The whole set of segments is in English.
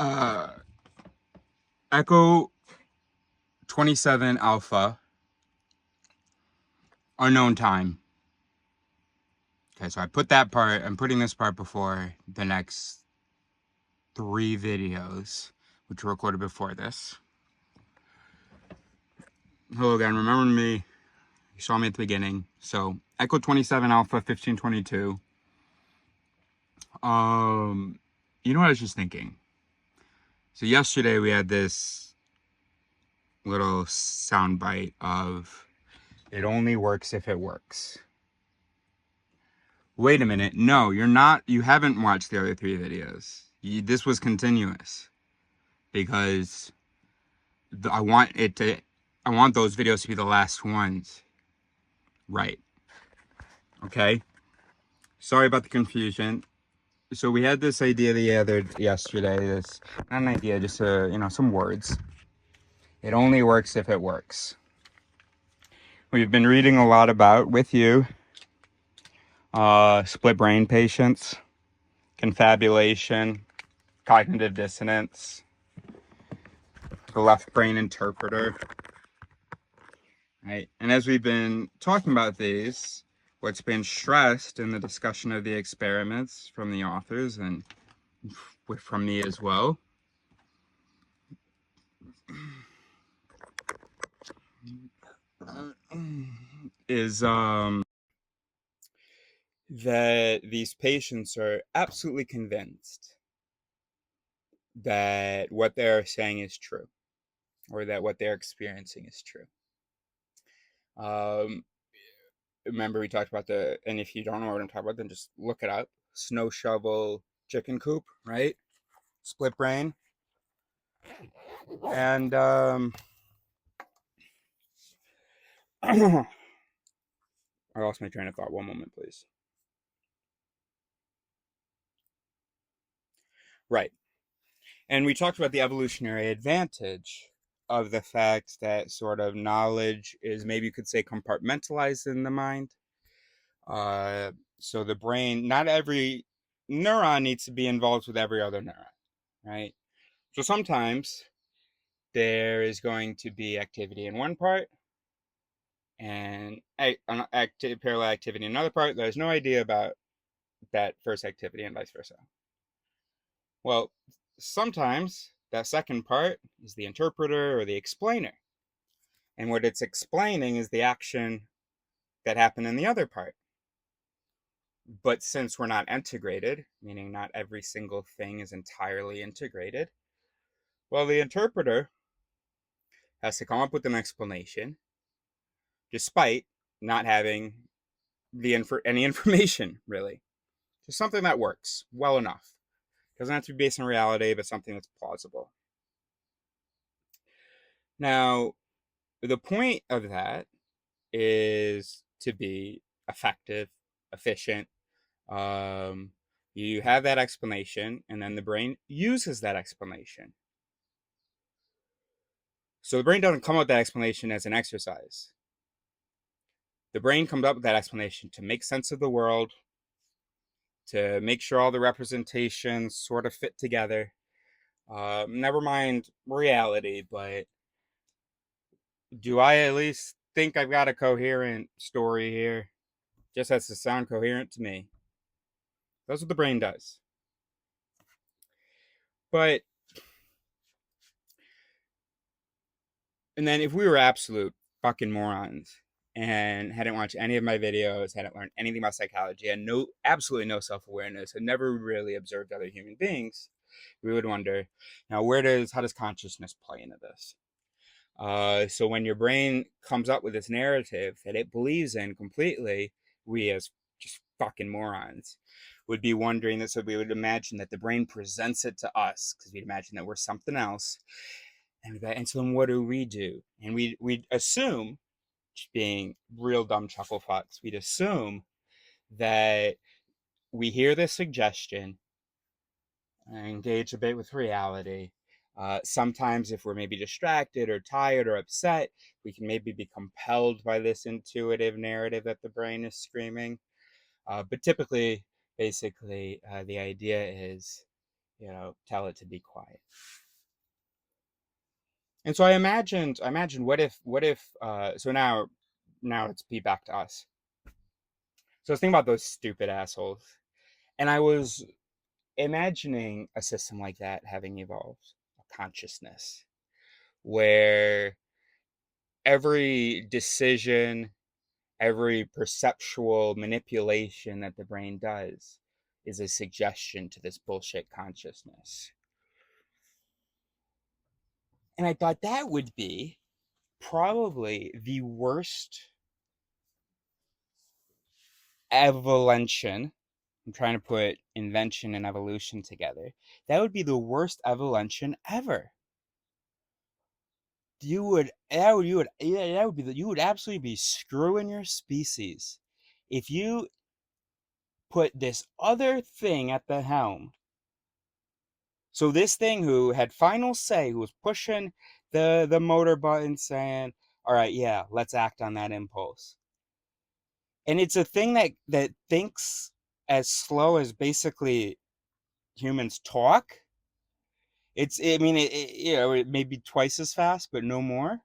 Uh, Echo 27 Alpha, unknown time. Okay, so I put that part, I'm putting this part before the next 3 videos, which were recorded before this. Hello again, remember me, you saw me at the beginning. So, Echo 27 Alpha 1522. You know what I was just thinking? So yesterday we had this little sound bite of, it only works if it works. Wait a minute, no, you haven't watched the other 3 videos. This was continuous. Because I want those videos to be the last ones. Right. Okay? Sorry about the confusion. So we had this idea yesterday, not an idea, just some words. It only works if it works. We've been reading a lot about, with you, split brain patients, confabulation, cognitive dissonance, the left brain interpreter, right? And as we've been talking about these, what's been stressed in the discussion of the experiments from the authors and from me as well, is that these patients are absolutely convinced that what they're saying is true, or that what they're experiencing is true. Remember we talked about and if you don't know what I'm talking about, then just look it up. Snow shovel chicken coop, right? Split brain. And I lost my train of thought. One moment, please. Right. And we talked about the evolutionary advantage of the fact that sort of knowledge is, maybe you could say, compartmentalized in the mind. So the brain, not every neuron needs to be involved with every other neuron, right? So sometimes there is going to be activity in one part and parallel activity in another part. There's no idea about that first activity and vice versa. Well, sometimes that second part is the interpreter or the explainer. And what it's explaining is the action that happened in the other part. But since we're not integrated, meaning not every single thing is entirely integrated, well, the interpreter has to come up with an explanation despite not having any information, really. Just something that works well enough. Doesn't have to be based on reality, but something that's plausible. Now, the point of that is to be effective, efficient. You have that explanation, and then the brain uses that explanation. So the brain doesn't come up with that explanation as an exercise. The brain comes up with that explanation to make sense of the world, to make sure all the representations sort of fit together. Never mind reality, but do I at least think I've got a coherent story here? Just has to sound coherent to me. That's what the brain does. But, and then if we were absolute fucking morons and hadn't watched any of my videos, hadn't learned anything about psychology, had absolutely no self-awareness, had never really observed other human beings, we would wonder, now how does consciousness play into this? So when your brain comes up with this narrative that it believes in completely, we as just fucking morons would be wondering this. So we would imagine that the brain presents it to us because we'd imagine that we're something else. And so then what do? And we'd assume, being real dumb chuckle fucks, we'd assume that we hear this suggestion, engage a bit with reality. Sometimes if we're maybe distracted or tired or upset, we can maybe be compelled by this intuitive narrative that the brain is screaming. But typically, basically, the idea is tell it to be quiet. And so I imagined, so now let's be back to us. So I was thinking about those stupid assholes, and I was imagining a system like that having evolved, a consciousness, where every decision, every perceptual manipulation that the brain does is a suggestion to this bullshit consciousness. And I thought that would be probably the worst evolution. I'm trying to put invention and evolution together. That would be the worst evolution ever. You would absolutely be screwing your species if you put this other thing at the helm. So this thing who had final say, who was pushing the motor button, saying, all right, yeah, let's act on that impulse. And it's a thing that thinks as slow as basically humans talk. It may be twice as fast, but no more.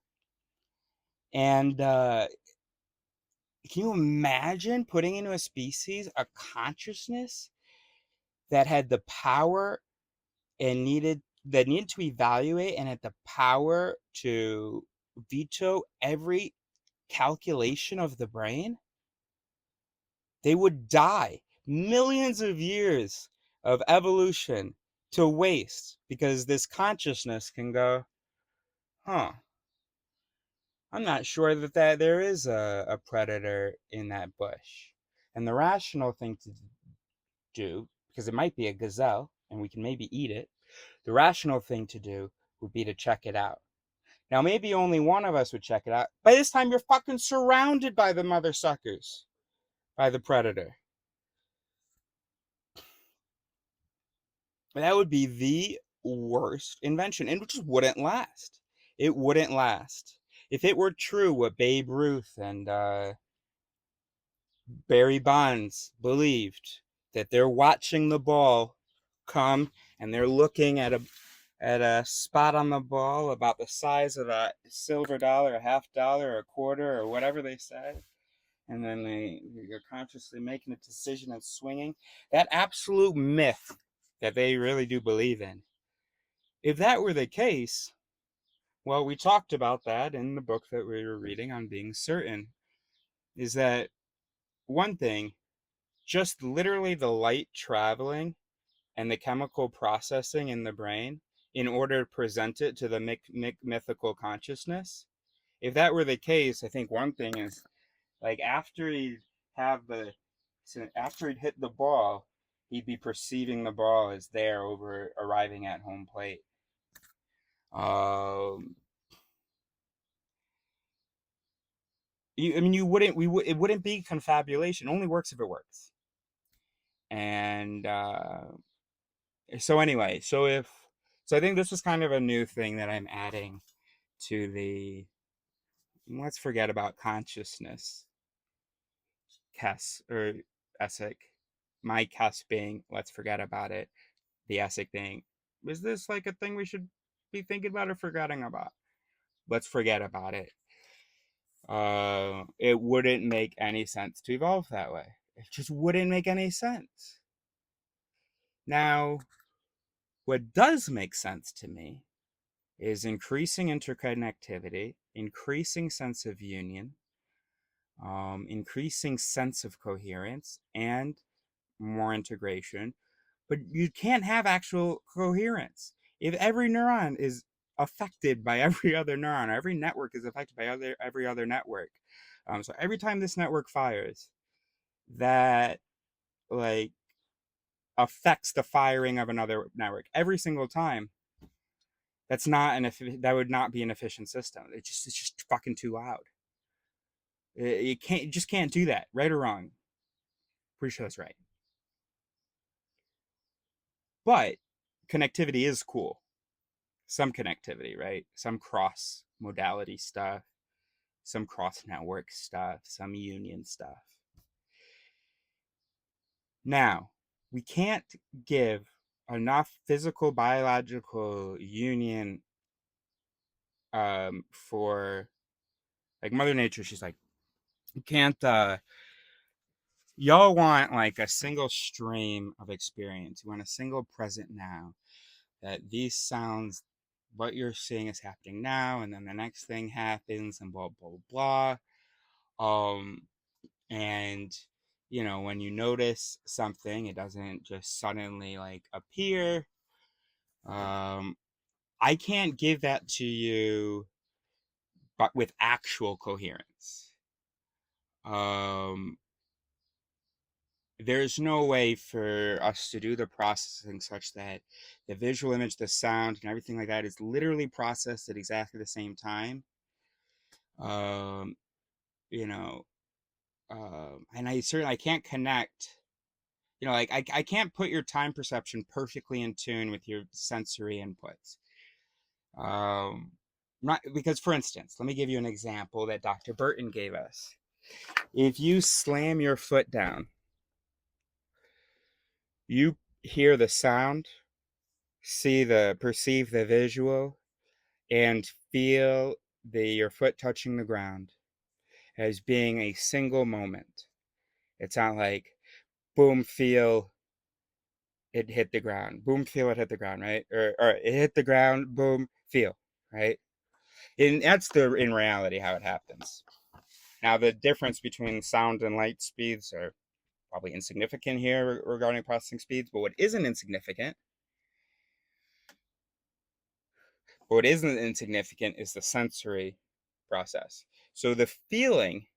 And can you imagine putting into a species a consciousness that had the power and needed to evaluate and had the power to veto every calculation of the brain? They would die. Millions of years of evolution to waste because this consciousness can go, huh, I'm not sure that there is a predator in that bush. And the rational thing to do, because it might be a gazelle and we can maybe eat it, the rational thing to do would be to check it out. Now, maybe only one of us would check it out. By this time, you're fucking surrounded by the mother suckers, by the predator. That would be the worst invention, and it just wouldn't last. It wouldn't last. If it were true what Babe Ruth and Barry Bonds believed, that they're watching the ball come and they're looking at a spot on the ball about the size of a silver dollar, a half dollar, a quarter, or whatever they said, and then you're consciously making a decision and swinging. That absolute myth that they really do believe in. If that were the case, well, we talked about that in the book that we were reading on being certain, is that one thing, just literally the light traveling and the chemical processing in the brain in order to present it to the mythical consciousness. If that were the case, I think one thing is, like, after he'd hit the ball, he'd be perceiving the ball as there over arriving at home plate. It wouldn't be confabulation. It only works if it works. And so anyway, so I think this was kind of a new thing that I'm adding to the let's forget about consciousness Kes or Essek. My Kes being let's forget about it. The Essek thing. Is this like a thing we should be thinking about or forgetting about? Let's forget about it. It wouldn't make any sense to evolve that way. It just wouldn't make any sense. Now, what does make sense to me is increasing interconnectivity, increasing sense of union, increasing sense of coherence, and more integration. But you can't have actual coherence. If every neuron is affected by every other neuron, or every network is affected by every other network, so every time this network fires, that like affects the firing of another network every single time. That would not be an efficient system. It's just fucking too loud. You can't do that, right or wrong. Pretty sure that's right. But connectivity is cool. Some connectivity, right? Some cross modality stuff, some cross network stuff, some union stuff. Now, we can't give enough physical biological union for like Mother Nature. She's like, you can't y'all want like a single stream of experience. You want a single present now, that these sounds, what you're seeing is happening now, and then the next thing happens, and blah blah blah. And when you notice something, it doesn't just suddenly like appear. I can't give that to you, but with actual coherence. Um, there's no way for us to do the processing such that the visual image, the sound, and everything like that is literally processed at exactly the same time. Um, you know, and I can't connect. Like I can't put your time perception perfectly in tune with your sensory inputs. Um, not because, for instance, let me give you an example that Dr. Burton gave us. If you slam your foot down, you hear the sound, perceive the visual, and feel your foot touching the ground as being a single moment. It's not like boom, feel it hit the ground, boom, feel it hit the ground, right? Or it hit the ground, boom, feel, right? And that's in reality how it happens. Now, the difference between sound and light speeds are probably insignificant here regarding processing speeds, but what isn't insignificant is the sensory process. So the feeling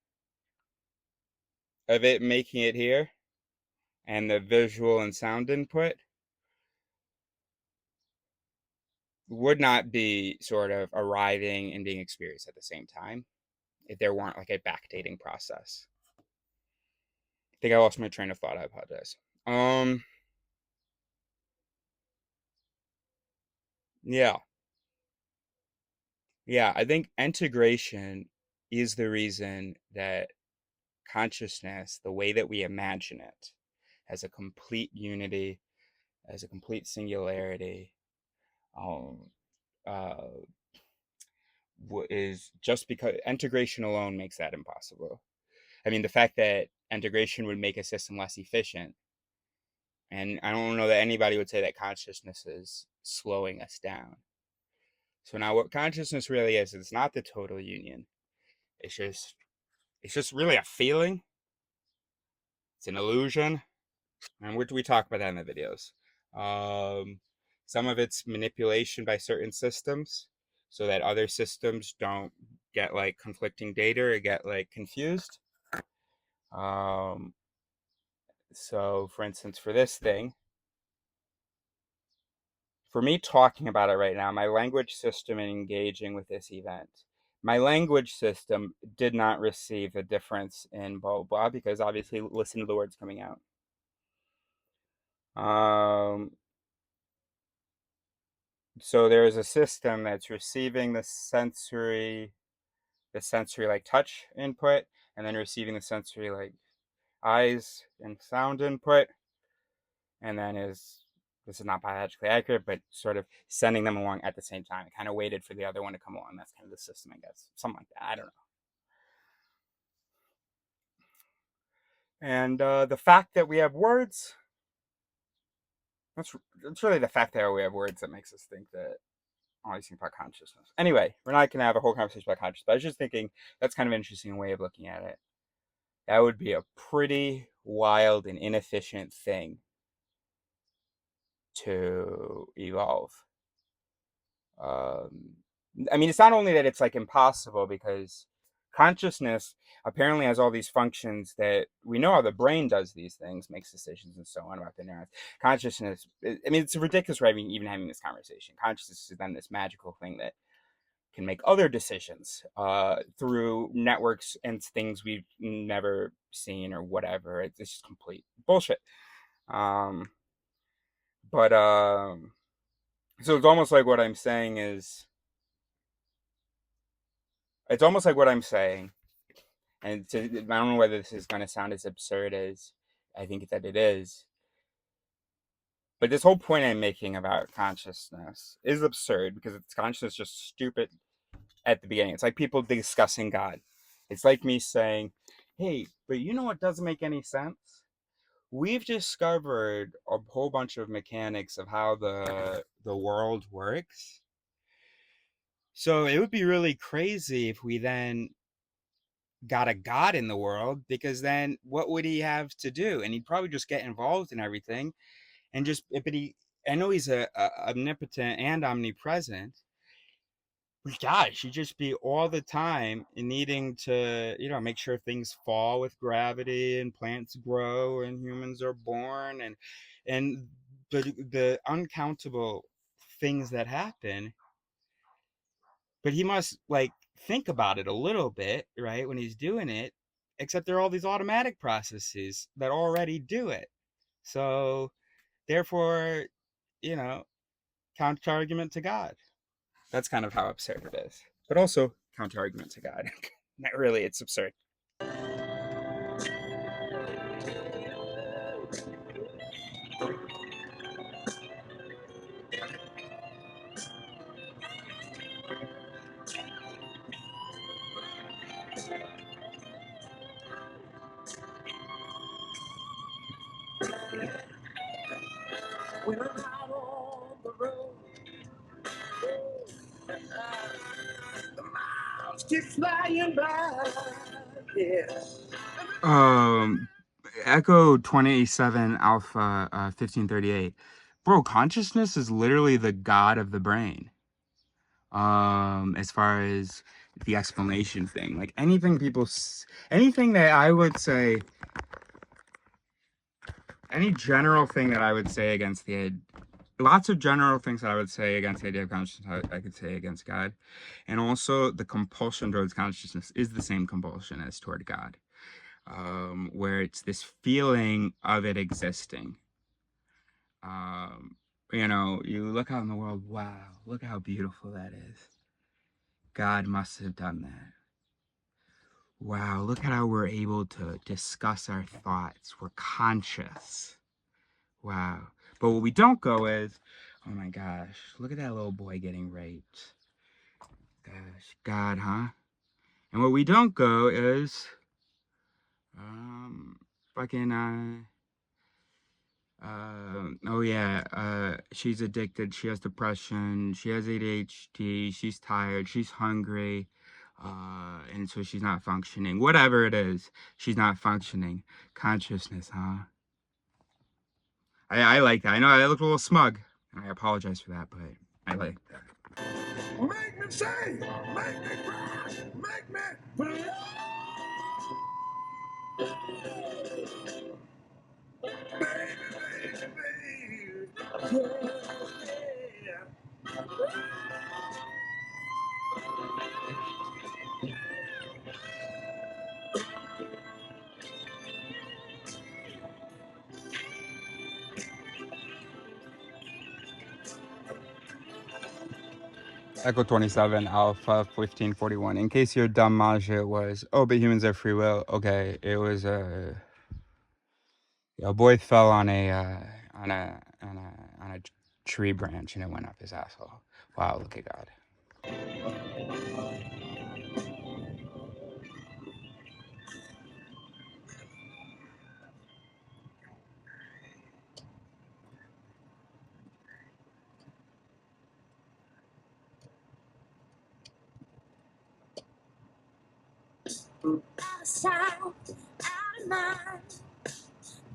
of it making it here and the visual and sound input would not be sort of arriving and being experienced at the same time if there weren't like a backdating process. I think I lost my train of thought. I apologize. Yeah. Yeah, I think integration is the reason that consciousness, the way that we imagine it, as a complete unity, as a complete singularity, um, uh, is just because integration alone makes that impossible. I mean, the fact that integration would make a system less efficient, and I don't know that anybody would say that consciousness is slowing us down. So now, what consciousness really is, it's not the total union. It's just, it's just really a feeling. It's an illusion, and we talk about that in the videos. Um, some of it's manipulation by certain systems, so that other systems don't get like conflicting data or get like confused. Um, so, for instance, for this thing, for me talking about it right now, my language system and engaging with this event, my language system did not receive a difference in blah blah because obviously listen to the words coming out. Um, so there is a system that's receiving the sensory like touch input, and then receiving the sensory like eyes and sound input, and then this is not biologically accurate, but sort of sending them along at the same time. It kind of waited for the other one to come along. That's kind of the system, I guess. Something like that. I don't know. And the fact that we have words, that's really the fact that we have words that makes us think that all these things about consciousness. Anyway, we're not going to have a whole conversation about consciousness, but I was just thinking that's kind of an interesting way of looking at it. That would be a pretty wild and inefficient thing to evolve. Um, I mean, it's not only that it's like impossible because consciousness apparently has all these functions that we know how the brain does these things, makes decisions and so on about the neurons. Consciousness, I mean, it's ridiculous we're even having this conversation. Consciousness is then this magical thing that can make other decisions through networks and things we've never seen or whatever. It's just complete bullshit. Um, but so it's almost like what I'm saying is, it's almost like what I'm saying, and I don't know whether this is going to sound as absurd as I think that it is. But this whole point I'm making about consciousness is absurd because it's consciousness just stupid at the beginning. It's like people discussing God. It's like me saying, hey, but you know what doesn't make any sense? We've discovered a whole bunch of mechanics of how the world works. So it would be really crazy if we then got a God in the world, because then what would he have to do? And he'd probably just get involved in everything and just, but he, I know he's a omnipotent and omnipresent. But gosh, he'd just be all the time needing to, make sure things fall with gravity and plants grow and humans are born and the uncountable things that happen. But he must like think about it a little bit, right, when he's doing it, except there are all these automatic processes that already do it. So therefore, you know, counter argument to God. That's kind of how absurd it is. But also counter argument to God. Not really, it's absurd. When I'm out on the road, the miles keep flying by. Yeah. Echo 27 Alpha 1538. Bro, consciousness is literally the god of the brain. As far as the explanation thing, like anything anything that I would say, any general thing that I would say against lots of general things that I would say against the idea of consciousness, I could say against God. And also the compulsion towards consciousness is the same compulsion as toward God, where it's this feeling of it existing. You look out in the world, wow, look how beautiful that is. God must have done that. Wow, look at how we're able to discuss our thoughts. We're conscious. Wow. But what we don't go is, oh my gosh, look at that little boy getting raped. Gosh, God, huh? And what we don't go is, fucking, oh yeah, she's addicted, she has depression, she has ADHD, she's tired, she's hungry, and so she's not functioning. Whatever it is, she's not functioning. Consciousness, huh? I like that. I know I look a little smug, and I apologize for that, but I like that. Make me say, make me cry, make me believe. Baby, baby, baby. Yeah. Echo 27 Alpha 1541. In case your dumb Maja was, oh, but humans have free will. Okay, it was a boy fell on a tree branch and it went up his asshole. Wow, look at God. Out of sight, out of mind,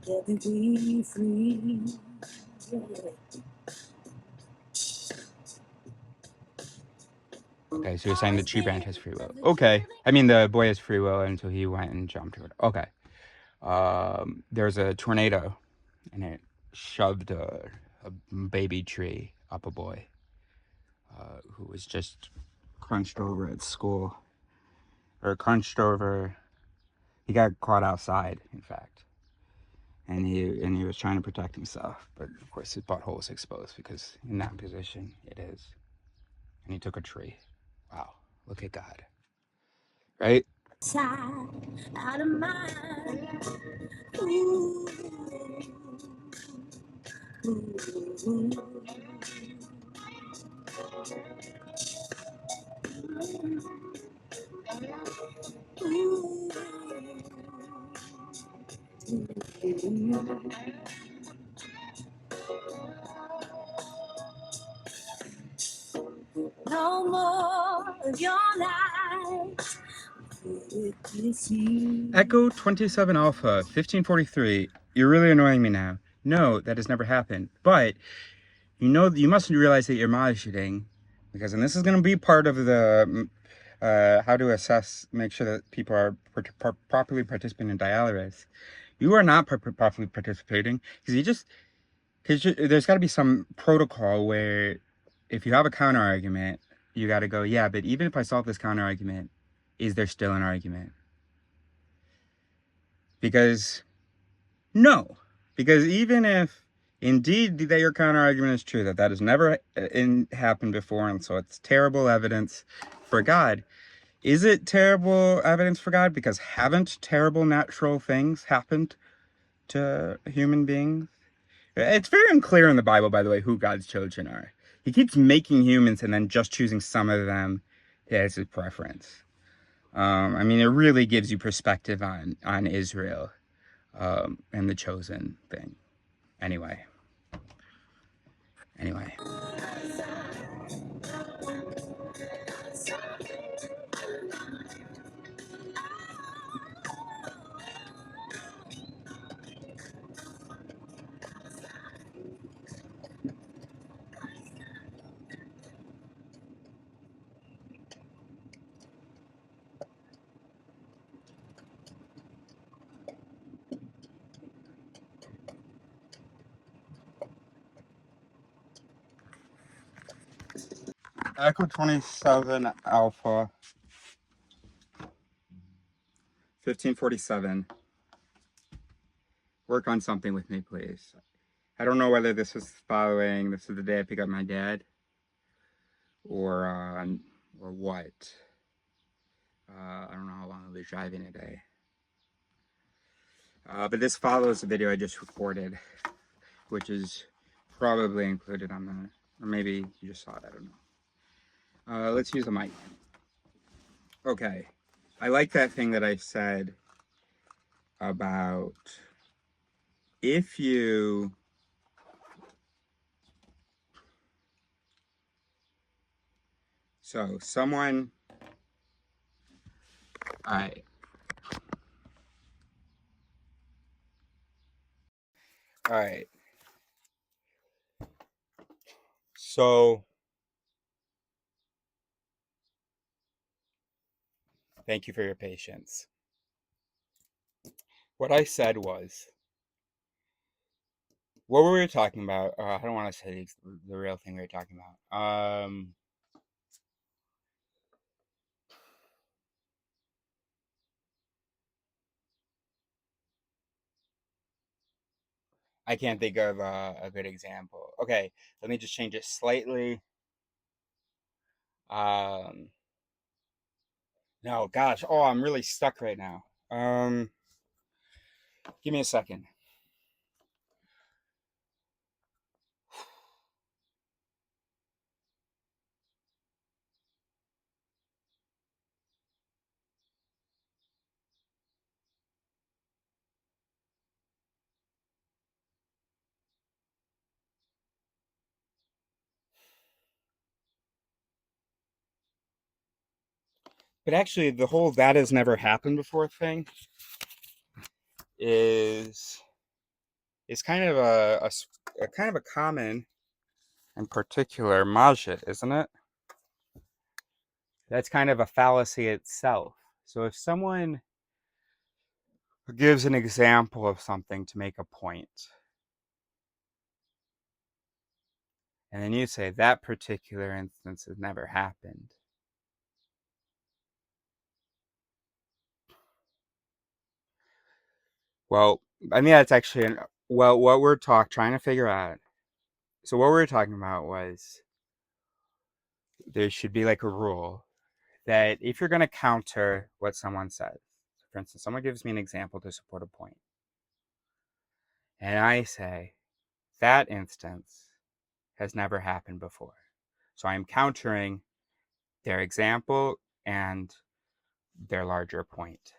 let me be free. Yeah. Okay, so you're saying the tree branch has free will. Okay. I mean, the boy has free will until he went and jumped over. Okay. There's a tornado and it shoved a baby tree up a boy who was just crunched over at school. Or crunched over. He got caught outside, in fact. And he was trying to protect himself. But of course his butthole was exposed because in that position it is. And he took a tree. Wow. Look at God. Right? Out of mind. Ooh. No more of your lies. Echo 27 Alpha 1543. You're really annoying me now. No, that has never happened. But you know, you must realize that you're monitoring, because, and this is going to be part of the how to assess, make sure that people are properly participating in dialysis. You are not properly participating because there's got to be some protocol where if you have a counter argument, you got to go, yeah, but even if I solve this counter argument, is there still an argument? Because no, because even if indeed that your counter argument is true, that has never happened before, and so it's terrible evidence for God. Is it terrible evidence for God because haven't terrible natural things happened to human beings? It's very unclear in the Bible, by the way, who God's children are. He keeps making humans and then just choosing some of them as his preference. I mean, it really gives you perspective on Israel and the chosen thing. Anyway. Echo 27 Alpha 1547. Work on something with me, please. I don't know whether this is the day I pick up my dad, or what. I don't know how long I'll be driving today. But this follows the video I just recorded, which is probably included on the, or maybe you just saw it, I don't know. Let's use the mic. Okay. I like that thing that I said about if you someone, all right, so thank you for your patience. What I said was, what were we talking about? I don't want to say the real thing we were talking about. I can't think of a good example. Okay, let me just change it slightly. No, gosh, oh, I'm really stuck right now. Give me a second. But actually, the whole "that has never happened before" thing is kind of a kind of a common and particular majit, isn't it? That's kind of a fallacy itself. So if someone gives an example of something to make a point, and then you say that particular instance has never happened, well, I mean, that's actually well, what we're trying to figure out. So what we were talking about was there should be like a rule that if you're going to counter what someone says, for instance, someone gives me an example to support a point, and I say, That instance has never happened before. So I'm countering their example and their larger point.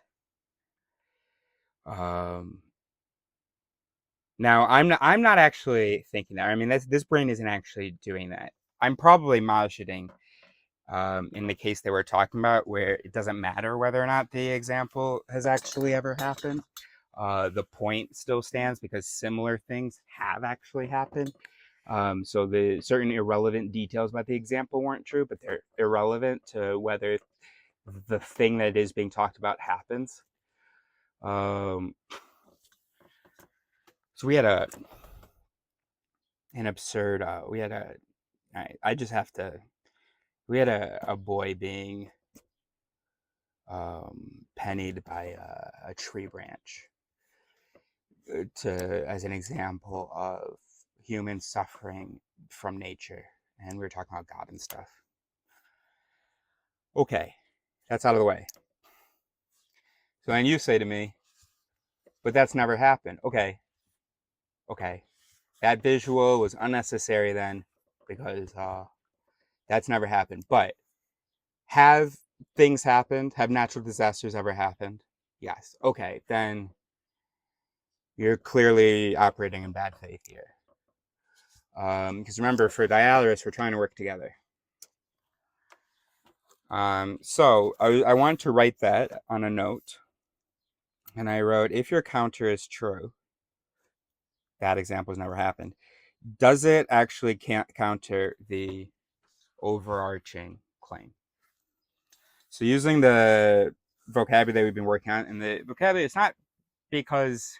Now I'm not actually thinking that. I mean, this brain isn't actually doing that. I'm probably moshing in the case they were talking about, where it doesn't matter whether or not the example has actually ever happened. The point still stands because similar things have actually happened. So the certain irrelevant details about the example weren't true, but they're irrelevant to whether the thing that is being talked about happens. So we had an absurd. We had a. I just have to. We had a boy being pennied by a tree branch as an example of human suffering from nature, and we were talking about God and stuff. Okay, that's out of the way. So then you say to me, but that's never happened. Okay, that visual was unnecessary then, because that's never happened. But have things happened? Have natural disasters ever happened? Yes. Okay, then you're clearly operating in bad faith here. Because remember, for dialysis, we're trying to work together. So I wanted to write that on a note, and I wrote, if your counter is true, that example has never happened, does it actually counter the overarching claim? So using the vocabulary we've been working on, and the vocabulary, it's not because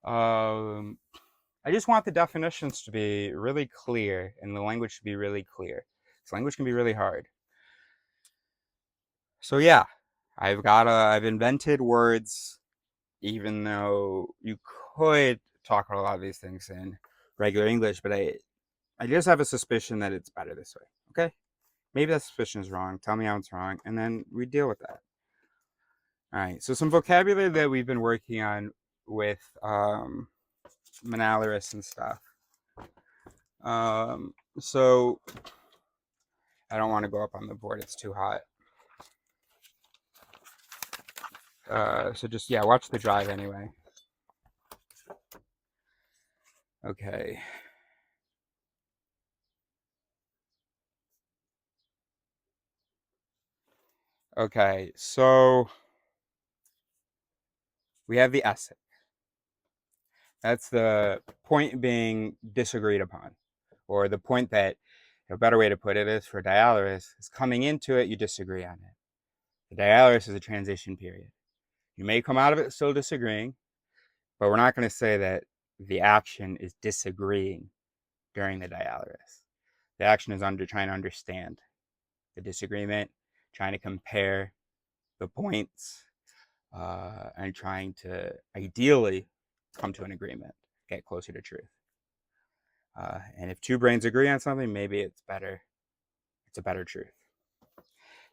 I just want the definitions to be really clear and the language to be really clear. This language can be really hard. So yeah, I've invented words, even though you could talk about a lot of these things in regular English, but I just have a suspicion that it's better this way. Okay? Maybe that suspicion is wrong. Tell me how it's wrong, and then we deal with that. All right. So some vocabulary that we've been working on with Manalaris and stuff. So I don't want to go up on the board. It's too hot. So just, yeah, watch the drive anyway. Okay. Okay, so we have the essay. That's the point being disagreed upon, or the point that, a better way to put it is, for dialysis, is coming into it, you disagree on it. The dialysis is a transition period. You may come out of it still disagreeing, but we're not going to say that the action is disagreeing during the dialysis. The action is trying to understand the disagreement, trying to compare the points, and trying to ideally come to an agreement, get closer to truth. And if two brains agree on something, maybe it's better. It's a better truth.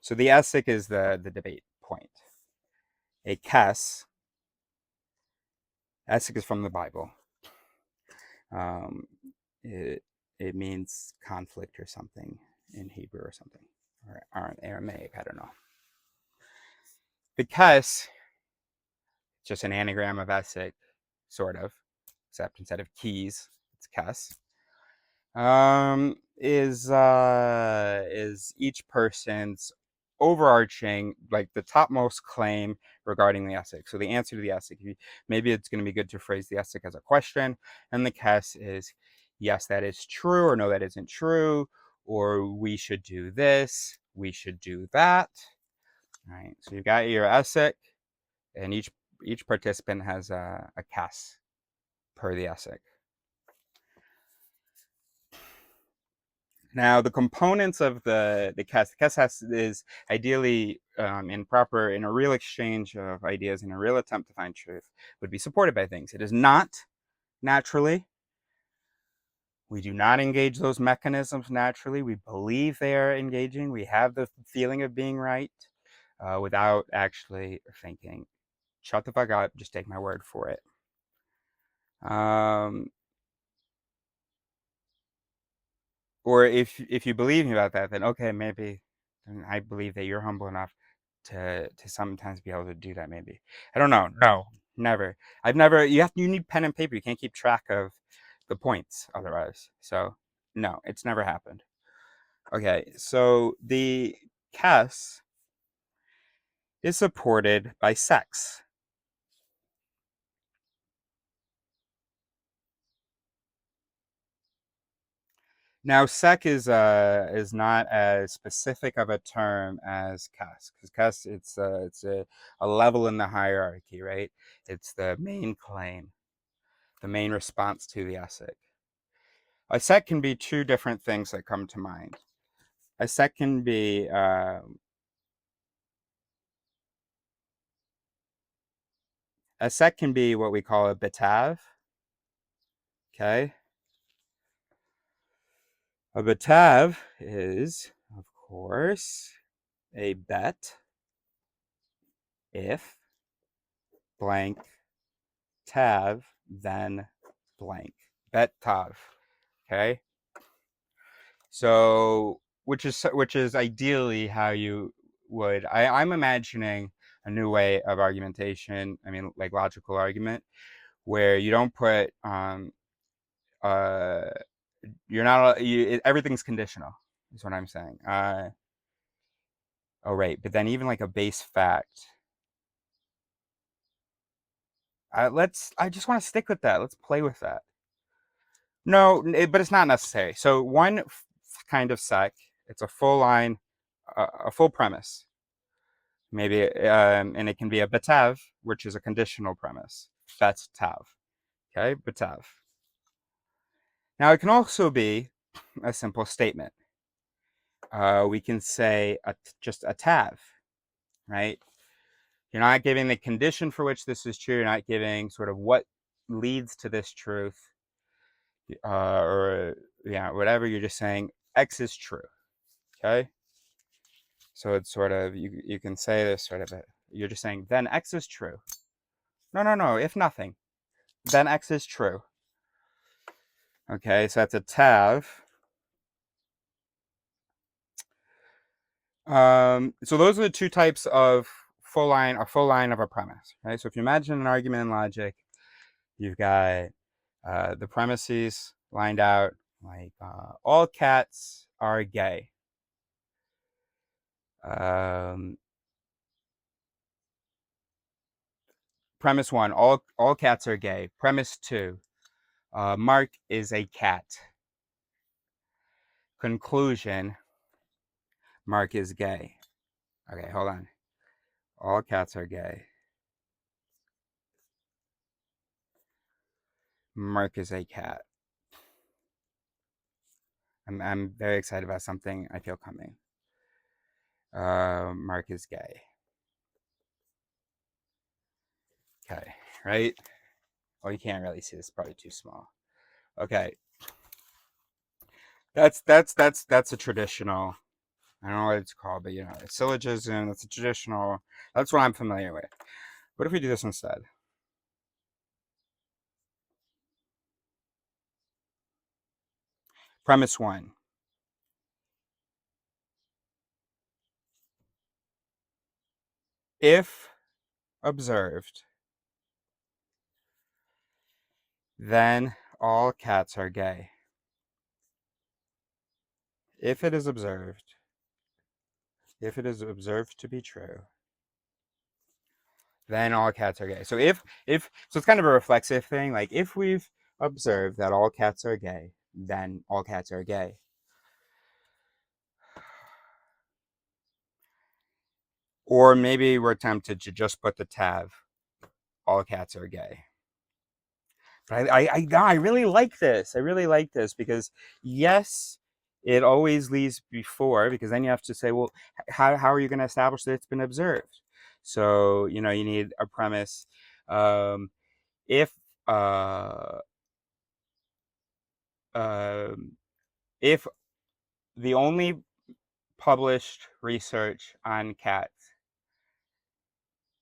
So the esic is the debate point. A kes, esic is from the Bible. It means conflict or something in Hebrew or something, or in Aramaic, I don't know. The kes, just an anagram of esic, sort of, except instead of keys, it's kes. Is each person's overarching, like the topmost claim regarding the esic. So the answer to the esic, maybe it's going to be good to phrase the esic as a question, and the kes is, yes, that is true, or no, that isn't true, or we should do this, we should do that. All right, so you've got your esic, and each participant has a kes per the esic. Now, the components of the kes is ideally in a real exchange of ideas, in a real attempt to find truth, would be supported by things. It is not naturally. We do not engage those mechanisms naturally. We believe they are engaging. We have the feeling of being right without actually thinking. Shut the fuck up. Just take my word for it. or if you believe me about that, then okay, maybe then I believe that you're humble enough to sometimes be able to do that. Maybe I don't know. No, never. I've never. You need pen and paper. You can't keep track of the points otherwise. So no, it's never happened. Okay, so the CAS is supported by sex. Now, sec is not as specific of a term as CAS, because CAS it's a level in the hierarchy, right? It's the main claim, the main response to the ethic. A sec can be two different things that come to mind. A sec can be what we call a betav. Okay, a betav is, of course, a bet if blank tav then blank. Bet tav. Okay. So which is ideally how you would. I'm imagining a new way of argumentation. I mean, like logical argument, where you don't put uh you're not everything's conditional. Is what I'm saying. Oh right, but then even like a base fact. I just want to stick with that. Let's play with that. No, but it's not necessary. So one kind of sec, it's a full line, a full premise. Maybe, and it can be a betav, which is a conditional premise. That's tav. Okay, betav. Now it can also be a simple statement. We can say just a tav, right? You're not giving the condition for which this is true. You're not giving sort of what leads to this truth, or yeah, whatever. You're just saying X is true. Okay. So it's sort of, you can say this sort of, you're just saying, then X is true. No, no, no, if nothing, then X is true. Okay, so that's a tav. So those are the two types of a full line of a premise, right? So if you imagine an argument in logic, you've got the premises lined out like all cats are gay. Um, Premise one, all cats are gay. Premise two, Mark is a cat. Conclusion, Mark is gay. Okay, hold on. All cats are gay. Mark is a cat. I'm very excited about something I feel coming. Mark is gay. Okay, right? Oh, you can't really see this. It's probably too small. Okay, that's a traditional. I don't know what it's called, but a syllogism. That's a traditional. That's what I'm familiar with. What if we do this instead? Premise one. If observed, then all cats are gay. If it is observed to be true, then all cats are gay. So if so it's kind of a reflexive thing. Like if we've observed that all cats are gay, then all cats are gay. Or maybe we're tempted to just put the tav, all cats are gay. But I really like this. I really like this because yes, it always leaves before, because then you have to say, well, how are you going to establish that it's been observed? So you need a premise. If uh, um, if the only published research on cats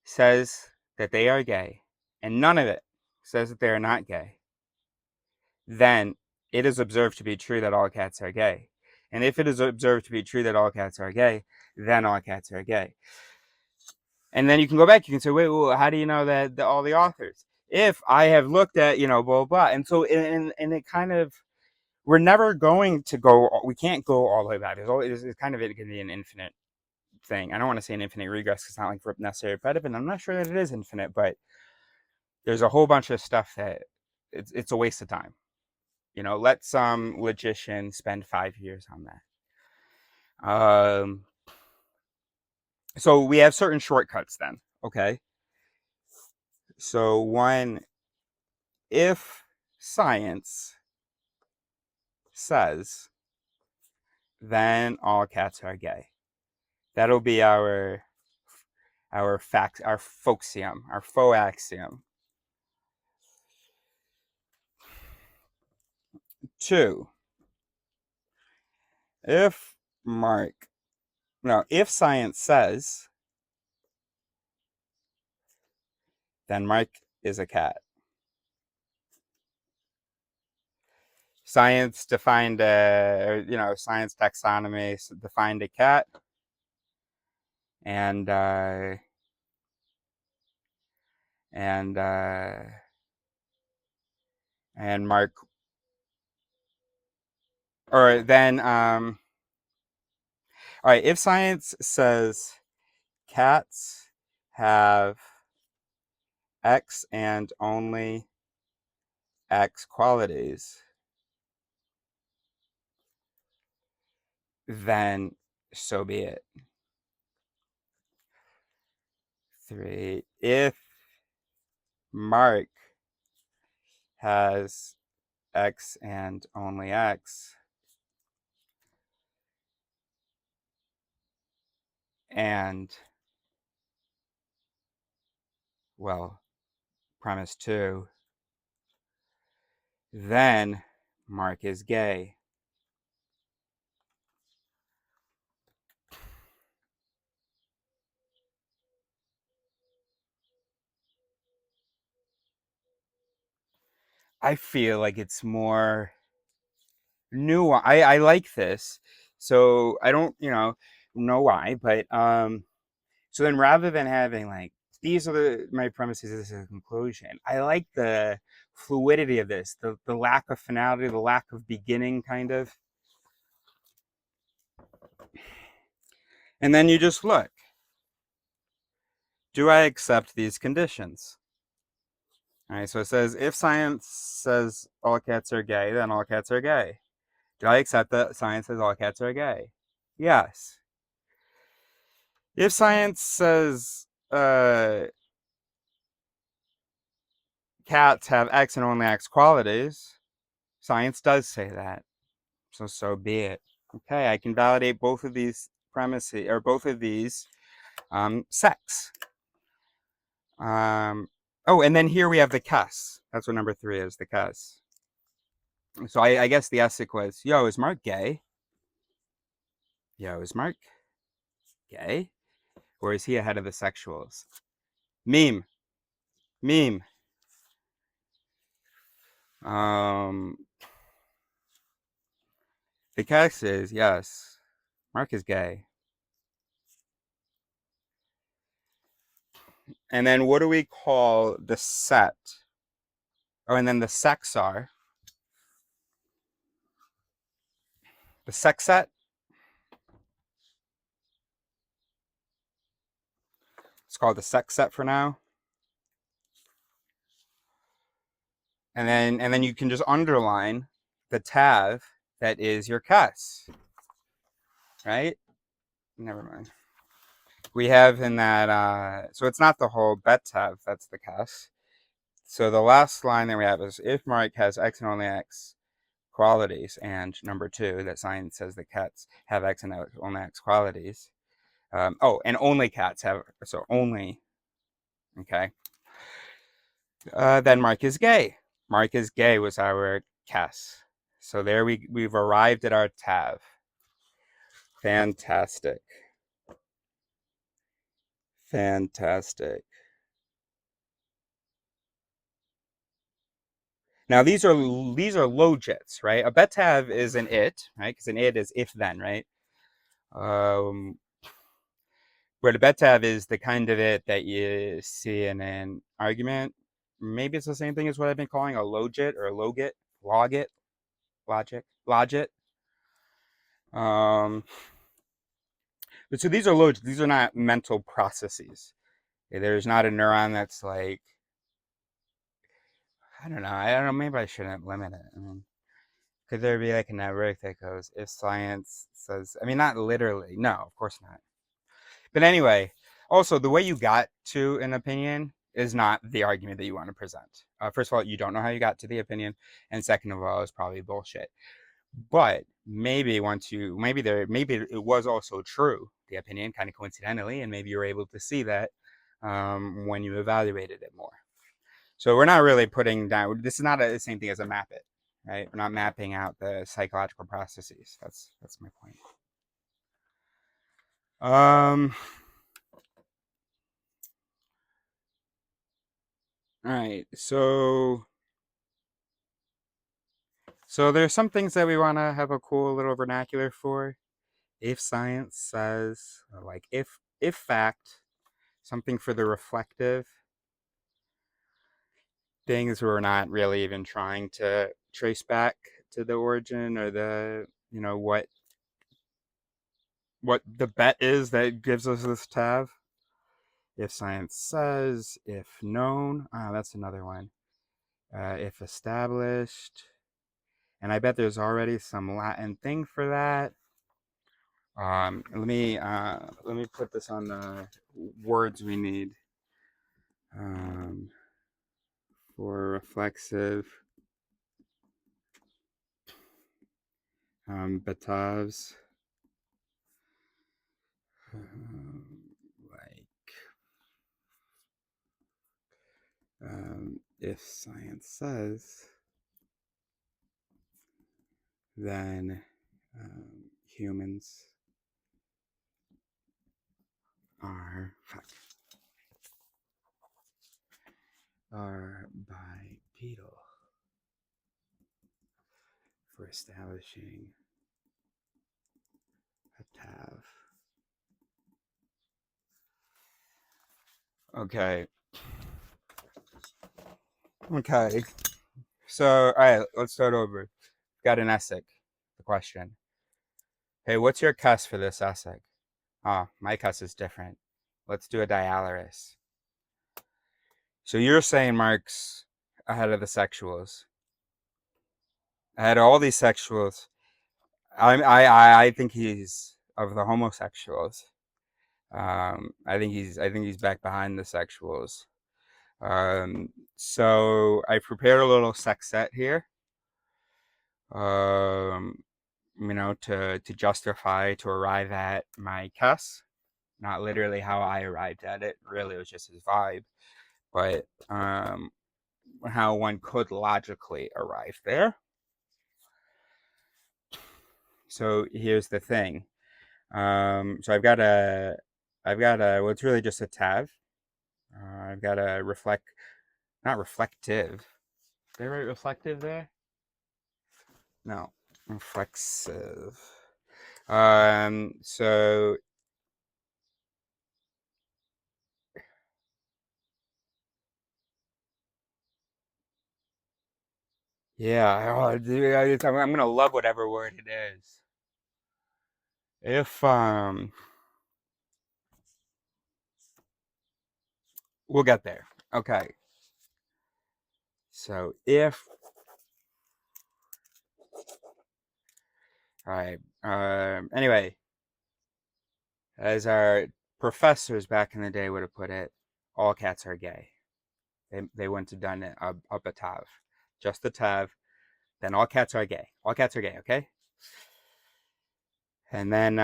says that they are gay, and none of it says that they are not gay, then it is observed to be true that all cats are gay. And if it is observed to be true that all cats are gay, then all cats are gay. And then you can go back, you can say, wait, well, how do you know that all the authors? If I have looked at, blah, blah, blah. And so, and it kind of, we're never going to go, we can't go all the way back. It's kind of, it can be an infinite thing. I don't want to say an infinite regress because it's not like necessarily repetitive, and I'm not sure that it is infinite, but there's a whole bunch of stuff that it's a waste of time. Let some logician spend 5 years on that. So we have certain shortcuts then, okay? So one, if science says, then all cats are gay. That'll be our fact, our folksium, our faux axiom. 2, if science says, then Mark is a cat. Science defined science taxonomy defined a cat, and Mark, or then all right, if science says cats have X and only X qualities, then so be it. 3, if Mark has X and only X, and, well, premise 2, then Mark is gay. I feel like it's more nuanced. I like this. So I don't, know why, but so then rather than having like these are my premises, this is a conclusion, I like the fluidity of this, the lack of finality, the lack of beginning, kind of. And then you just look. Do I accept these conditions? All right, so it says, if science says all cats are gay, then all cats are gay. Do I accept that science says all cats are gay? Yes. If science says cats have X and only X qualities, science does say that. So be it. Okay, I can validate both of these premises, or both of these sects. Oh, and then here we have the cuss. That's what number 3 is, the cuss. So I guess the ethic was, yo, is Mark gay? Yo, is Mark gay? Or is he ahead of the sexuals? Meme. The cuss is, yes, Mark is gay. And then what do we call the set? Oh, and then the sex are. The sex set? It's called the sex set for now. And then you can just underline the tav that is your cuss. Right? Never mind. We have in that, so it's not the whole bet tav, that's the cuss. So the last line that we have is, if Mark has X and only X qualities, and number 2, that science says that cats have X and only X qualities. And only cats have, so only, okay. Then Mark is gay. Mark is gay was our Cass. So there we've arrived at our tav. Fantastic. Now these are logits, right? A betav is an it, right? Because an it is if then, right? Um, where the betav is the kind of it that you see in an argument. Maybe it's the same thing as what I've been calling a logit or a logit, logit, logit. Um, but so these are logits. These are not mental processes. There's not a neuron that's like, I don't know. I don't know. Maybe I shouldn't limit it. I mean, could there be like a network that goes, if science says, I mean, not literally. No, of course not. But anyway, also, the way you got to an opinion is not the argument that you want to present. First of all, you don't know how you got to the opinion. And second of all, it's probably bullshit. But maybe maybe it was also true, the opinion, kind of coincidentally, and maybe you were able to see that when you evaluated it more. So we're not really putting down, this is not the same thing as a map it, right? We're not mapping out the psychological processes. That's my point. All right, so there's some things that we want to have a cool little vernacular for. If science says, like if fact, something for the reflective, things we're not really even trying to trace back to the origin or the, what the bet is that gives us this tab. If science says, if known, that's another one. If established, and I bet there's already some Latin thing for that. Let me put this on the words we need for reflexive betavs. Like if science says, then humans are bipedal for establishing a tav. Okay. So, all right, let's start over. Got an essay. The question. Hey, what's your cuss for this essay? Oh, my cuss is different. Let's do a dialysis. So you're saying Mark's ahead of the sexuals. Ahead of all these sexuals. I think he's of the homosexuals. I think he's back behind the sexuals. So I prepared a little sex set here. To justify, to arrive at my cuss. Not literally how I arrived at it. Really, it was just his vibe. But how one could logically arrive there. So here's the thing. So well, it's really just a tav. I've got a not reflective. Did I write reflective there? No, reflexive. So yeah, I'm gonna love whatever word it is. If we'll get there. Okay. So if all right. Anyway, as our professors back in the day would have put it, all cats are gay. They wouldn't have done it up a tav, just a tav. Then all cats are gay. All cats are gay. Okay. And then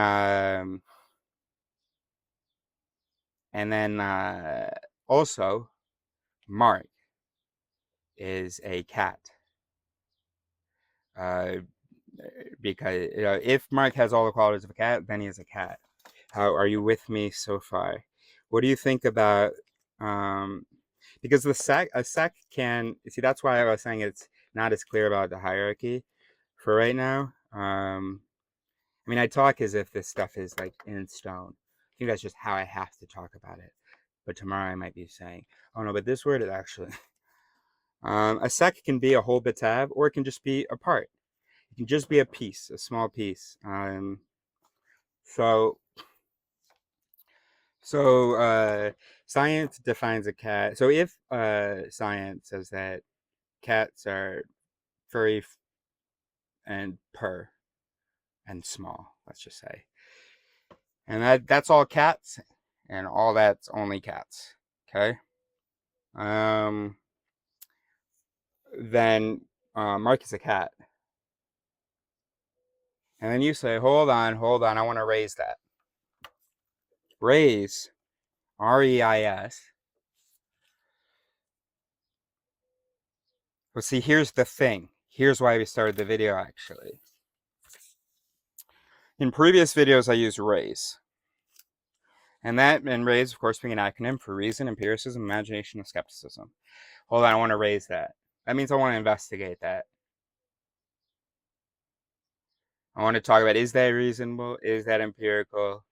also Mark is a cat. Because if Mark has all the qualities of a cat, then he is a cat. How are you with me so far? What do you think about because a sac can see, that's why I was saying not as clear about the hierarchy for right now. I mean, I talk as if this stuff is like in stone. I think that's just how I have to talk about it. But tomorrow I might be saying, oh no, but this word is actually. A sec can be a whole batav, or it can just be a part. It can just be a piece, a small piece. So, so science defines a cat. So if science says that cats are furry and purr and small, let's just say, and that's all cats, and all that's only cats. Okay. Um, then Mark is a cat, and then you say, hold on, I want to raise that. Raise, R-E-I-S. Well, see, here's the thing. Here's why we started the video, actually. In previous videos, I used raise. And raise, of course, being an acronym for reason, empiricism, imagination, and skepticism. Hold on, I want to raise that. That means I want to investigate that. I want to talk about, is that reasonable? Is that empirical?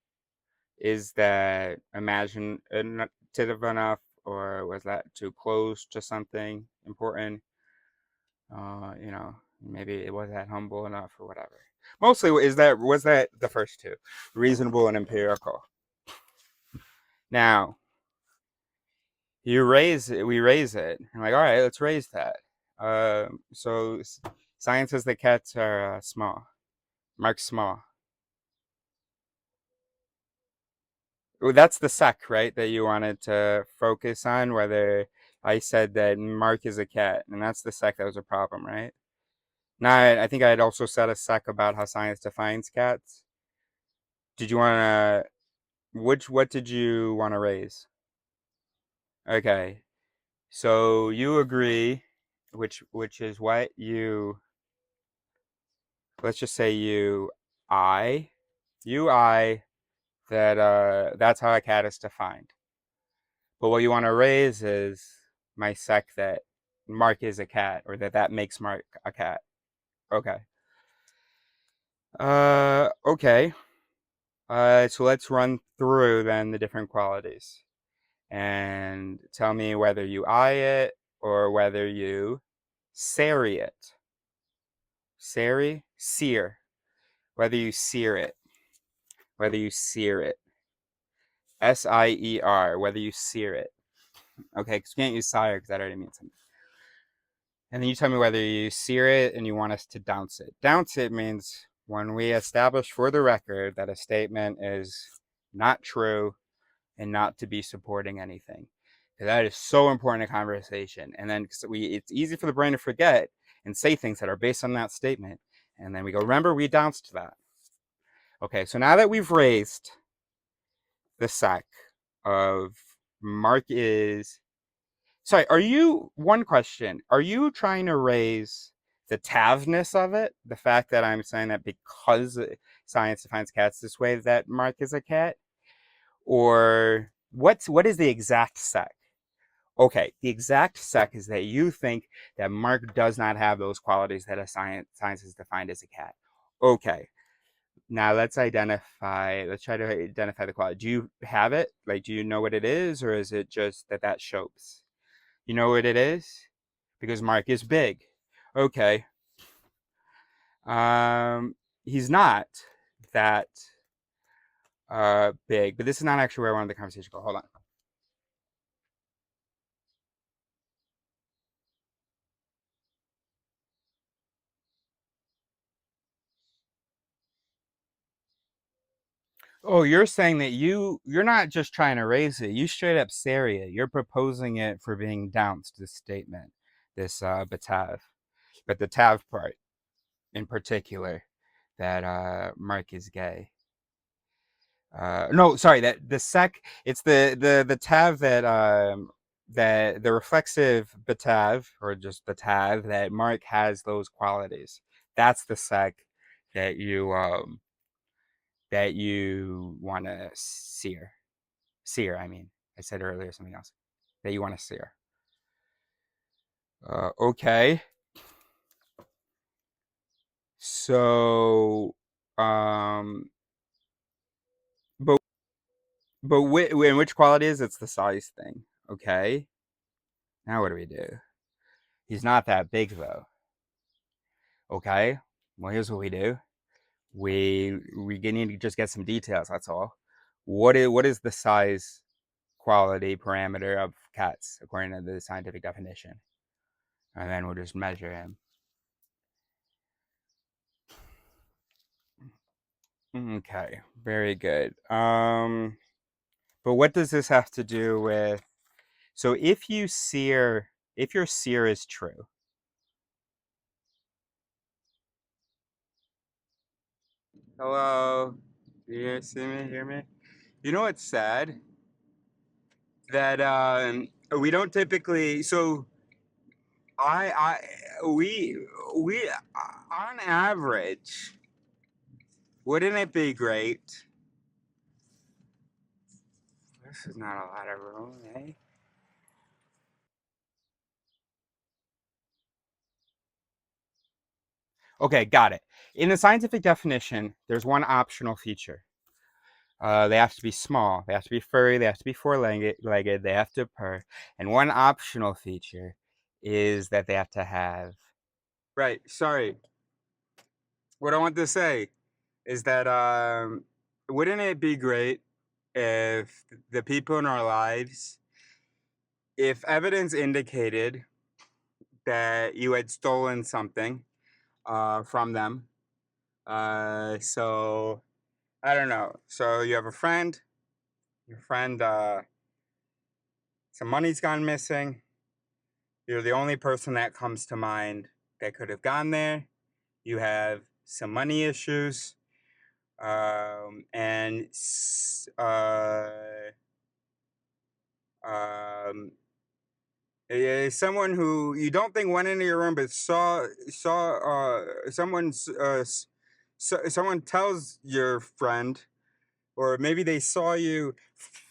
Is that imaginative enough? Or was that too close to something important? Maybe it was that humble enough or whatever. Mostly, was that the first two, reasonable and empirical. Now, we raise it. I'm like, all right, let's raise that. So science says that cats are small. Mark small. Well, that's the sec, right? That you wanted to focus on, whether I said that Mark is a cat, and that's the sec that was a problem, right? Now, I think I had also said a sec about how science defines cats. Did you want to, what did you want to raise? Okay, so you agree, which is what you, let's just say I, that that's how a cat is defined. But what you want to raise is my sec that Mark is a cat, or that makes Mark a cat. Okay. Okay. So let's run through then the different qualities and tell me whether you eye it or whether you seri it. Seri? Sear. Whether you sear it. Whether you sear it. S-I-E-R. Whether you sear it. Okay, because you can't use sire because that already means something. And then you tell me whether you sear it and you want us to dounce it. Dounce it means when we establish for the record that a statement is not true and not to be supporting anything. That is so important in conversation. And then it's easy for the brain to forget and say things that are based on that statement. And then we go, remember, we dounced that. Okay, so now that we've raised the sec of Mark is... Sorry, one question. Are you trying to raise the tavness of it? The fact that I'm saying that because science defines cats this way, that Mark is a cat? Or what is the exact sec? Okay, the exact sec is that you think that Mark does not have those qualities that a science is defined as a cat. Okay, now let's try to identify the quality. Do you have it? Like, do you know what it is, or is it just that shows? You know what it is? Because Mark is big. Okay. He's not that big, but this is not actually where I wanted the conversation to go. Hold on. Oh, you're saying that you're not just trying to raise it. You straight up seri it. You're proposing it for being dounced, this statement, this batav. But the tav part in particular, that Mark is gay. No, sorry, that the sec, it's the tav that the reflexive batav, or just batav, that Mark has those qualities. That's the sec that you want to sear. Sear, I mean. I said earlier something else. That you want to sear. Okay. So, but in which qualities? It's the size thing. Okay. Now what do we do? He's not that big though. Okay. Well, here's what we do. We need to just get some details. That's all. What is the size quality parameter of cats according to the scientific definition? And then we'll just measure him. Okay, very good. But what does this have to do with? So if your sear is true, hello, do you see me? Hear me? You know what's sad? That we don't typically. So we on average, wouldn't it be great? This is not a lot of room, eh? Okay, got it. In the scientific definition, there's one optional feature. They have to be small, they have to be furry, they have to be four-legged, they have to purr. And one optional feature is that they have to have. Right, sorry. What I want to say is that wouldn't it be great if the people in our lives, if evidence indicated that you had stolen something from them, so I don't know. So you have a friend, your friend, some money's gone missing. You're the only person that comes to mind that could have gone there. You have some money issues, and um, someone who you don't think went into your room, but someone tells your friend, or maybe they saw you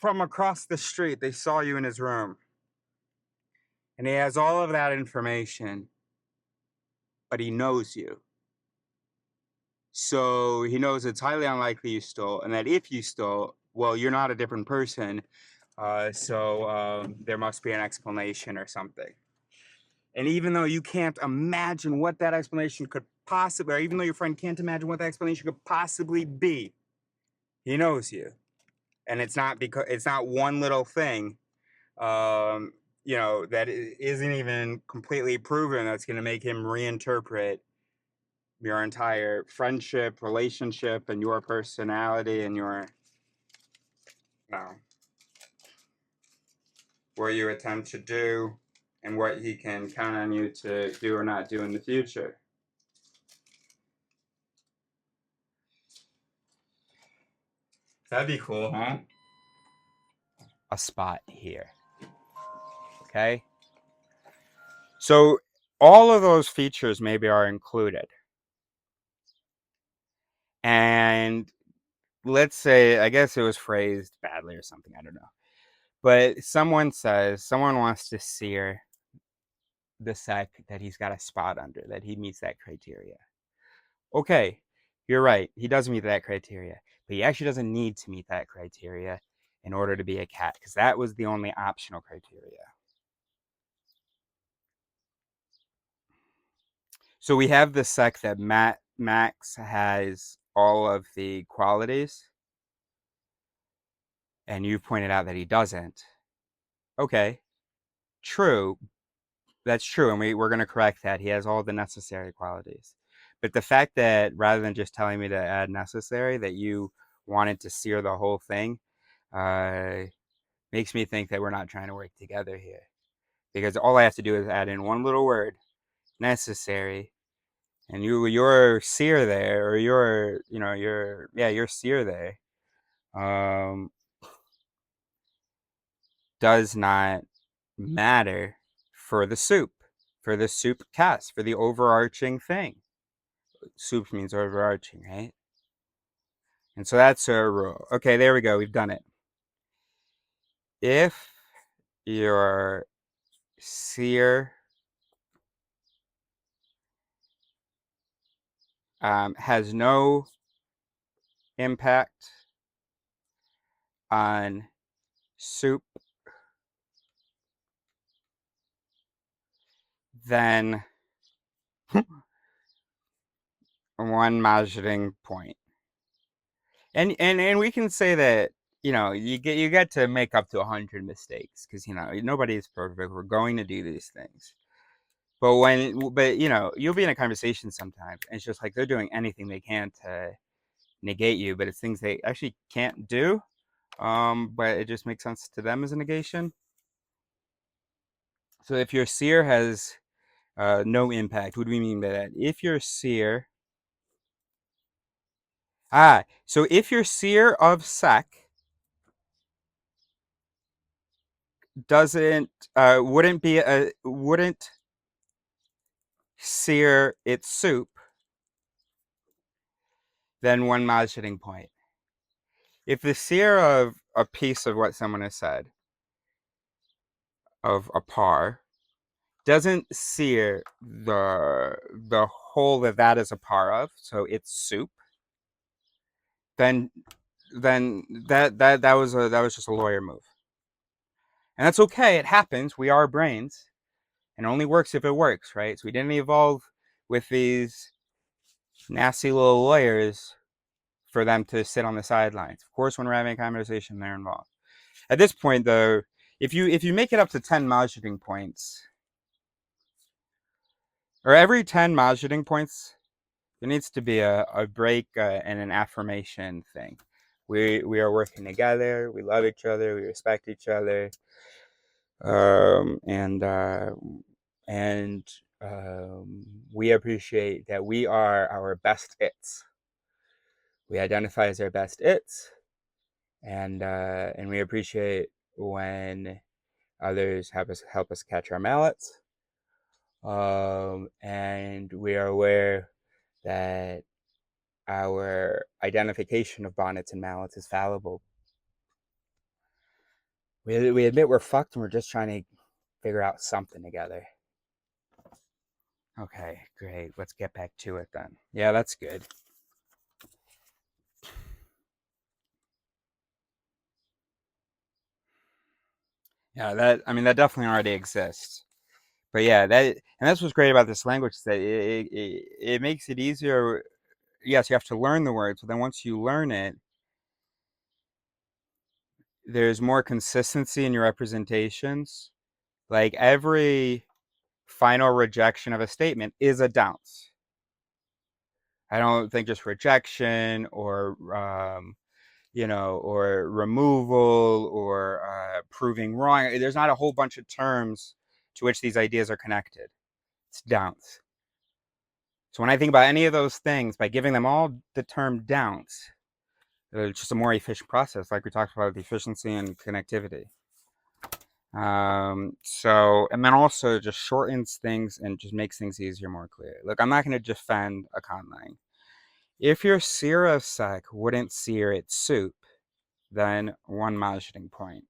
from across the street. They saw you in his room, and he has all of that information, but he knows you. So he knows it's highly unlikely you stole, and that if you stole, well, you're not a different person. So there must be an explanation or something. And even though you can't imagine what that explanation could possibly, or even though your friend can't imagine what that explanation could possibly be, he knows you. And it's not because it's not one little thing, that isn't even completely proven that's going to make him reinterpret your entire friendship, relationship, and your personality and your, what you attempt to do and what he can count on you to do or not do in the future. That'd be cool, huh? A spot here. Okay? So all of those features maybe are included. And let's say, I guess it was phrased badly or something, I don't know. But someone wants to sear the sec that he's got a spot under, that he meets that criteria. Okay, you're right. He does meet that criteria, but he actually doesn't need to meet that criteria in order to be a cat, because that was the only optional criteria. So we have the sec that Max has all of the qualities, and you've pointed out that he doesn't. Okay, true. That's true, and we're going to correct that. He has all the necessary qualities. But the fact that rather than just telling me to add necessary, that you wanted to sear the whole thing, makes me think that we're not trying to work together here. Because all I have to do is add in one little word, necessary, and your sear there, or your sear there, does not matter for the soup cast, for the overarching thing. Soup means overarching, right? And so that's a rule. Okay, there we go. We've done it. If your sear has no impact on soup, then one measuring point. And we can say that, you get to make up to 100 mistakes, because nobody is perfect. We're going to do these things. But you'll be in a conversation sometimes, and it's just like they're doing anything they can to negate you, but it's things they actually can't do. But it just makes sense to them as a negation. So if your seer has no impact, what do we mean by that? If your seer, so if your seer of sec doesn't, wouldn't sear its soup, then one measuring point. If the seer of a piece of what someone has said, of a par, doesn't sear the whole that is a par of, so it's soup, then that was just a lawyer move. And that's okay, it happens. We are brains. And it only works if it works, right? So we didn't evolve with these nasty little lawyers for them to sit on the sidelines. Of course, when we're having a conversation, they're involved. At this point, though, if you make it up to 10 measuring points, or every 10 measuring points, there needs to be a break and an affirmation thing. We are working together. We love each other. We respect each other. And we appreciate that we are our best its. We identify as our best its, and we appreciate when others help us catch our mallets. And we are aware that our identification of bonnets and mallets is fallible. We admit we're fucked, and we're just trying to figure out something together. Okay, great. Let's get back to it then. Yeah, that's good. Yeah, that definitely already exists. But yeah, that's what's great about this language, is that it makes it easier. Yes, you have to learn the words, but then once you learn it, there's more consistency in your representations. Like every final rejection of a statement is a downs. I don't think just rejection or removal or proving wrong. There's not a whole bunch of terms to which these ideas are connected. It's downs. So when I think about any of those things, by giving them all the term downs, it's just a more efficient process, like we talked about with efficiency and connectivity. And then also just shortens things and just makes things easier, more clear. Look, I'm not going to defend a con line. If your seer of sec wouldn't sear its soup, then one measuring point.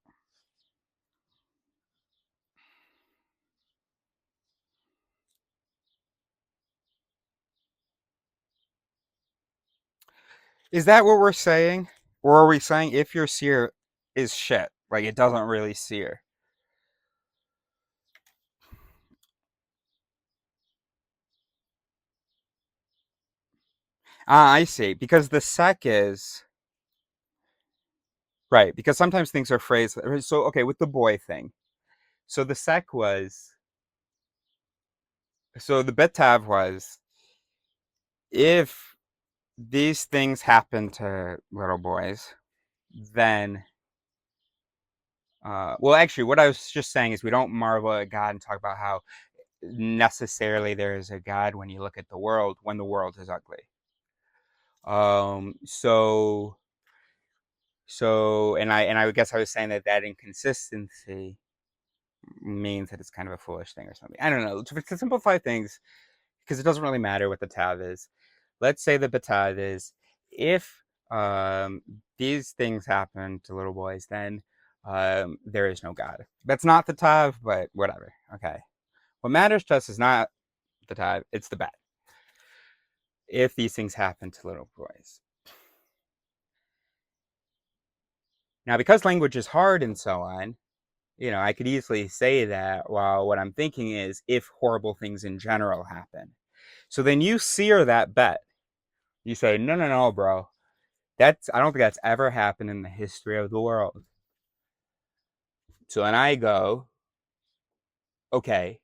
Is that what we're saying? Or are we saying if your seer is shit, like it doesn't really sear? I see. Because the sec is right. Because sometimes things are phrased. So okay, with the boy thing. So the sec was. So the betav was, if these things happen to little boys, then well, actually, what I was just saying is we don't marvel at God and talk about how necessarily there is a God when you look at the world, when the world is ugly. So and I guess I was saying that inconsistency means that it's kind of a foolish thing or something. I don't know. To simplify things, because it doesn't really matter what the tav is. Let's say the betav is, if these things happen to little boys, then there is no God. That's not the tav, but whatever. Okay. What matters to us is not the tav; it's the bet. if these things happen to little boys. Now, because language is hard and so on, I could easily say that while what I'm thinking is if horrible things in general happen. So then you sear that bet. You say, no, no, no, bro. I don't think that's ever happened in the history of the world. So then I go, okay.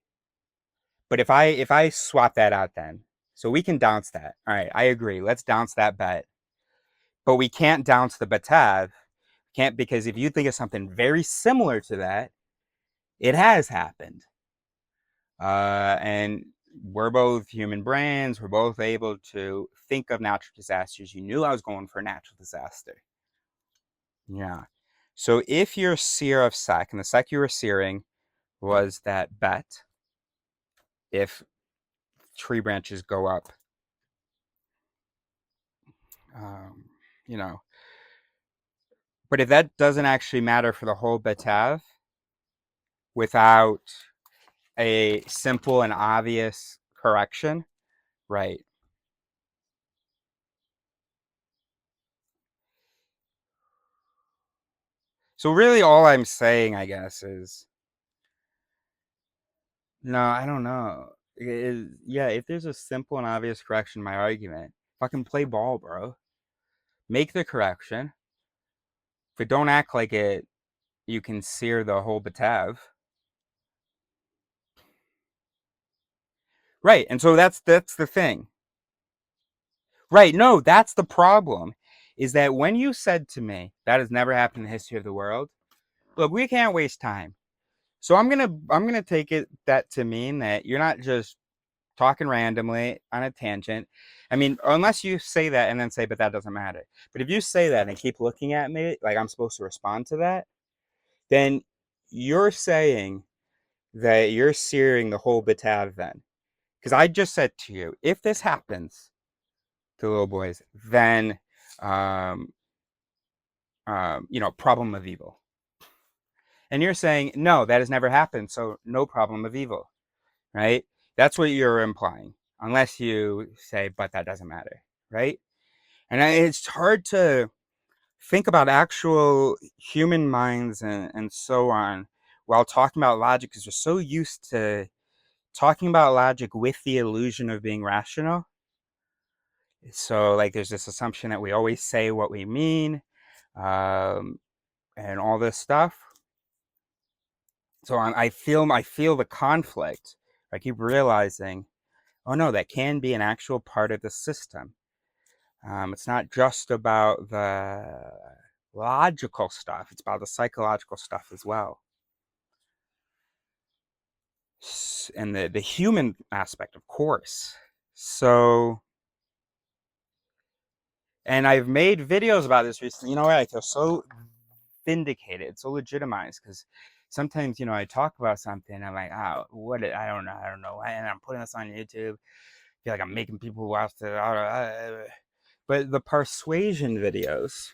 But if I swap that out then, so we can downce that. All right, I agree. Let's downce that bet. But we can't downce the betav. Can't, because if you think of something very similar to that, it has happened. And we're both human brains. We're both able to think of natural disasters. You knew I was going for a natural disaster. Yeah. So if your sear of sec, and the sec you were searing was that bet, if tree branches go up, um, you know, but if that doesn't actually matter for the whole betav, without a simple and obvious correction, right? So really all I'm saying, I guess, is no, I don't know. Yeah, if there's a simple and obvious correction to my argument, fucking play ball, bro. Make the correction. But don't act like you can sear the whole betav. Right, and so that's the thing. Right, no, that's the problem. Is that when you said to me that has never happened in the history of the world, look, we can't waste time. So I'm gonna take it that to mean that you're not just talking randomly on a tangent. I mean, unless you say that and then say, but that doesn't matter. But if you say that and keep looking at me like I'm supposed to respond to that, then you're saying that you're searing the whole betav then. Because I just said to you, if this happens to little boys, then um, problem of evil. And you're saying, no, that has never happened, so no problem of evil, right? That's what you're implying, unless you say, but that doesn't matter, right? And it's hard to think about actual human minds and so on while talking about logic, because we're so used to talking about logic with the illusion of being rational. So, like, there's this assumption that we always say what we mean, um, and all this stuff. So I feel the conflict. I keep realizing, oh no, that can be an actual part of the system. It's not just about the logical stuff; it's about the psychological stuff as well, and the human aspect, of course. So, and I've made videos about this recently. You know what? I feel so vindicated, so legitimized, because sometimes I talk about something, I'm like, oh, what? I don't know, and I'm putting this on YouTube. I feel like I'm making people watch it. But the persuasion videos,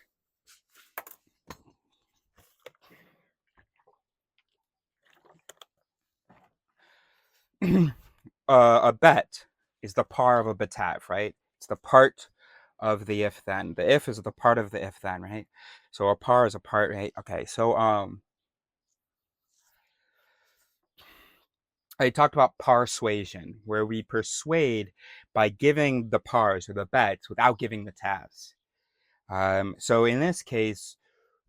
a bet is the par of a betav, right? It's the part of the if then. The if is the part of the if then, right? So a par is a part, right? Okay, so I talked about persuasion, where we persuade by giving the pars or the bets without giving the tabs. So in this case,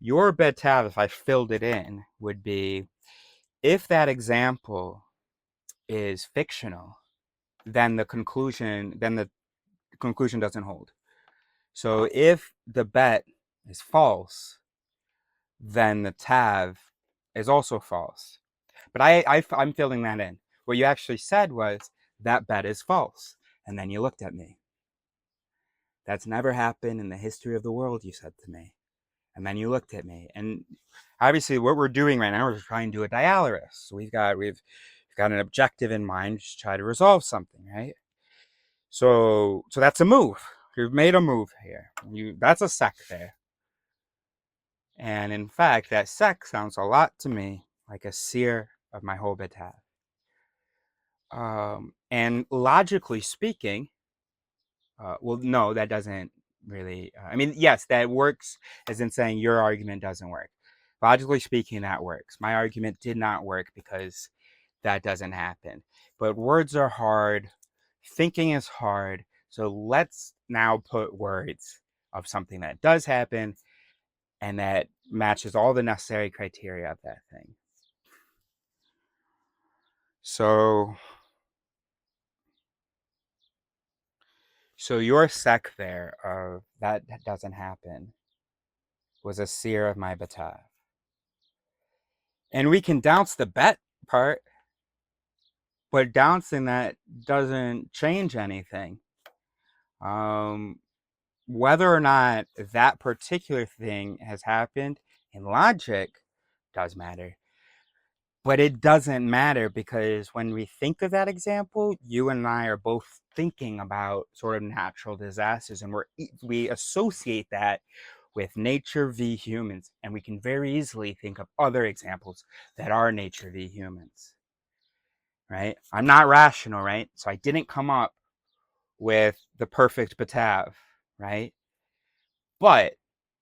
your bet tab, if I filled it in, would be if that example is fictional, then the conclusion doesn't hold. So if the bet is false, then the tab is also false. But I'm filling that in. What you actually said was that bet is false, and then you looked at me. That's never happened in the history of the world, you said to me. And then you looked at me. And obviously what we're doing right now, we're trying to do a dialysis. So we've got an objective in mind to try to resolve something, right? So that's a move. You've made a move here. That's a sec there. And in fact, that sec sounds a lot to me like a sear of my whole betav. And logically speaking, Well, no, that doesn't really. I mean, yes, that works as in saying your argument doesn't work. Logically speaking, that works. My argument did not work because that doesn't happen. But words are hard. Thinking is hard. So let's now put words of something that does happen and that matches all the necessary criteria of that thing. So your sec there of that doesn't happen was a seer of my betav. And we can douse the bet part, but douncing that doesn't change anything. Whether or not that particular thing has happened in logic does matter. But it doesn't matter because when we think of that example, you and I are both thinking about sort of natural disasters, and we associate that with nature v humans, and we can very easily think of other examples that are nature v humans, right? I'm not rational, right? So I didn't come up with the perfect betav, right? But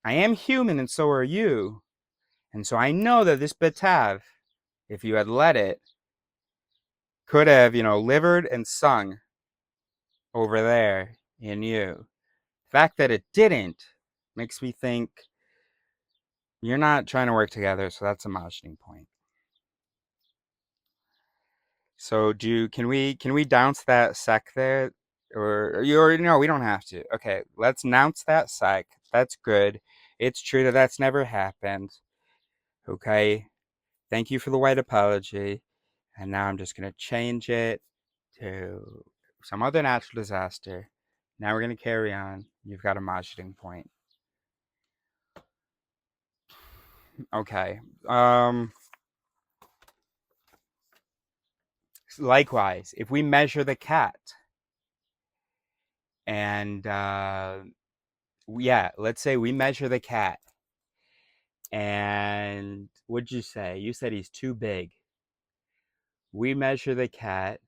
I am human and so are you, and so I know that this betav, if you had let it, could have, livered and sung over there in you. The fact that it didn't makes me think you're not trying to work together, so that's a margining point. So can we douse that sec there? Or no, we don't have to. Okay, let's nounce that sec. That's good. It's true that that's never happened. Okay. Thank you for the white apology. And now I'm just gonna change it to some other natural disaster. Now we're gonna carry on. You've got a margining point. Okay. Likewise, if we measure the cat, and let's say we measure the cat, and what'd you say? You said he's too big. We measure the cat.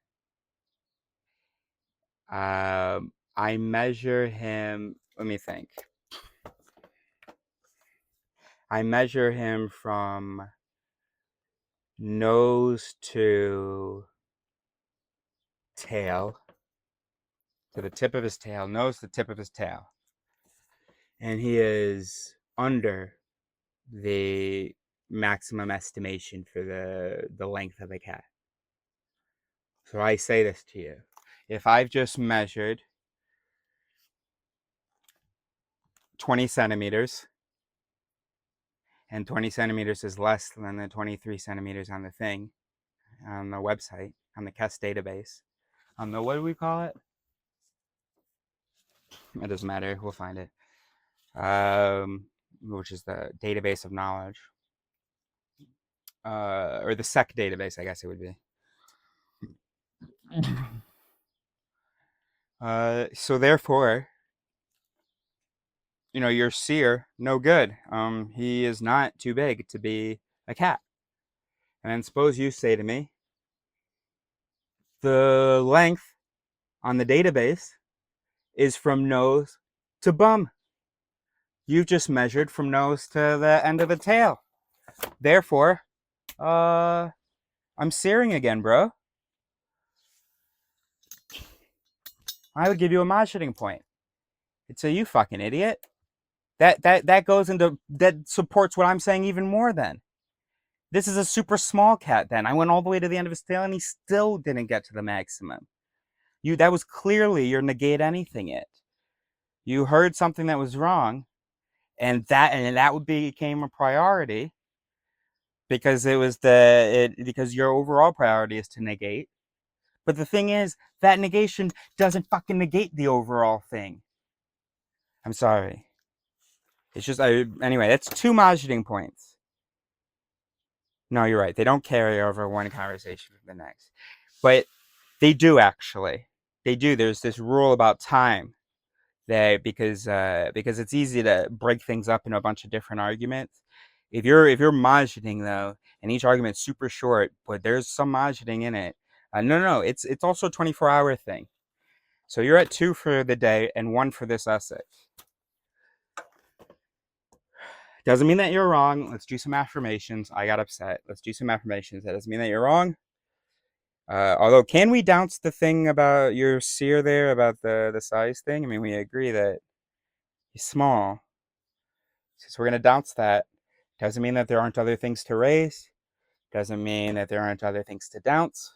I measure him. Let me think. I measure him from nose to tail, to the tip of his tail, nose to the tip of his tail. And he is under the maximum estimation for the length of a cat. So I say this to you. If I've just measured 20 centimeters, and 20 centimeters is less than the 23 centimeters on the thing, on the website, on the CAS database, on the, what do we call it? It doesn't matter, we'll find it. Which is the database of knowledge. Or the SEC database, I guess it would be. So therefore, your seer, no good. He is not too big to be a cat. And then suppose you say to me, the length on the database is from nose to bum. You've just measured from nose to the end of the tail. Therefore, I'm searing again, bro. I would give you a margining point. I'd say, you fucking idiot. That goes into, that supports what I'm saying even more then. This is a super small cat then. I went all the way to the end of his tail and he still didn't get to the maximum. That was clearly your negate anything it. You heard something that was wrong, and that became a priority because because your overall priority is to negate. But the thing is, that negation doesn't fucking negate the overall thing. I'm sorry. It's just, anyway, that's 2 margining points. No, you're right. They don't carry over one conversation to the next. But they do, actually. They do. There's this rule about time that because it's easy to break things up into a bunch of different arguments. If you're margining, though, and each argument's super short, but there's some margining in it. No, it's also a 24-hour thing. So you're at 2 for the day and 1 for this essay. Doesn't mean that you're wrong. Let's do some affirmations. I got upset. Let's do some affirmations. That doesn't mean that you're wrong. Although, can we doubts the thing about your seer there, about the size thing? I mean, we agree that he's small. So we're going to doubts that. Doesn't mean that there aren't other things to raise. Doesn't mean that there aren't other things to doubts.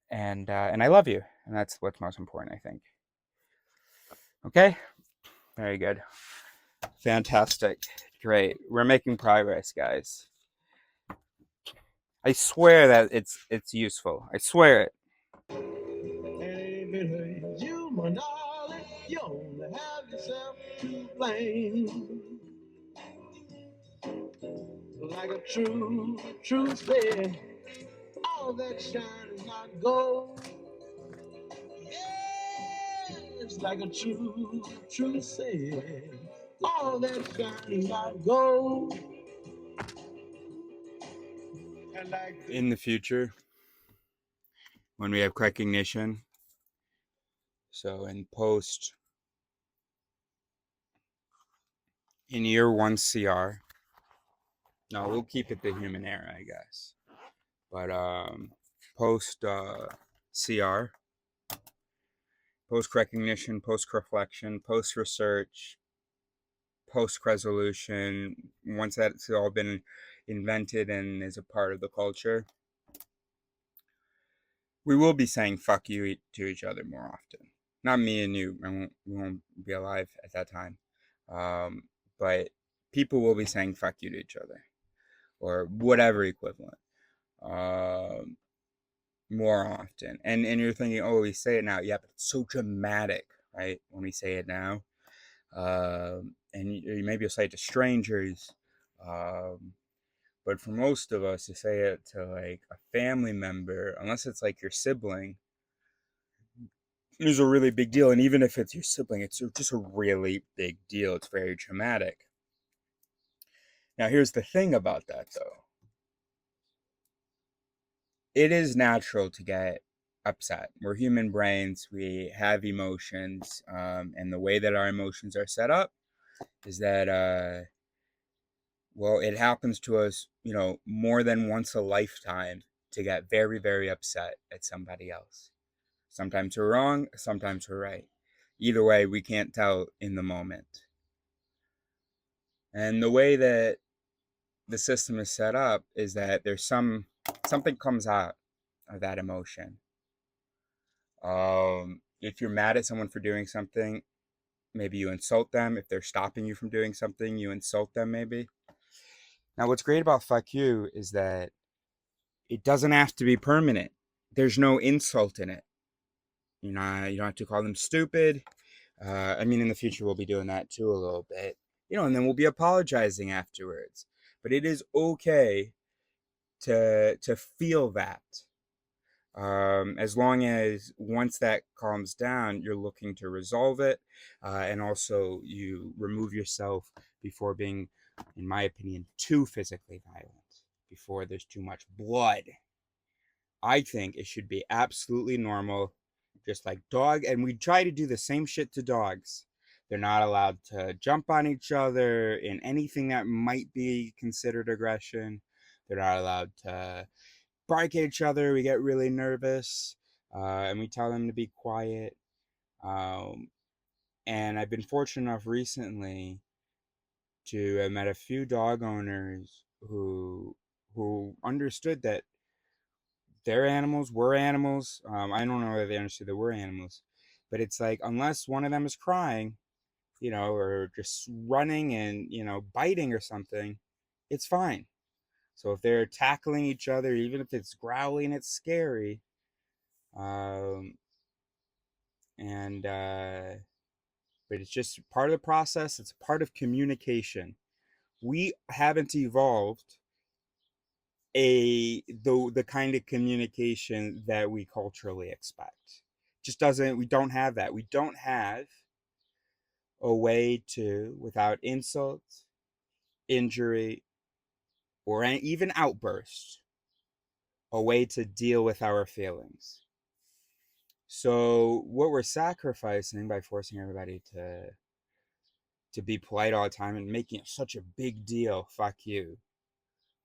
And I love you. And that's what's most important, I think. Okay? Very good. Fantastic. Great. We're making progress, guys. I swear that it's useful. I swear it. And if it hurts you, my darling, you only have yourself to blame. Like a true said, all that shine is not gold. Yes, like a true said, all that shine is not gold. And like In the future, when we have recognition, so in year 1 CR, no, we'll keep it the human era, I guess. But post CR, post recognition, post reflection, post research, post resolution, once that's all been invented and is a part of the culture, we will be saying fuck you to each other more often. Not me and you. We won't be alive at that time. But people will be saying fuck you to each other, or whatever equivalent, more often. And you're thinking, oh, we say it now. Yeah, but it's so dramatic, right? When we say it now. And maybe you'll say it to strangers. But for most of us, to say it to like a family member, unless it's like your sibling, is a really big deal. And even if it's your sibling, it's just a really big deal. It's very dramatic. Now, here's the thing about that, though. It is natural to get upset. We're human brains. We have emotions. And the way that our emotions are set up is that, well, it happens to us, more than once a lifetime to get very, very upset at somebody else. Sometimes we're wrong, sometimes we're right. Either way, we can't tell in the moment. And the way that the system is set up is that there's something comes out of that emotion. If you're mad at someone for doing something, maybe you insult them. If they're stopping you from doing something, you insult them maybe. Now, what's great about fuck you is that it doesn't have to be permanent. There's no insult in it. You don't have to call them stupid. I mean, in the future, we'll be doing that too a little bit. And then we'll be apologizing afterwards. But it is okay to feel that. As long as once that calms down, you're looking to resolve it. And also you remove yourself before being, in my opinion, too physically violent, before there's too much blood. I think it should be absolutely normal, just like dog. And we try to do the same shit to dogs. They're not allowed to jump on each other in anything that might be considered aggression. They're not allowed to bark at each other. We get really nervous, and we tell them to be quiet. And I've been fortunate enough recently to have met a few dog owners who understood that their animals were animals. I don't know whether they understood that we're animals, but it's like, unless one of them is crying, or just running and, biting or something, it's fine. So if they're tackling each other, even if it's growling, it's scary. And but it's just part of the process. It's part of communication. We haven't evolved the kind of communication that we culturally expect. Just doesn't. We don't have that. We don't have a way to, without insult, injury, or even outburst, a way to deal with our feelings. So what we're sacrificing by forcing everybody to be polite all the time and making it such a big deal, fuck you,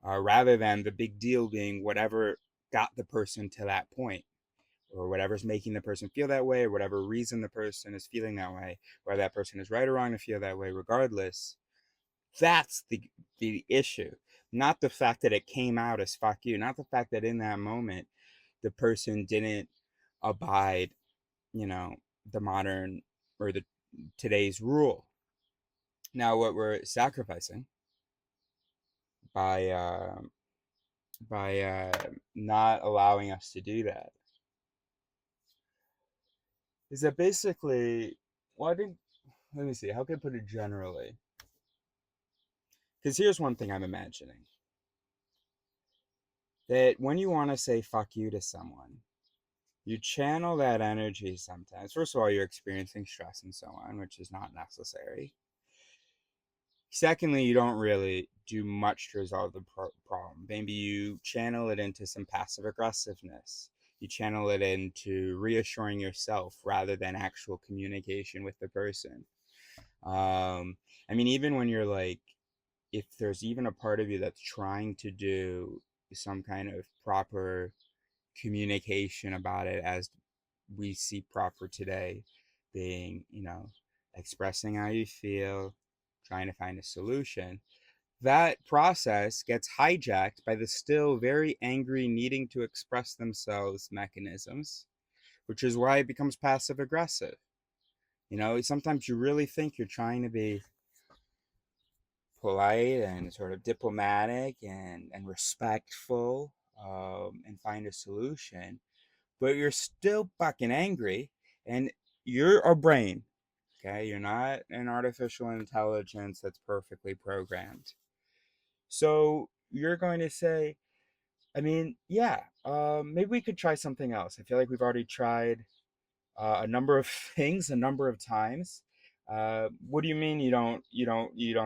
rather than the big deal being whatever got the person to that point, or whatever's making the person feel that way, or whatever reason the person is feeling that way, whether that person is right or wrong to feel that way, regardless. That's the issue, not the fact that it came out as fuck you, not the fact that in that moment the person didn't abide, you know, the modern or the today's rule. Now, what we're sacrificing by not allowing us to do that is that basically, well, I think, let me see, how can I put it generally? Because here's one thing I'm imagining, that when you want to say fuck you to someone, you channel that energy sometimes. First of all, you're experiencing stress and so on, which is not necessary. Secondly, you don't really do much to resolve the problem. Maybe you channel it into some passive aggressiveness. You channel it into reassuring yourself rather than actual communication with the person. I mean, even when you're like, if there's even a part of you that's trying to do some kind of proper communication about it as we see proper today, being, expressing how you feel, trying to find a solution, that process gets hijacked by the still very angry needing to express themselves mechanisms, which is why it becomes passive aggressive. Sometimes you really think you're trying to be polite and sort of diplomatic and respectful, and find a solution, but you're still fucking angry, and you're a brain. Okay, you're not an artificial intelligence that's perfectly programmed. So you're going to say, I mean, yeah, maybe we could try something else. I feel like we've already tried a number of things a number of times. What do you mean you don't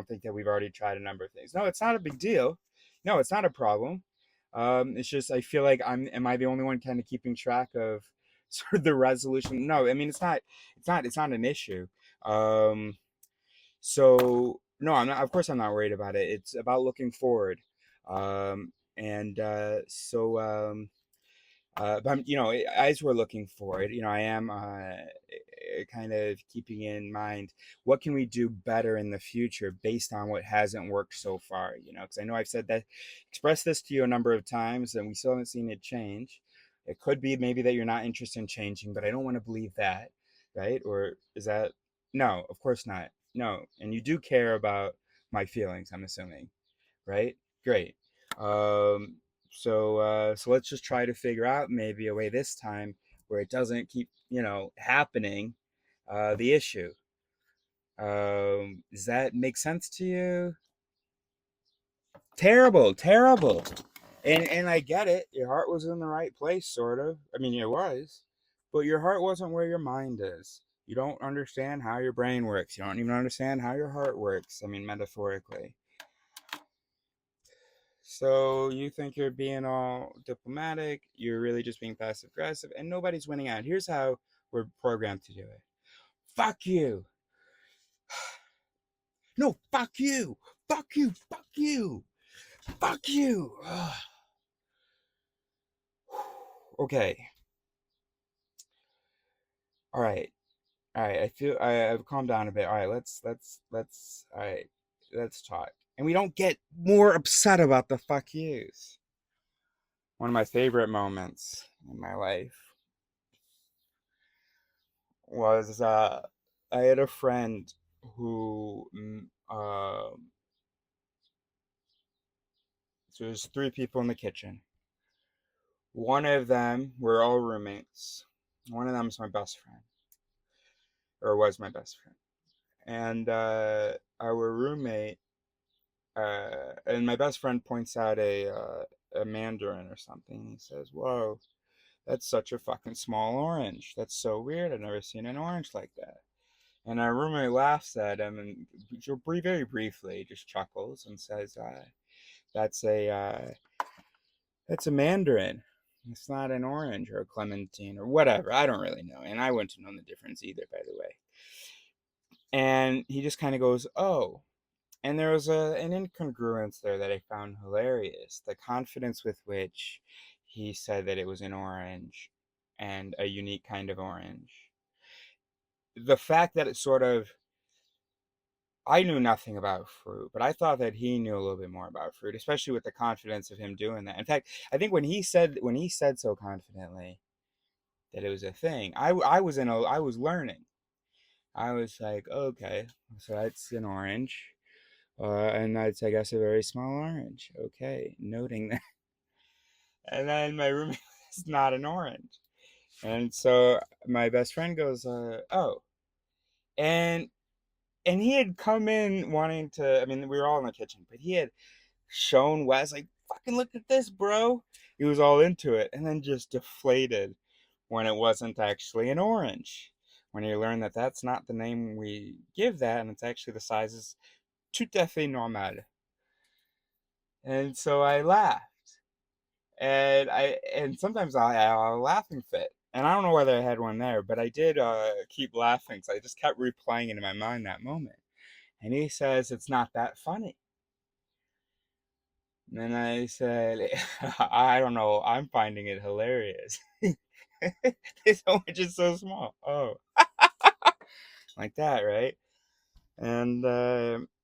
think that we've already tried a number of things? No, it's not a big deal. No, it's not a problem. It's just I feel like am I the only one kind of keeping track of sort of the resolution? No, I mean it's not an issue. Um, so no, I'm not. Of course, I'm not worried about it. It's about looking forward. And so but as we're looking forward, I am kind of keeping in mind what can we do better in the future based on what hasn't worked so far. Because I know I've said that, expressed this to you a number of times, and we still haven't seen it change. It could be maybe that you're not interested in changing, but I don't want to believe that, right? Or is that no? Of course not. No, and you do care about my feelings, I'm assuming, right? Great. So let's just try to figure out maybe a way this time where it doesn't keep happening, the issue. Does that make sense to you? Terrible, terrible. And I get it. Your heart was in the right place, sort of. I mean, it was, but your heart wasn't where your mind is. You don't understand how your brain works. You don't even understand how your heart works. I mean, metaphorically. So you think you're being all diplomatic, you're really just being passive aggressive, and nobody's winning out. Here's how we're programmed to do it. Fuck you. No, fuck you. Fuck you. Fuck you. Fuck you. Okay. All right. All right. I've calmed down a bit. All right. Let's. All right. Let's talk. And we don't get more upset about the fuck yous. One of my favorite moments in my life was I had a friend who so there's three people in the kitchen. One of them, we're all roommates. One of them is my best friend, or was my best friend, and our roommate, and my best friend points out a mandarin or something. He says, "Whoa, that's such a fucking small orange. That's so weird. I've never seen an orange like that." And our roommate laughs at him and very briefly just chuckles and says, "That's a Mandarin." It's not an orange or a clementine or whatever. I don't really know. And I wouldn't have known the difference either, by the way. And he just kind of goes, oh. And there was an incongruence there that I found hilarious. The confidence with which he said that it was an orange and a unique kind of orange. The fact that it sort of, I knew nothing about fruit, but I thought that he knew a little bit more about fruit, especially with the confidence of him doing that. In fact, I think when he said so confidently that it was a thing, I was learning. I was like, okay, so that's an orange, and that's, I guess, a very small orange. Okay, noting that. And then my roommate is not an orange, and so my best friend goes, oh, and he had come in wanting to. I mean, we were all in the kitchen, but he had shown Wes like, fucking look at this, bro. He was all into it, and then just deflated when it wasn't actually an orange. When you learn that that's not the name we give that, and it's actually the sizes tout à fait normal. And so I laughed, and sometimes I have a laughing fit, and I don't know whether I had one there, but I did keep laughing, so I just kept replaying it in my mind that moment. And he says it's not that funny. And then I said, I don't know, I'm finding it hilarious. This orange is so small. Oh, like that, right? And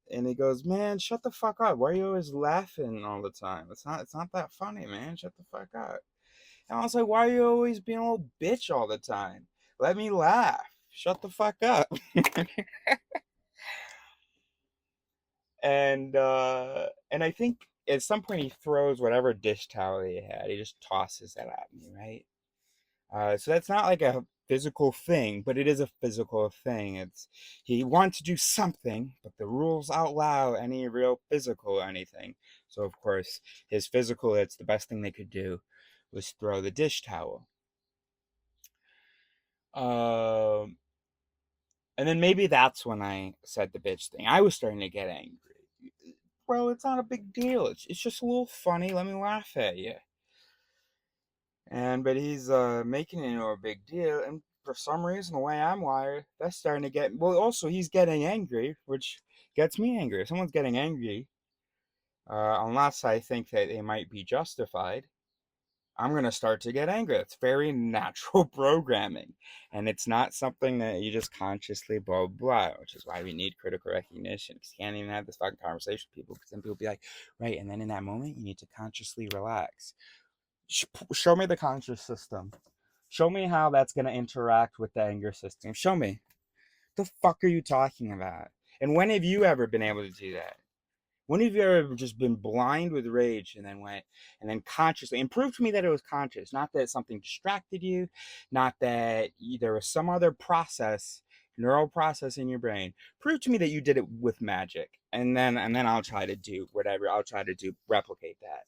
he goes, man, shut the fuck up. Why are you always laughing all the time? It's not that funny, man. Shut the fuck up. And I was like, why are you always being a little bitch all the time? Let me laugh. Shut the fuck up. And I think at some point he throws whatever dish towel he had. He just tosses it at me, right? So that's not like a physical thing, but it is a physical thing. It's he wants to do something, but the rules outlaw any real physical anything. So of course, his physical, it's the best thing they could do was throw the dish towel. Um, and then maybe that's when I said the bitch thing. I was starting to get angry. Bro, it's not a big deal. It's just a little funny. Let me laugh at you. But he's making it into a big deal, and for some reason, the way I'm wired, that's starting to get. Well, also he's getting angry, which gets me angry. If someone's getting angry, unless I think that they might be justified, I'm gonna start to get angry. It's very natural programming, and it's not something that you just consciously blah blah. Which is why we need critical recognition. Because you can't even have this fucking conversation with people, because then people be like, right, and then in that moment, you need to consciously relax. Show me the conscious system. Show me how that's going to interact with the anger system. Show me. The fuck are you talking about? And when have you ever been able to do that? When have you ever just been blind with rage and then went and then consciously and prove to me that it was conscious, not that something distracted you, not that there was some other process, neural process in your brain. Prove to me that you did it with magic, and then I'll try to do whatever. I'll try to do replicate that.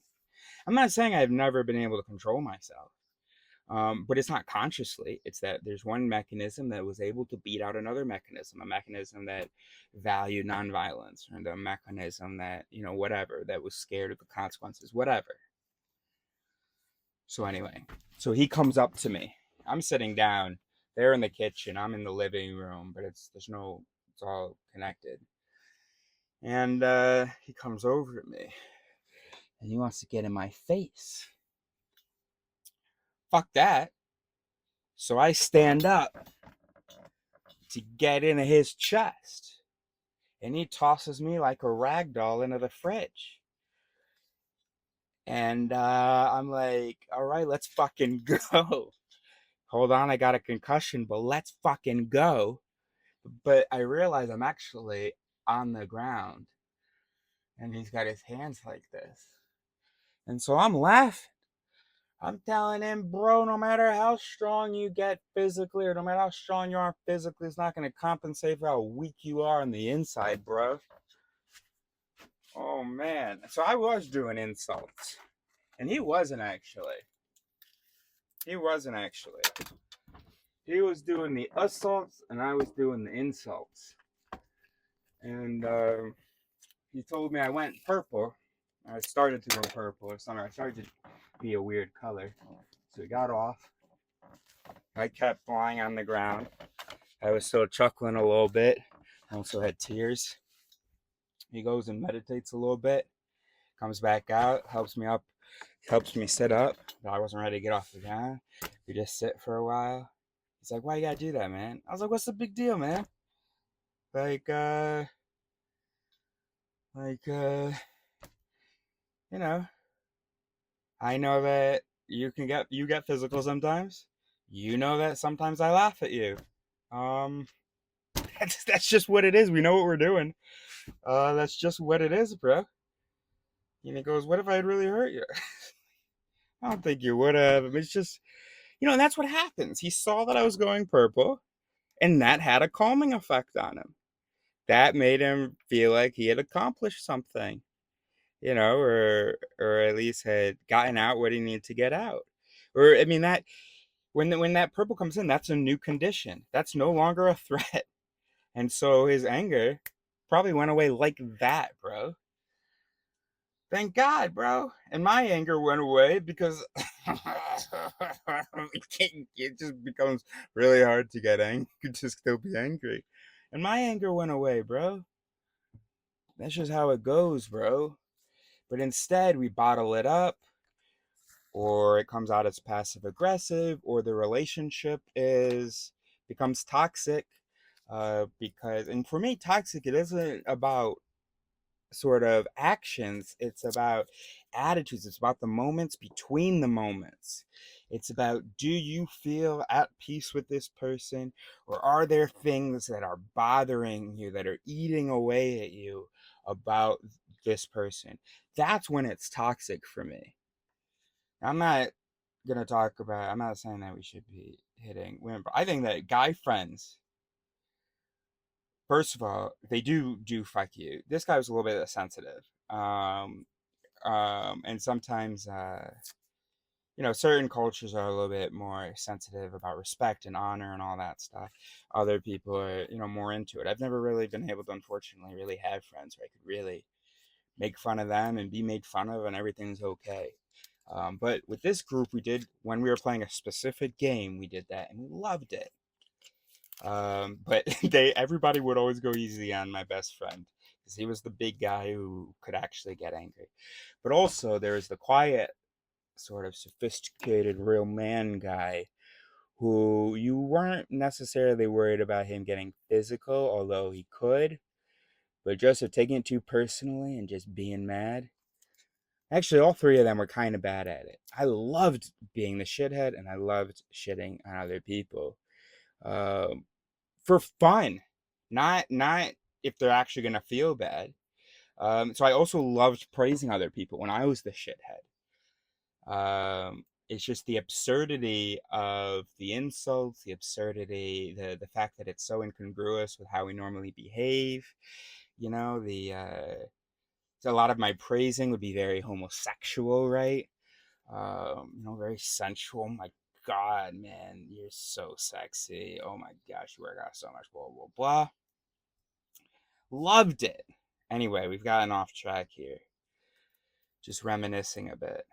I'm not saying I've never been able to control myself. But it's not consciously. It's that there's one mechanism that was able to beat out another mechanism, a mechanism that valued nonviolence, or the mechanism that, whatever, that was scared of the consequences, whatever. So anyway, so he comes up to me. I'm sitting down. They're in the kitchen. I'm in the living room, but it's all connected. And he comes over to me, and he wants to get in my face. Fuck that. So I stand up to get into his chest. And he tosses me like a rag doll into the fridge. And I'm like, all right, let's fucking go. Hold on, I got a concussion, but let's fucking go. But I realize I'm actually on the ground. And he's got his hands like this. And so I'm laughing. I'm telling him, bro, no matter how strong you get physically, or no matter how strong you are physically, it's not going to compensate for how weak you are on the inside, bro. Oh, man. So I was doing insults. And he wasn't actually. He wasn't actually. He was doing the assaults, and I was doing the insults. And he told me I went purple. I started to go purple or something. I started to be a weird color. So he got off. I kept lying on the ground. I was still chuckling a little bit. I also had tears. He goes and meditates a little bit, comes back out, helps me up, helps me sit up. I wasn't ready to get off the ground. We just sit for a while. He's like, "Why you gotta do that, man?" I was like, "What's the big deal, man? Like, like, you know, I know that you get physical sometimes. You know that sometimes I laugh at you. Um, that's just what it is. We know what we're doing. That's just what it is, bro." And he goes, "What if I had really hurt you?" I don't think you would have. It's just, and that's what happens. He saw that I was going purple, and that had a calming effect on him. That made him feel like he had accomplished something, or at least had gotten out what he needed to get out. Or I mean that when that purple comes in, that's a new condition. That's no longer a threat. And so his anger probably went away like that, bro. Thank God, bro. And my anger went away because it just becomes really hard to get angry, to still be angry. And my anger went away, bro. That's just how it goes, bro. But instead, we bottle it up, or it comes out as passive aggressive, or the relationship is becomes toxic. Because, and for me, toxic, it isn't about sort of actions, it's about attitudes, it's about the moments between the moments. It's about, do you feel at peace with this person, or are there things that are bothering you, that are eating away at you about this person? That's when it's toxic for me. I'm not I'm not saying that we should be hitting women, but I think that guy friends, first of all, they do fuck you. This guy was a little bit sensitive. And sometimes, certain cultures are a little bit more sensitive about respect and honor and all that stuff. Other people are, more into it. I've never really been able to, unfortunately, really have friends where I could really make fun of them and be made fun of and everything's okay. But with this group, we did, when we were playing a specific game, we did that and we loved it. But everybody would always go easy on my best friend because he was the big guy who could actually get angry. But also, there's the quiet, sort of sophisticated, real man guy who you weren't necessarily worried about him getting physical, although he could, but just of taking it too personally and just being mad. Actually, all three of them were kind of bad at it. I loved being the shithead, and I loved shitting on other people. Um, for fun, not if they're actually gonna feel bad. So I also loved praising other people when I was the shithead. It's just the absurdity of the insults, the absurdity, the fact that it's so incongruous with how we normally behave. So a lot of my praising would be very homosexual, right? Very sensual. My God, man, you're so sexy. Oh my gosh, you work out so much. Blah blah blah. Loved it. Anyway, we've gotten off track here. Just reminiscing a bit.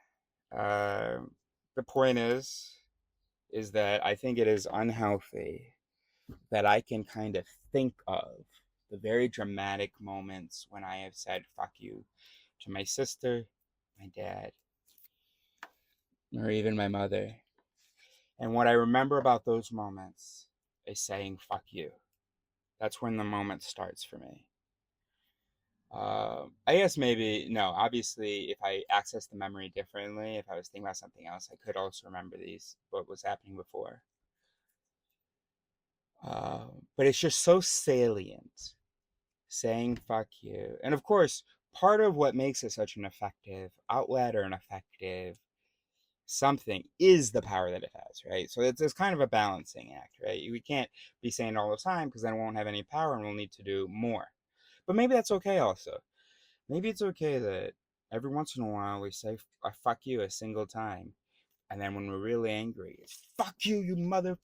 The point is that I think it is unhealthy that I can kind of think of the very dramatic moments when I have said fuck you to my sister, my dad, or even my mother. And what I remember about those moments is saying fuck you. That's when the moment starts for me. I guess maybe, no, obviously, if I access the memory differently, if I was thinking about something else, I could also remember what was happening before. But it's just so salient, saying fuck you. And of course, part of what makes it such an effective outlet or an effective something is the power that it has, right? So it's kind of a balancing act, right? We can't be saying it all the time because then it won't have any power and we'll need to do more. But maybe that's okay also. Maybe it's okay that every once in a while we say I fuck you a single time. And then when we're really angry, it's fuck you, you motherfucker,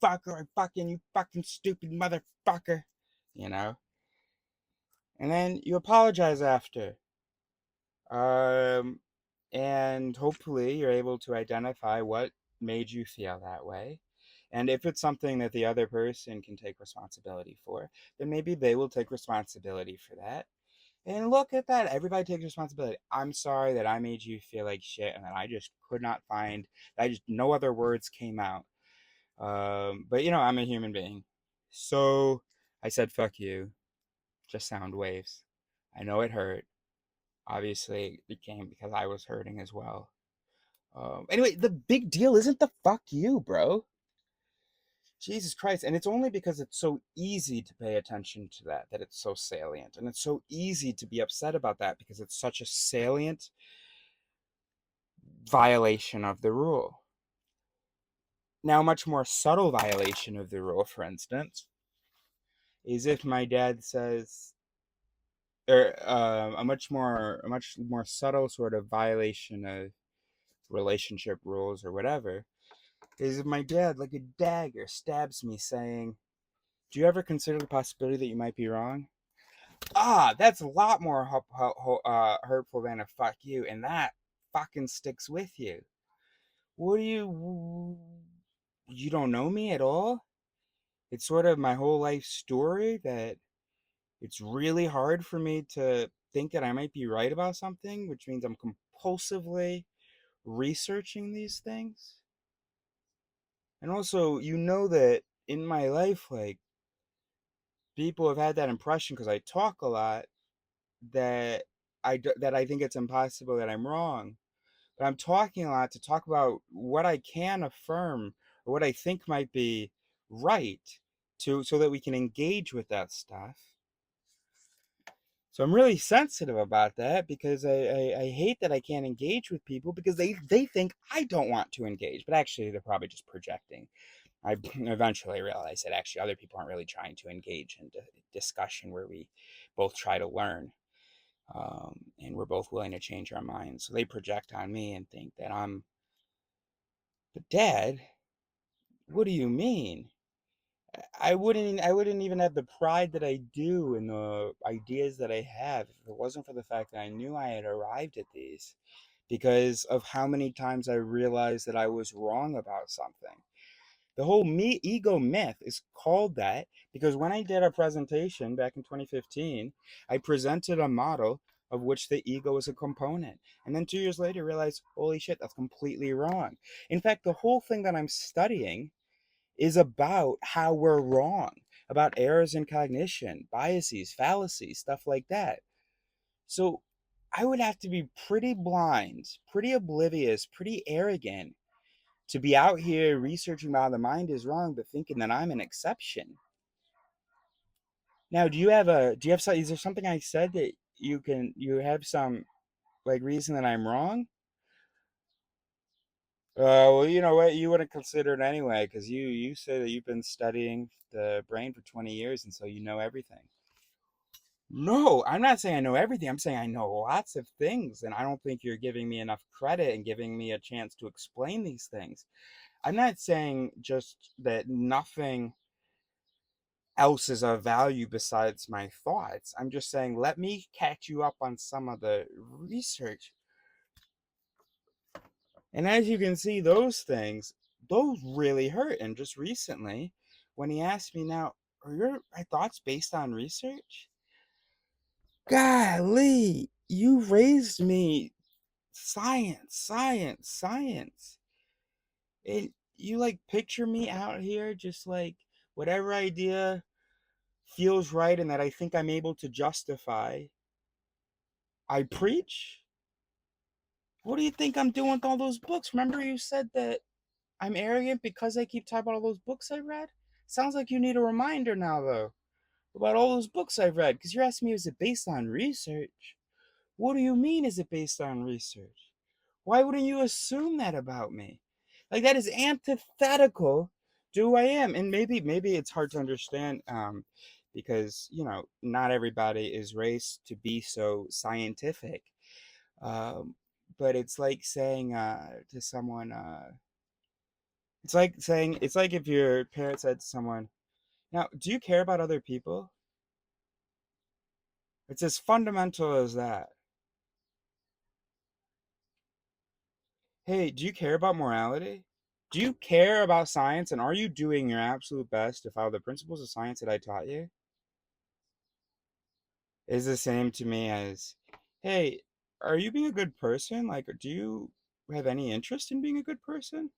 I fucking, you fucking stupid motherfucker, you know? And then you apologize after. Um, and hopefully you're able to identify what made you feel that way. And if it's something that the other person can take responsibility for, then maybe they will take responsibility for that. And look at that. Everybody takes responsibility. I'm sorry that I made you feel like shit and that I just could not find, I just, no other words came out. But you know, I'm a human being. So I said, fuck you. Just sound waves. I know it hurt. Obviously, it came because I was hurting as well. Anyway, the big deal isn't the fuck you, bro. Jesus Christ. And it's only because it's so easy to pay attention to that that it's so salient. And it's so easy to be upset about that because it's such a salient violation of the rule. Now, a much more subtle violation of the rule, for instance, is if my dad says, or a much more subtle sort of violation of relationship rules or whatever, is if my dad, like a dagger, stabs me saying, "Do you ever consider the possibility that you might be wrong?" That's a lot more hurtful than a fuck you, and that fucking sticks with you. What do you don't know me at all? It's sort of my whole life story that it's really hard for me to think that I might be right about something, which means I'm compulsively researching these things. And also, you know that in my life, like, people have had that impression because I talk a lot that that I think it's impossible that I'm wrong. But I'm talking a lot to talk about what I can affirm or what I think might be right to so that we can engage with that stuff. So I'm really sensitive about that because I hate that I can't engage with people because they think I don't want to engage, but actually they're probably just projecting. I eventually realized that actually other people aren't really trying to engage in discussion where we both try to learn, and we're both willing to change our minds. So they project on me and think that I'm, but Dad, what do you mean? I wouldn't even have the pride that I do in the ideas that I have if it wasn't for the fact that I knew I had arrived at these because of how many times I realized that I was wrong about something. The whole me ego myth is called that because when I did a presentation back in 2015, I presented a model of which the ego is a component. And then 2 years later, realized, holy shit, that's completely wrong. In fact, the whole thing that I'm studying is about how we're wrong, about errors in cognition, biases, fallacies, stuff like that. So I would have to be pretty blind, pretty oblivious, pretty arrogant to be out here researching how the mind is wrong, but thinking that I'm an exception. Now, do you have some, is there something I said that you have some like reason that I'm wrong? Well, you know what? You wouldn't consider it anyway, because you say that you've been studying the brain for 20 years, and so you know everything. No, I'm not saying I know everything. I'm saying I know lots of things, and I don't think you're giving me enough credit and giving me a chance to explain these things. I'm not saying just that nothing else is of value besides my thoughts. I'm just saying, let me catch you up on some of the research. And as you can see, those really hurt. And just recently, when he asked me, now, are your my thoughts based on research? Golly, you raised me science, science, science. And you like picture me out here just like whatever idea feels right and that I think I'm able to justify, I preach? What do you think I'm doing with all those books? Remember you said that I'm arrogant because I keep talking about all those books I've read? Sounds like you need a reminder now, though, about all those books I've read, because you're asking me, is it based on research? What do you mean, is it based on research? Why wouldn't you assume that about me? Like, that is antithetical to who I am. And maybe it's hard to understand, because, you know, not everybody is raised to be so scientific. Um, but it's like saying to someone, it's like if your parent said to someone, "Now, do you care about other people?" It's as fundamental as that. Hey, do you care about morality? Do you care about science, and are you doing your absolute best to follow the principles of science that I taught you? Is the same to me as, hey, are you being a good person? Like, do you have any interest in being a good person?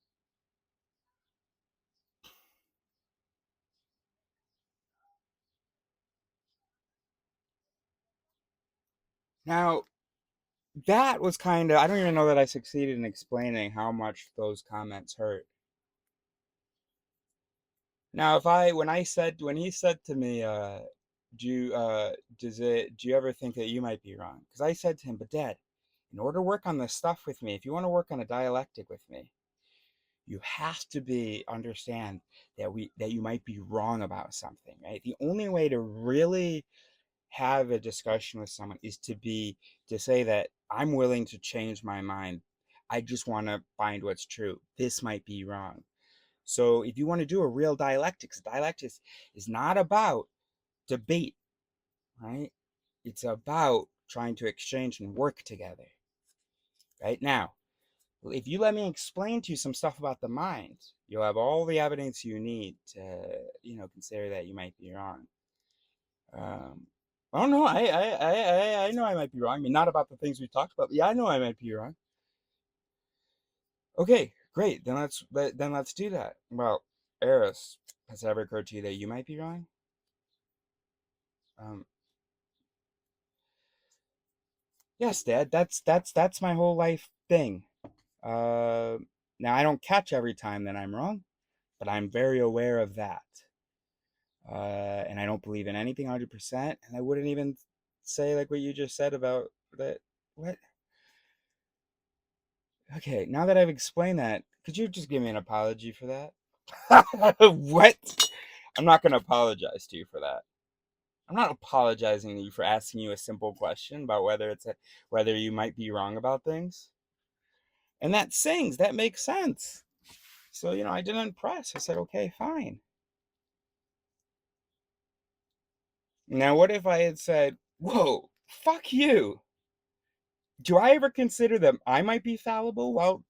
Now, that was kind of, I don't even know that I succeeded in explaining how much those comments hurt. Now, when he said to me, do you ever think that you might be wrong? Because I said to him, but Dad, in order to work on this stuff with me, if you want to work on a dialectic with me, you have to understand that you might be wrong about something, right? The only way to really have a discussion with someone is to say that I'm willing to change my mind. I just want to find what's true. This might be wrong. So if you want to do a real dialectics is not about debate, right? It's about trying to exchange and work together. Right now, if you let me explain to you some stuff about the mind, you'll have all the evidence you need to, consider that you might be wrong. Um, I don't know. I know I might be wrong. I mean, not about the things we talked about, but yeah, I know I might be wrong. Okay, great. Then let's do that. Well, Eris, has it ever occurred to you that you might be wrong? Um, yes, Dad. That's my whole life thing. Uh, Now I don't catch every time that I'm wrong, but I'm very aware of that. And I don't believe in anything 100%. And I wouldn't even say like what you just said about that. What? Okay, now that I've explained that, could you just give me an apology for that? What? I'm not going to apologize to you for that. I'm not apologizing to you for asking you a simple question about whether you might be wrong about things. And that makes sense. So, I didn't press. I said, okay, fine. Now, what if I had said, whoa, fuck you? Do I ever consider that I might be fallible while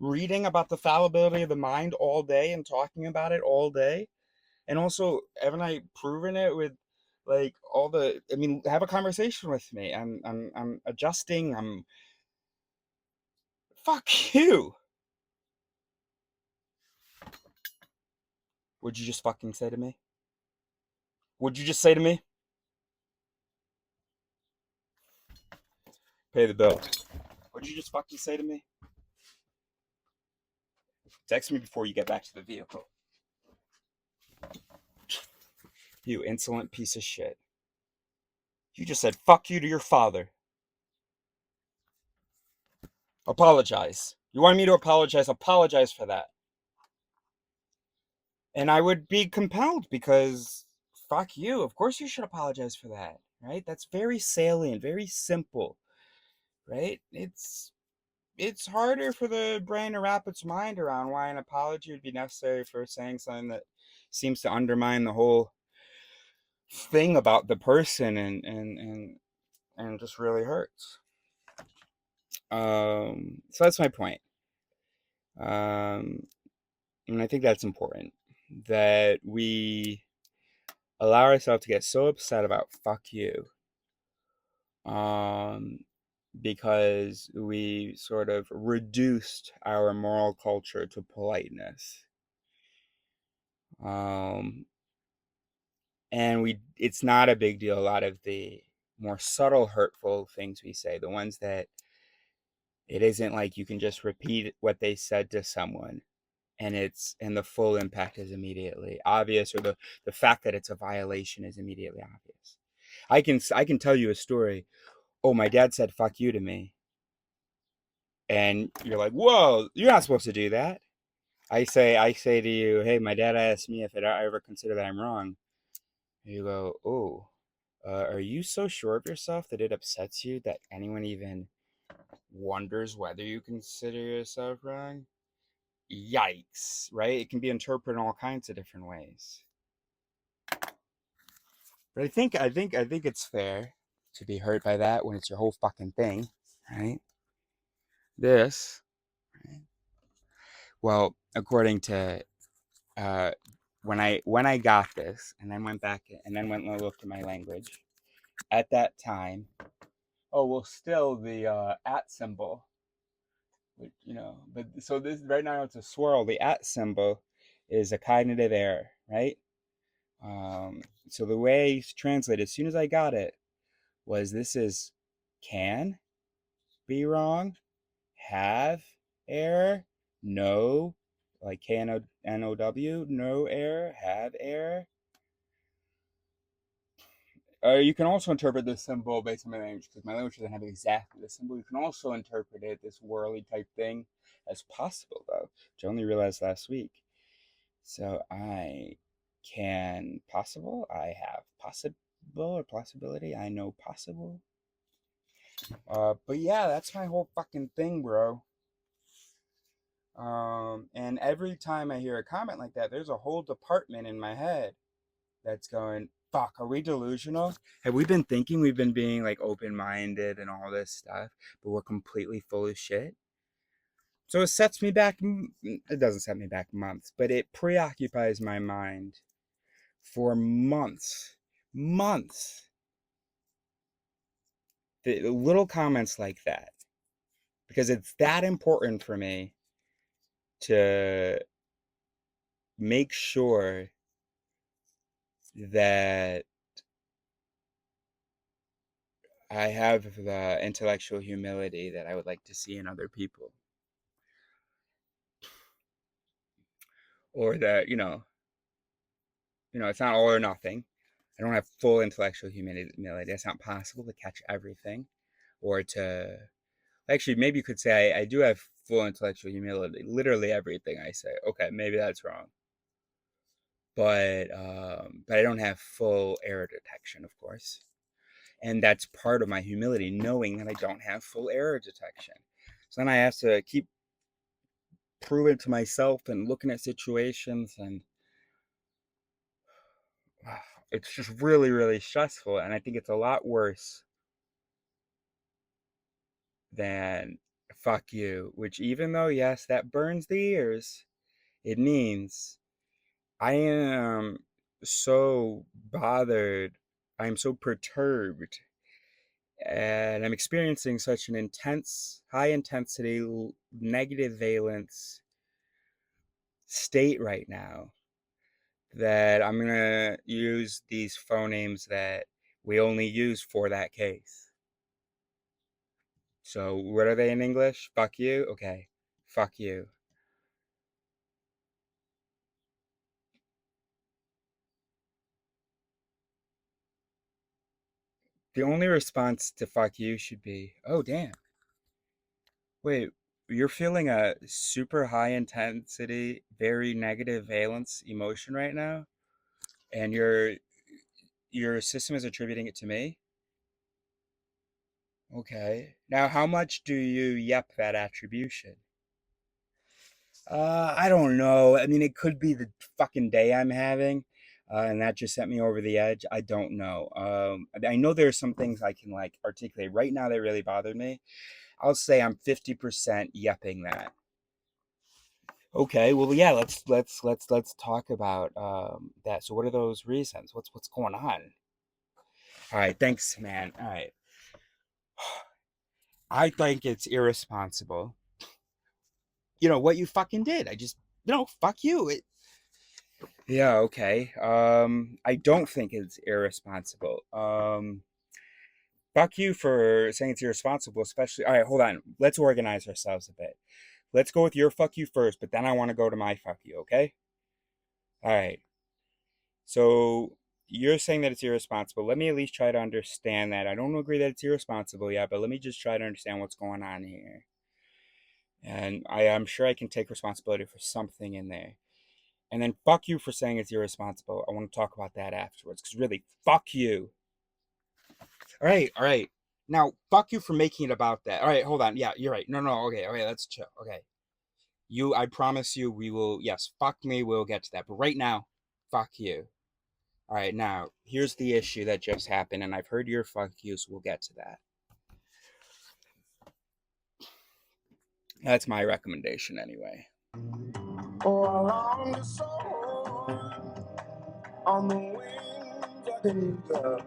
reading about the fallibility of the mind all day and talking about it all day? And also, haven't I proven it with like I mean, have a conversation with me. I'm adjusting. Fuck you. Would you just fucking say to me? Would you just say to me, pay the bill? Would you just fucking say to me? Text me before you get back to the vehicle. You insolent piece of shit. You just said fuck you to your father. Apologize. You want me to apologize? Apologize for that. And I would be compelled because fuck you. Of course you should apologize for that, right? That's very salient, very simple, right? It's harder for the brain to wrap its mind around why an apology would be necessary for saying something that seems to undermine the whole thing about the person and just really hurts. So that's my point. And I think that's important that we allow ourselves to get so upset about fuck you, um, because we sort of reduced our moral culture to politeness. Um, and it's not a big deal. A lot of the more subtle, hurtful things we say, the ones that it isn't like you can just repeat what they said to someone and the full impact is immediately obvious, or the fact that it's a violation is immediately obvious. I can tell you a story. Oh, my dad said fuck you to me, and you're like, whoa, you're not supposed to do that. I say to you, hey, my dad asked me if I ever consider that I'm wrong. And you go, oh, are you so sure of yourself that it upsets you that anyone even wonders whether you consider yourself wrong? Yikes, right? It can be interpreted in all kinds of different ways. But I think it's fair to be hurt by that when it's your whole fucking thing, right? This, right? Well, according to uh, when I got this, and then went back and then went and looked at my language at that time. Oh well, still the at symbol, which, but so this right now it's a swirl. The at symbol is a cognitive error, right? So the way it's translated as soon as I got it was this is can be wrong, have error, no, like KNOW, no error, have error. You can also interpret this symbol based on my language, because my language doesn't have exactly the symbol. You can also interpret it, this whirly type thing, as possible, though, which I only realized last week. So I can possible, I have possible or possibility, I know possible. But yeah, that's my whole fucking thing, bro. And every time I hear a comment like that, there's a whole department in my head that's going, fuck, are we delusional? Have we been thinking we've been being like open minded and all this stuff, but we're completely full of shit? So it sets me back, it doesn't set me back months, but it preoccupies my mind for months. Months. The little comments like that. Because it's that important for me to make sure that I have the intellectual humility that I would like to see in other people. Or that, it's not all or nothing. I don't have full intellectual humility. It's not possible to catch everything. Or to, actually, maybe you could say I do have full intellectual humility. Literally everything I say. Okay, maybe that's wrong. But I don't have full error detection, of course. And that's part of my humility, knowing that I don't have full error detection. So then I have to keep proving to myself and looking at situations, and it's just really, really stressful. And I think it's a lot worse than fuck you, which, even though, yes, that burns the ears, it means I am so bothered, I'm so perturbed, and I'm experiencing such an intense, high intensity, negative valence state right now that I'm going to use these phonemes that we only use for that case. So, what are they in English? Fuck you? Okay. Fuck you. The only response to fuck you should be, oh, damn. Wait, you're feeling a super high intensity, very negative valence emotion right now? And your system is attributing it to me? Okay. Now, how much do you yep that attribution? I don't know. I mean, it could be the fucking day I'm having, and that just sent me over the edge. I don't know. I know there's some things I can like articulate right now that really bothered me. I'll say I'm 50% yepping that. Okay, well, yeah, let's talk about that. So, what are those reasons? What's going on? All right, thanks, man. All right, I think it's irresponsible. What you fucking did. I just, fuck you. Yeah, okay. I don't think it's irresponsible. Fuck you for saying it's irresponsible, especially. All right, hold on. Let's organize ourselves a bit. Let's go with your fuck you first, but then I want to go to my fuck you, okay? All right. So you're saying that it's irresponsible. Let me at least try to understand that. I don't agree that it's irresponsible yet, but let me just try to understand what's going on here. And I am sure I can take responsibility for something in there. And then fuck you for saying it's irresponsible. I want to talk about that afterwards. Because really, fuck you. All right, all right. Now, fuck you for making it about that. All right, hold on. Yeah, you're right. No, no, okay, let's chill. Okay. I promise you, we will, yes, fuck me, we'll get to that. But right now, fuck you. All right, now, here's the issue that just happened, and I've heard your fuck you, so we'll get to that. That's my recommendation, anyway. Oh, I long to soar on the wings of an eagle,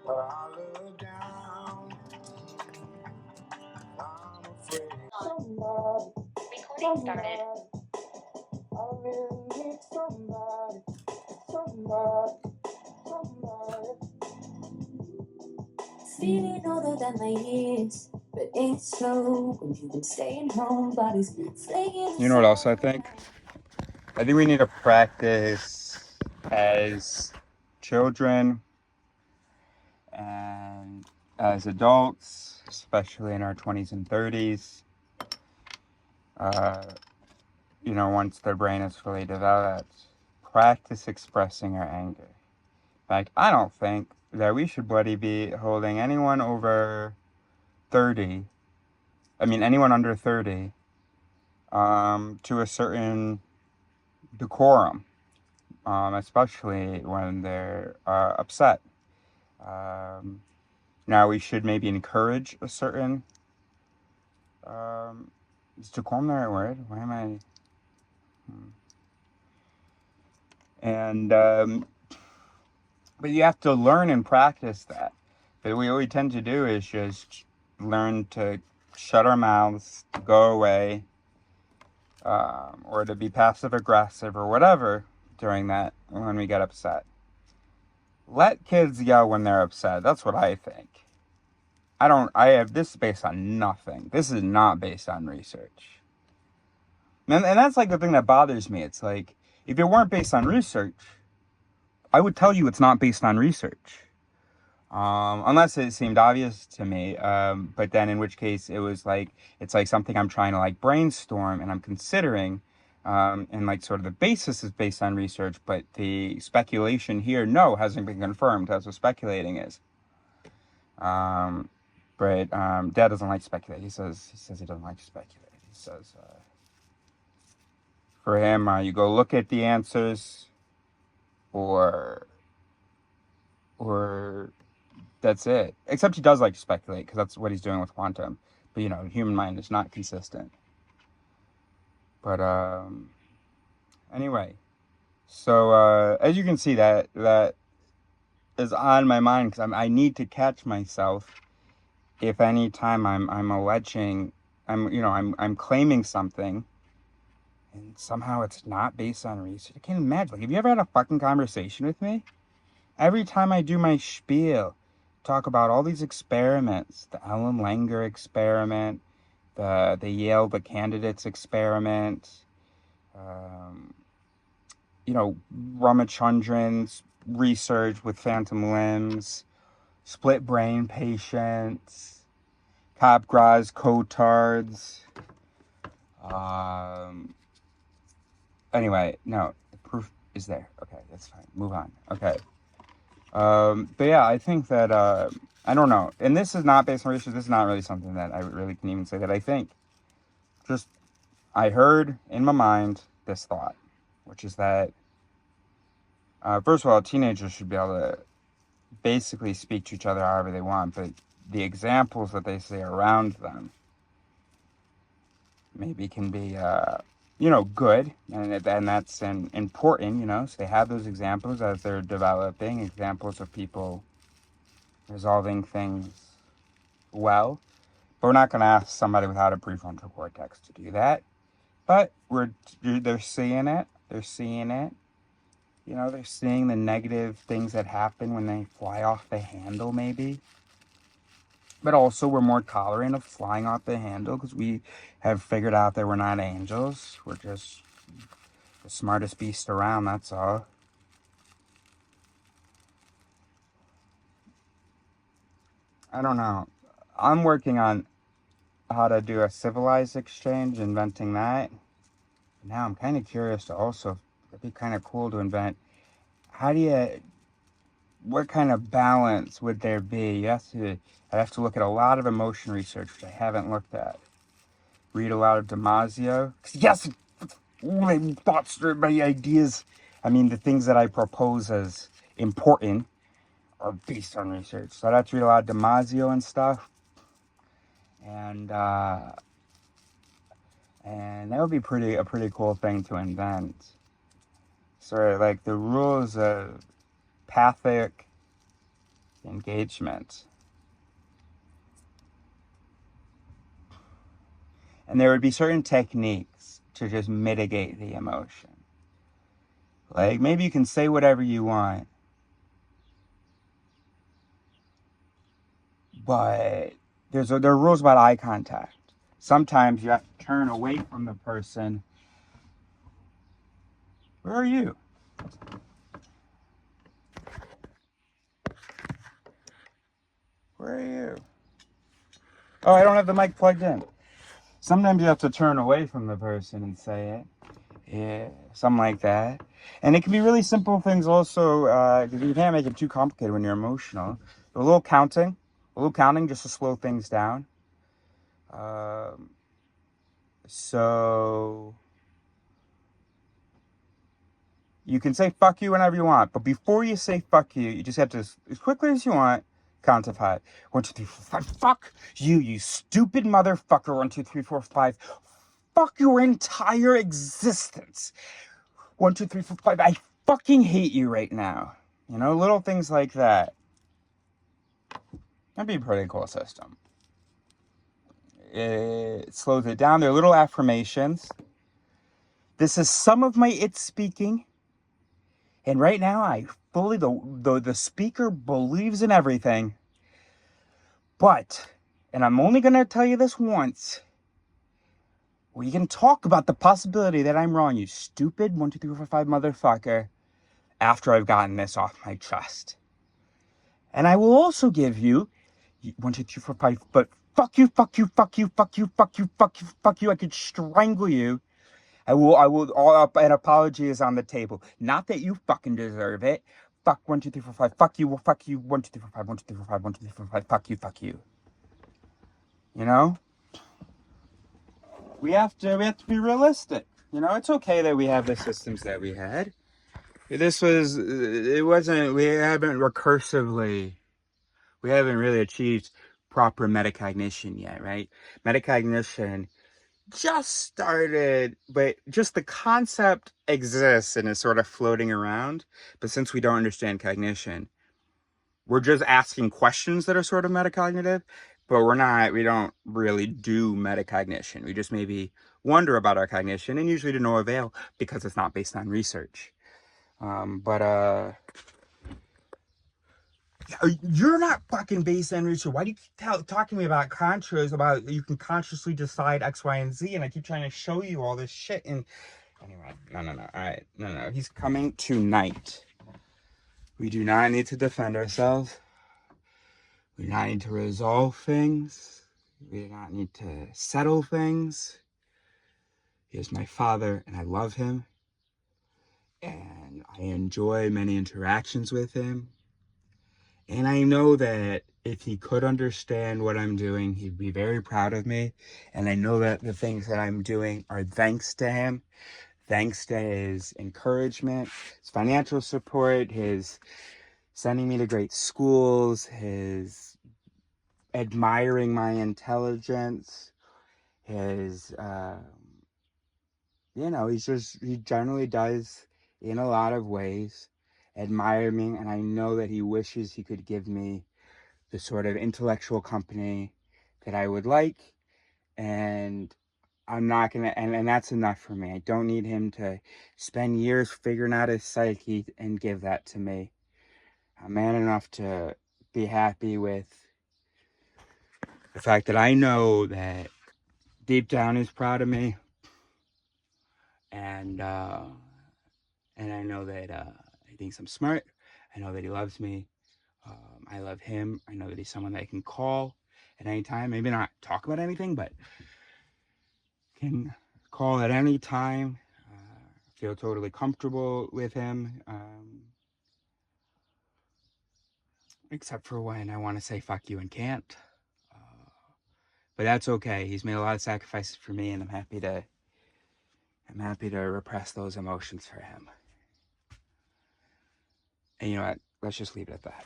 but I look down, I'm afraid. Somebody, recording started. I really need somebody, somebody, somebody. Feeling older than my years, but it's so when you've been staying home, bodies flaking. You know what else I think? I think we need to practice as children and as adults, especially in our 20s and 30s. You know, once their brain is fully developed, practice expressing our anger. In fact, I don't think that we should bloody be holding anyone over 30, anyone under 30, to a certain decorum, especially when they're upset. Now, we should maybe encourage a certain, is decorum the right word? Why am I... And, but you have to learn and practice that. But what we tend to do is just learn to shut our mouths, to go away, or to be passive aggressive or whatever during that when we get upset. Let kids yell when they're upset. That's what I think. This is based on nothing. This is not based on research. And that's like the thing that bothers me. It's like, if it weren't based on research, I would tell you it's not based on research. Unless it seemed obvious to me. But then in which case it's like something I'm trying to like brainstorm and I'm considering. And like sort of the basis is based on research, but the speculation here, hasn't been confirmed. That's what speculating is. But Dad doesn't like to speculate. He says he doesn't like to speculate. He says, for him, you go look at the answers, or that's it. Except he does like to speculate, because that's what he's doing with quantum. But, the human mind is not consistent. But, anyway. So, as you can see, that is on my mind, because I need to catch myself if any time I'm alleging, I'm claiming something, and somehow it's not based on research. I can't imagine. Like, have you ever had a fucking conversation with me? Every time I do my spiel, talk about all these experiments, the Ellen Langer experiment, the Yale the Candidates experiment, Ramachandran's research with phantom limbs, split brain patients, Capgras cotards. Anyway, no, the proof is there. Okay, that's fine. Move on. Okay. But yeah, I think that, I don't know. And this is not based on research. This is not really something that I really can even say that I think. Just, I heard in my mind this thought, which is that, first of all, teenagers should be able to basically speak to each other however they want, but the examples that they say around them maybe can be, good, and that's important, so they have those examples as they're developing, examples of people resolving things well. But we're not going to ask somebody without a prefrontal cortex to do that. But they're seeing it. They're seeing it. They're seeing the negative things that happen when they fly off the handle, maybe. But also, we're more tolerant of flying off the handle because we have figured out that we're not angels. We're just the smartest beast around, that's all. I don't know. I'm working on how to do a civilized exchange, inventing that. Now I'm kind of curious to also, it'd be kind of cool to invent, what kind of balance would there be? I have to look at a lot of emotion research, which I haven't looked at. Read a lot of Damasio. Yes, my thoughts, my ideas, the things that I propose as important are based on research. So I'd have to read a lot of Damasio and stuff. And And that would be a pretty cool thing to invent. Sort of like the rules of pathic engagement. And there would be certain techniques to just mitigate the emotion. Like, maybe you can say whatever you want, but there are rules about eye contact. Sometimes you have to turn away from the person. Where are you? Where are you? Oh, I don't have the mic plugged in. Sometimes you have to turn away from the person and say it. Yeah, something like that. And it can be really simple things also, because you can't make it too complicated when you're emotional. A little counting just to slow things down. So you can say fuck you whenever you want, but before you say fuck you just have to, as quickly as you want, count to 5. 1, 2, 3, 4, 5. Fuck you, you stupid motherfucker. 1, 2, 3, 4, 5. Fuck your entire existence. 1, 2, 3, 4, 5. I fucking hate you right now. You know, little things like that. That'd be a pretty cool system. It slows it down. They're little affirmations. This is some of my it speaking. And right now, I fully, the speaker believes in everything. But, and I'm only going to tell you this once, we can talk about the possibility that I'm wrong, you stupid 1, 2, 3, 4, 5 motherfucker, after I've gotten this off my chest. And I will also give you 1, 2, 3, 4, 5, but fuck you, fuck you, fuck you, fuck you, fuck you, fuck you, fuck you. I could strangle you. An apology is on the table. Not that you fucking deserve it. Fuck 1, 2, 3, 4, 5. Fuck you, fuck you. 1, 2, 3, 4, 5. 1, 2, 3, 4, 5. 1, 2, 3, 4, 5. Fuck you, fuck you. You know? We have to be realistic. You know, it's okay that we have the systems that we had. We haven't really achieved proper metacognition yet, right? Metacognition just started, but just the concept exists and is sort of floating around. But since we don't understand cognition, we're just asking questions that are sort of metacognitive, but we don't really do metacognition. We just maybe wonder about our cognition, and usually to no avail because it's not based on research. You're not fucking based on research. Why do you keep talking to me about contras, about you can consciously decide X, Y, and Z, and I keep trying to show you all this shit, and anyway, no. All right, no. He's coming tonight. We do not need to defend ourselves. We do not need to resolve things. We do not need to settle things. He is my father, and I love him. And I enjoy many interactions with him. And I know that if he could understand what I'm doing, he'd be very proud of me. And I know that the things that I'm doing are thanks to him. Thanks to his encouragement, his financial support, his sending me to great schools, his admiring my intelligence, his, he generally does, in a lot of ways, admire me. And I know that he wishes he could give me the sort of intellectual company that I would like. And I'm not going to, and that's enough for me. I don't need him to spend years figuring out his psyche and give that to me. I'm man enough to be happy with the fact that I know that deep down he's proud of me. And I know that he thinks I'm smart. I know that he loves me. I love him. I know that he's someone that I can call at any time. Maybe not talk about anything, but can call at any time. Feel totally comfortable with him. Except for when I want to say fuck you and can't. But that's okay. He's made a lot of sacrifices for me, and I'm happy to repress those emotions for him. And you know what? Let's just leave it at that.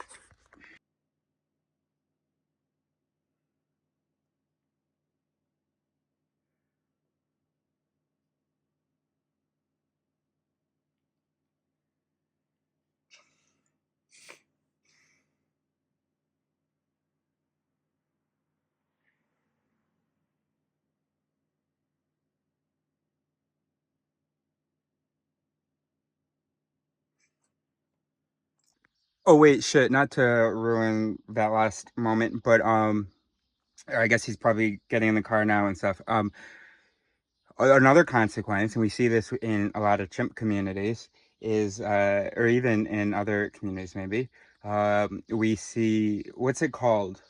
Oh wait, shit, not to ruin that last moment, but I guess he's probably getting in the car now and stuff. Another consequence, and we see this in a lot of chimp communities, is or even in other communities maybe, we see, what's it called?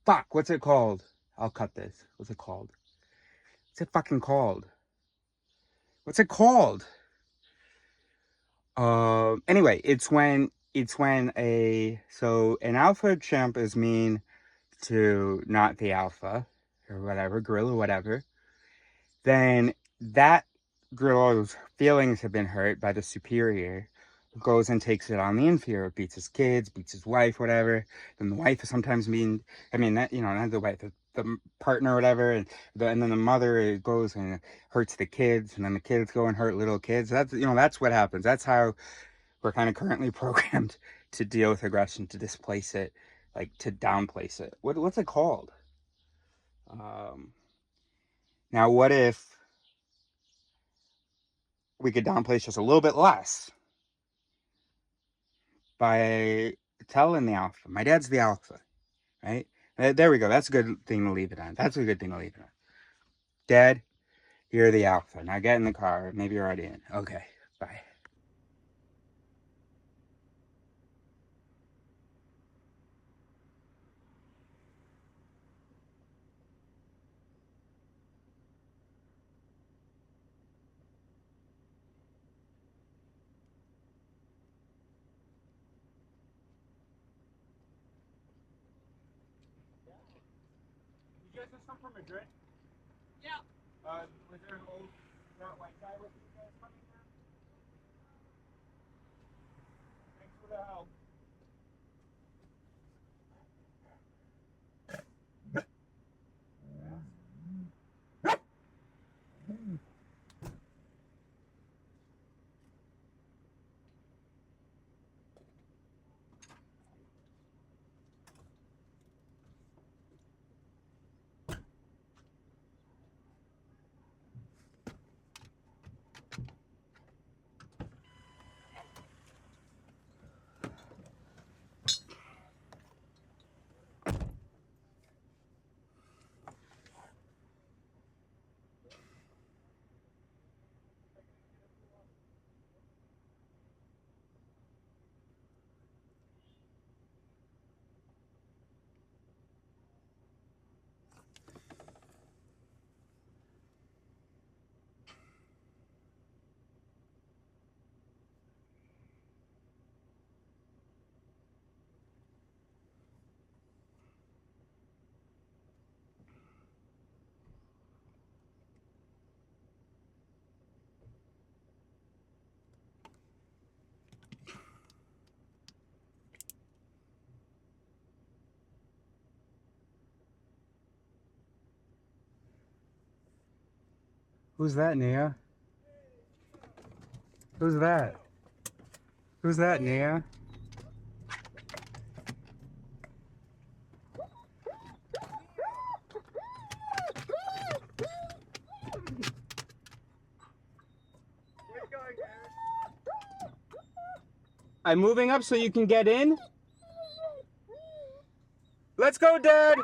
Fuck, what's it called? I'll cut this. What's it called? What's it fucking called? What's it called? Anyway, it's when so an alpha chimp is mean to not the alpha or whatever, gorilla, whatever. Then that gorilla's feelings have been hurt by the superior, goes and takes it on the inferior, beats his kids, beats his wife, whatever. Then the wife is sometimes mean, I mean, that, you know, not the wife, the partner or whatever, and then the mother goes and hurts the kids, and then the kids go and hurt little kids. That's, you know, that's what happens. That's how we're kind of currently programmed to deal with aggression, to displace it, like to downplace it. What's it called? Now, what if we could downplace just a little bit less by telling the alpha, my dad's the alpha, right? There we go. That's a good thing to leave it on. That's a good thing to leave it on. Dad, you're the alpha. Now get in the car. Maybe you're already in. Okay, bye. You guys just come from Madrid? Yeah. Was there an old white guy with you guys coming here? Thanks for the help. Who's that, Nia? Who's that? Who's that, Nia? I'm moving up so you can get in. Let's go, Dad.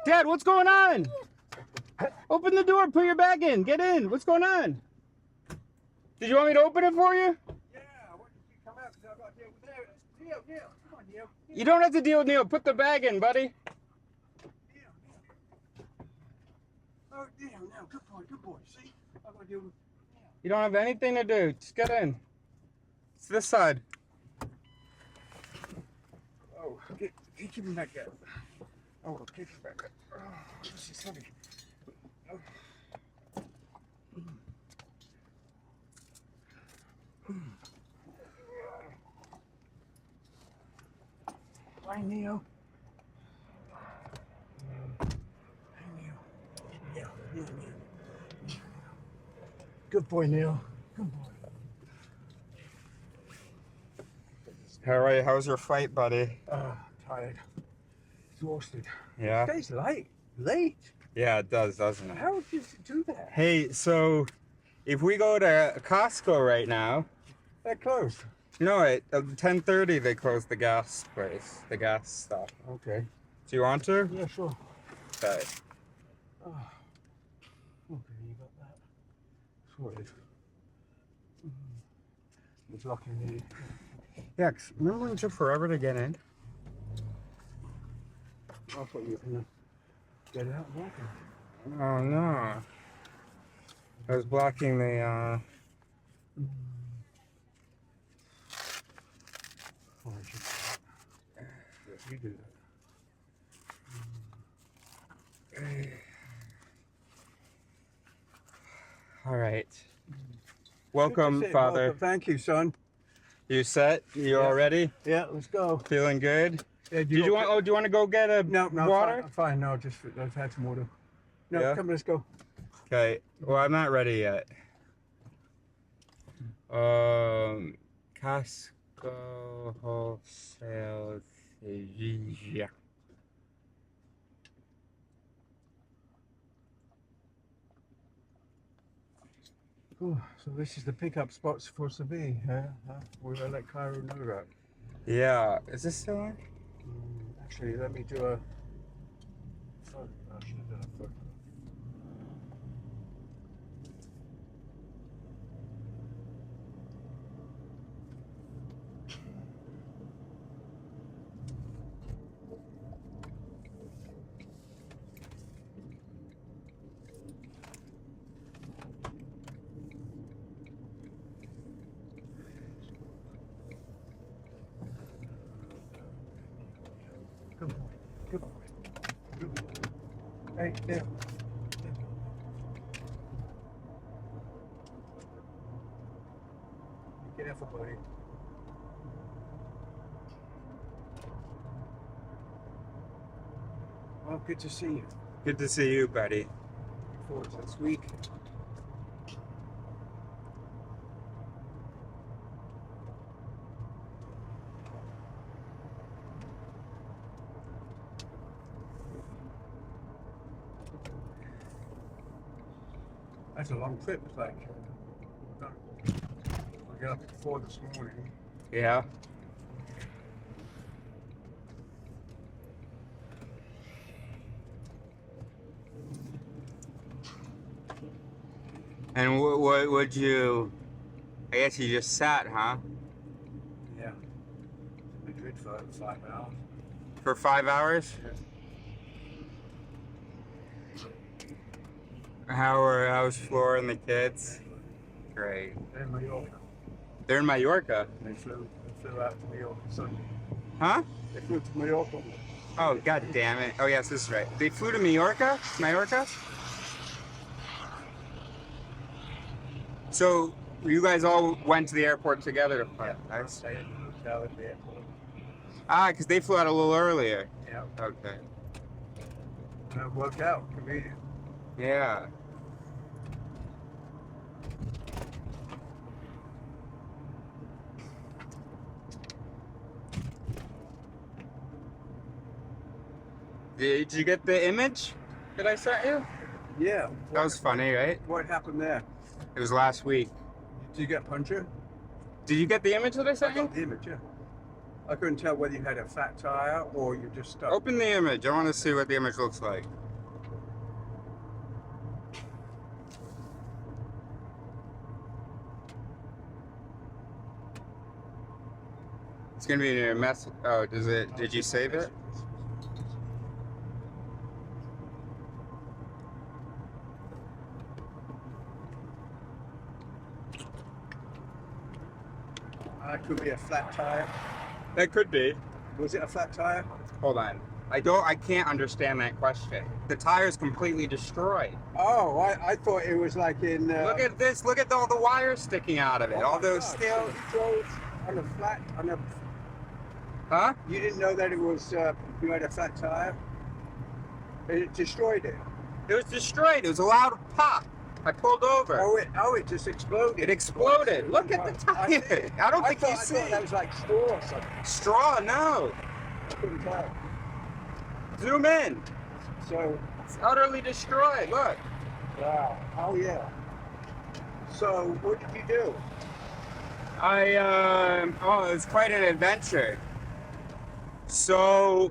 Dad, what's going on? Open the door, put your bag in, get in. What's going on? Did you want me to open it for you? Yeah, I want you to come out because I've got to deal with Neil. Neil, come on, Neil. You don't have to deal with Neil. Put the bag in, buddy. Neil. Oh, Neil, good boy. See, I've got to deal with Neil. You don't have anything to do. Just get in. It's this side. Oh, keep him back up. Oh, keep him back up. Oh, this is heavy. Oh. Hi, Neil. Neil. Good boy, Neil. Good boy. All right, how's your fight, buddy? Tired. Exhausted. Yeah? Today's late. Yeah, it does, doesn't it? How did you do that? Hey, so if we go to Costco right now, They're closed. No, at 10:30 they close the gas place, the gas stop. Okay. Do you want to? Yeah, sure. Okay. Oh. Okay, you got that. Sorted. It's locking here. Yeah, 'cause remember when it took forever to get in? I thought you were gonna get it out and walk it. Oh no. I was blocking the Oh, I should. Yeah, you do that. All right. Welcome, Father. Welcome. Thank you, son. You set? You all ready? Yeah, let's go. Feeling good? Yeah, Do you want? Oh, do you want to go get a No, water? I'm fine. No, just I've had some water. No, Yeah? come, let's go. Okay. Well, I'm not ready yet. Casco Wholesale Sevilla. Oh, so this is the pickup spots for Seville, huh? We're gonna let Cairo know that. Yeah. Is this still on? Actually, let me do a. Oh, I should have done a photo. Good boy. Good boy. Good boy. Hey, there. Be careful, buddy. Well, good to see you. Good to see you, buddy. Look forward to this week. That's a long trip, it's like. I got up at 4 this morning. Yeah. And what would you? I guess you just sat, huh? Yeah. We good for 5 hours. For 5 hours? Yeah. How's Flora and the kids? Great. They're in Mallorca. They're in Mallorca. They flew out to Mallorca Sunday. Huh? They flew to Mallorca. Oh, god damn it. Oh, yes, this is right. They flew to Mallorca? Mallorca? So, you guys all went to the airport together to fly? I Nice. stayed at the hotel at the airport. Ah, because they flew out a little earlier. Yeah. Okay. And it worked out. Convenient. Yeah. Did you get the image that I sent you? Yeah. That was funny, right? What happened there? It was last week. Did you get puncture? Did you get the image that I I sent you? got the image, yeah. I couldn't tell whether you had a flat tire or you just stuck. Open the image. I want to see what the image looks like. It's gonna be in your message. Oh, does it? Did you save it? It could be a flat tire. That could be. Was it a flat tire? Hold on. I can't understand that question. The tire's completely destroyed. Oh, I thought it was like in. Look at this. Look at all the wires sticking out of it. Oh All my those God. steel. So you drove on a flat, Huh? you didn't know that it was, you had a flat tire? It destroyed it. It was destroyed. It was a loud pop. I pulled over. Oh, it just exploded. It exploded. Look at the tire. I don't think you I see. thought that was like straw or something. Straw, no. I couldn't tell. Zoom in. So, It's utterly destroyed. Look. wow. Oh, yeah. So, what did you do? Oh, it's quite an adventure. So,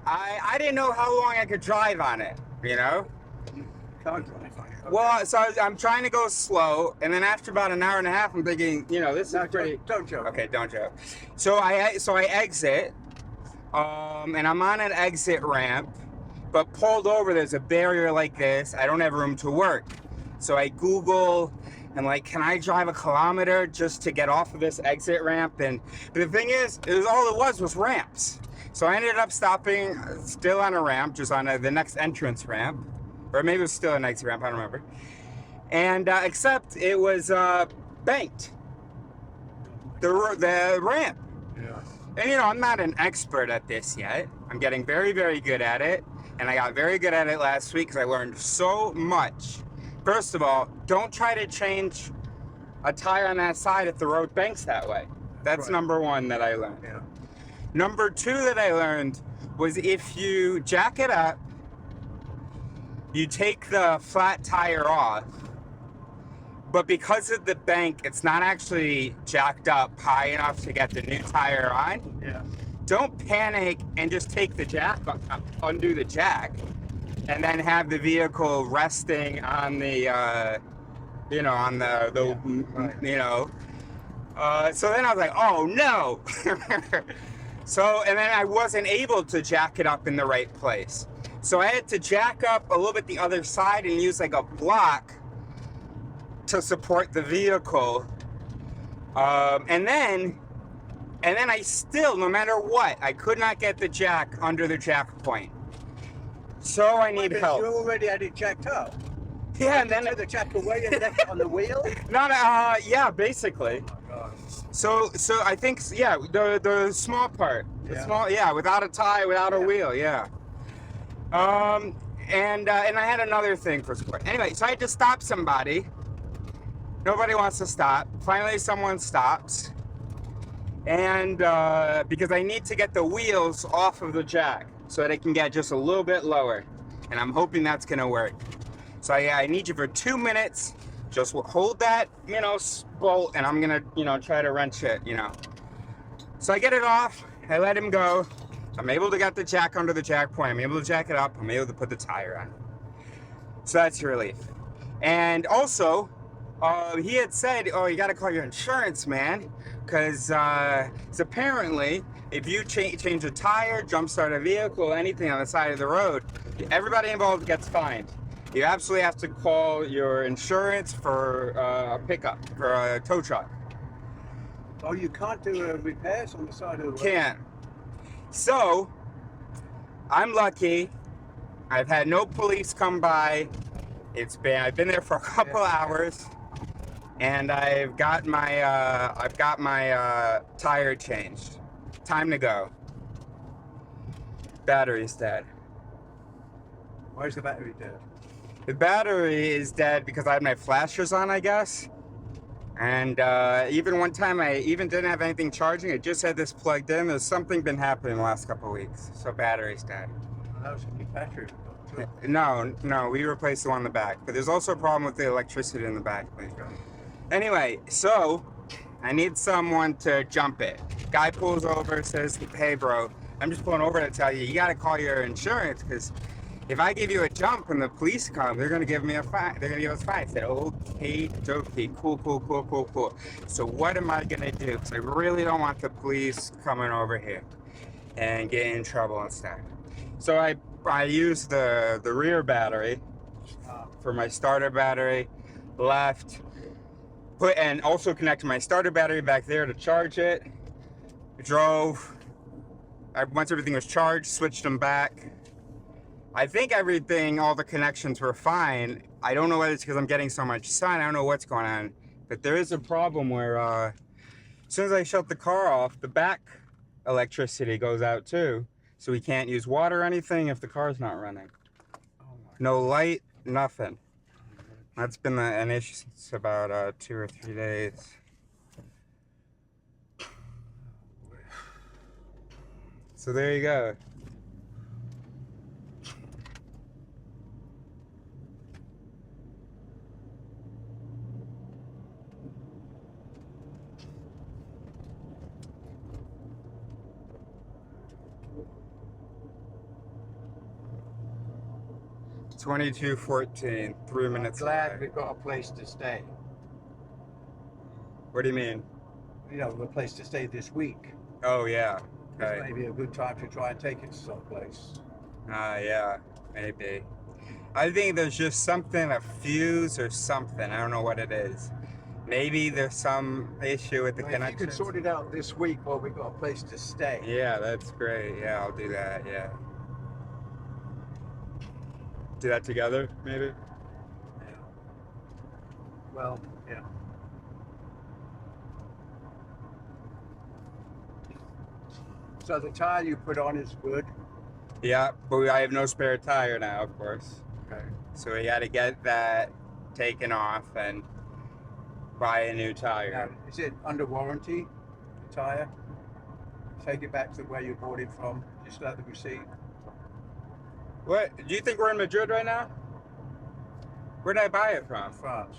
I didn't know how long I could drive on it, you know? Can't drive on it. Okay. Well, so I'm trying to go slow, and then after about an hour and a half, I'm thinking, you know, this No, is pretty... don't joke. Okay, don't joke. So I exit, and I'm on an exit ramp, but pulled over, there's a barrier like this. I don't have room to work. So I Google, and like, can I drive a kilometer just to get off of this exit ramp? But the thing is, all it was ramps. So I ended up stopping, still on a ramp, just on the next entrance ramp. Or maybe it was still an exit ramp, I don't remember. And except it was banked. The ramp. Yeah. And you know, I'm not an expert at this yet. I'm getting very, very good at it. And I got very good at it last week because I learned so much. First of all, don't try to change a tire on that side if the road banks that way. That's right. number one that I learned. Yeah. Number two that I learned was if you jack it up, you take the flat tire off, but because of the bank, it's not actually jacked up high enough to get the new tire on. Yeah. Don't panic and just take the jack, undo the jack, and then have the vehicle resting on the, you know, on the right. you know. So then I was like, oh no. So, and then I wasn't able to jack it up in the right place. So I had to jack up a little bit the other side and use like a block to support the vehicle. And then I still, no matter what, I could not get the jack under the jack point. So I need help. You already had it jacked up. Yeah, and then took the jack away and left it on the wheel. Yeah, basically. Oh, So I think, yeah, the small part, without a tie, without a wheel, yeah. And I had another thing for support. Anyway, so I had to stop somebody. Nobody wants to stop. Finally, someone stops. And because I need to get the wheels off of the jack so that it can get just a little bit lower. And I'm hoping that's gonna work. So yeah, I need you for 2 minutes. Just hold that, you know, bolt, and I'm gonna, you know, try to wrench it, you know. So I get it off, I let him go. I'm able to get the jack under the jack point. I'm able to jack it up. I'm able to put the tire on. So that's a relief. And also, he had said, oh, you gotta call your insurance, man. Because apparently, if you change a tire, jumpstart a vehicle, anything on the side of the road, everybody involved gets fined. You absolutely have to call your insurance for a pickup, for a tow truck. Oh, you can't do repairs on the side of the road? Can't. So, I'm lucky. I've had no police come by. I've been there for a couple hours, and I've got my tire changed. Time to go. Battery's dead. Why is the battery dead? The battery is dead because I had my flashers on, I guess. And even one time I even didn't have anything charging. I just had this plugged in. There's something been happening the last couple of weeks. So battery's dead. That was a new battery. No, we replaced the one in the back. But there's also a problem with the electricity in the back. Anyway, so I need someone to jump it. Guy pulls over, says, hey bro, I'm just pulling over to tell you, you gotta call your insurance, because if I give you a jump when the police come, they're gonna give me a fine. They're gonna give us a fine. I said, okay, dokie, cool. So what am I gonna do? Because I really don't want the police coming over here and getting in trouble and stuff. So I used the rear battery for my starter battery, left, and also connected my starter battery back there to charge it. Drove. Once everything was charged, switched them back. I think all the connections were fine. I don't know whether it's because I'm getting so much sun. I don't know what's going on. But there is a problem where as soon as I shut the car off, the back electricity goes out too. So we can't use water or anything if the car's not running. No light, nothing. That's been an issue since about 2 or 3 days. So there you go. 22:14, 3 minutes Glad away. we've got a place to stay. What do you mean? You know, a place to stay this week. Oh, yeah. This Okay. may be a good time to try and take it to someplace. Yeah, maybe. I think there's just something, a fuse or something. I don't know what it is. Maybe there's some issue with the Well, if you connection. could sort it out this week while we've got a place to stay. Yeah, that's great. Yeah, I'll do that. Yeah. Do that together, maybe? Yeah. Well, yeah. So the tire you put on is good. Yeah, but I have no spare tire now, of course. Okay. So we got to get that taken off and buy a new Now, tire. is it under warranty, the tire? Take it back to where you bought it from. Just let the receipt. What? Do you think we're in Madrid right now? Where did I buy it from? France.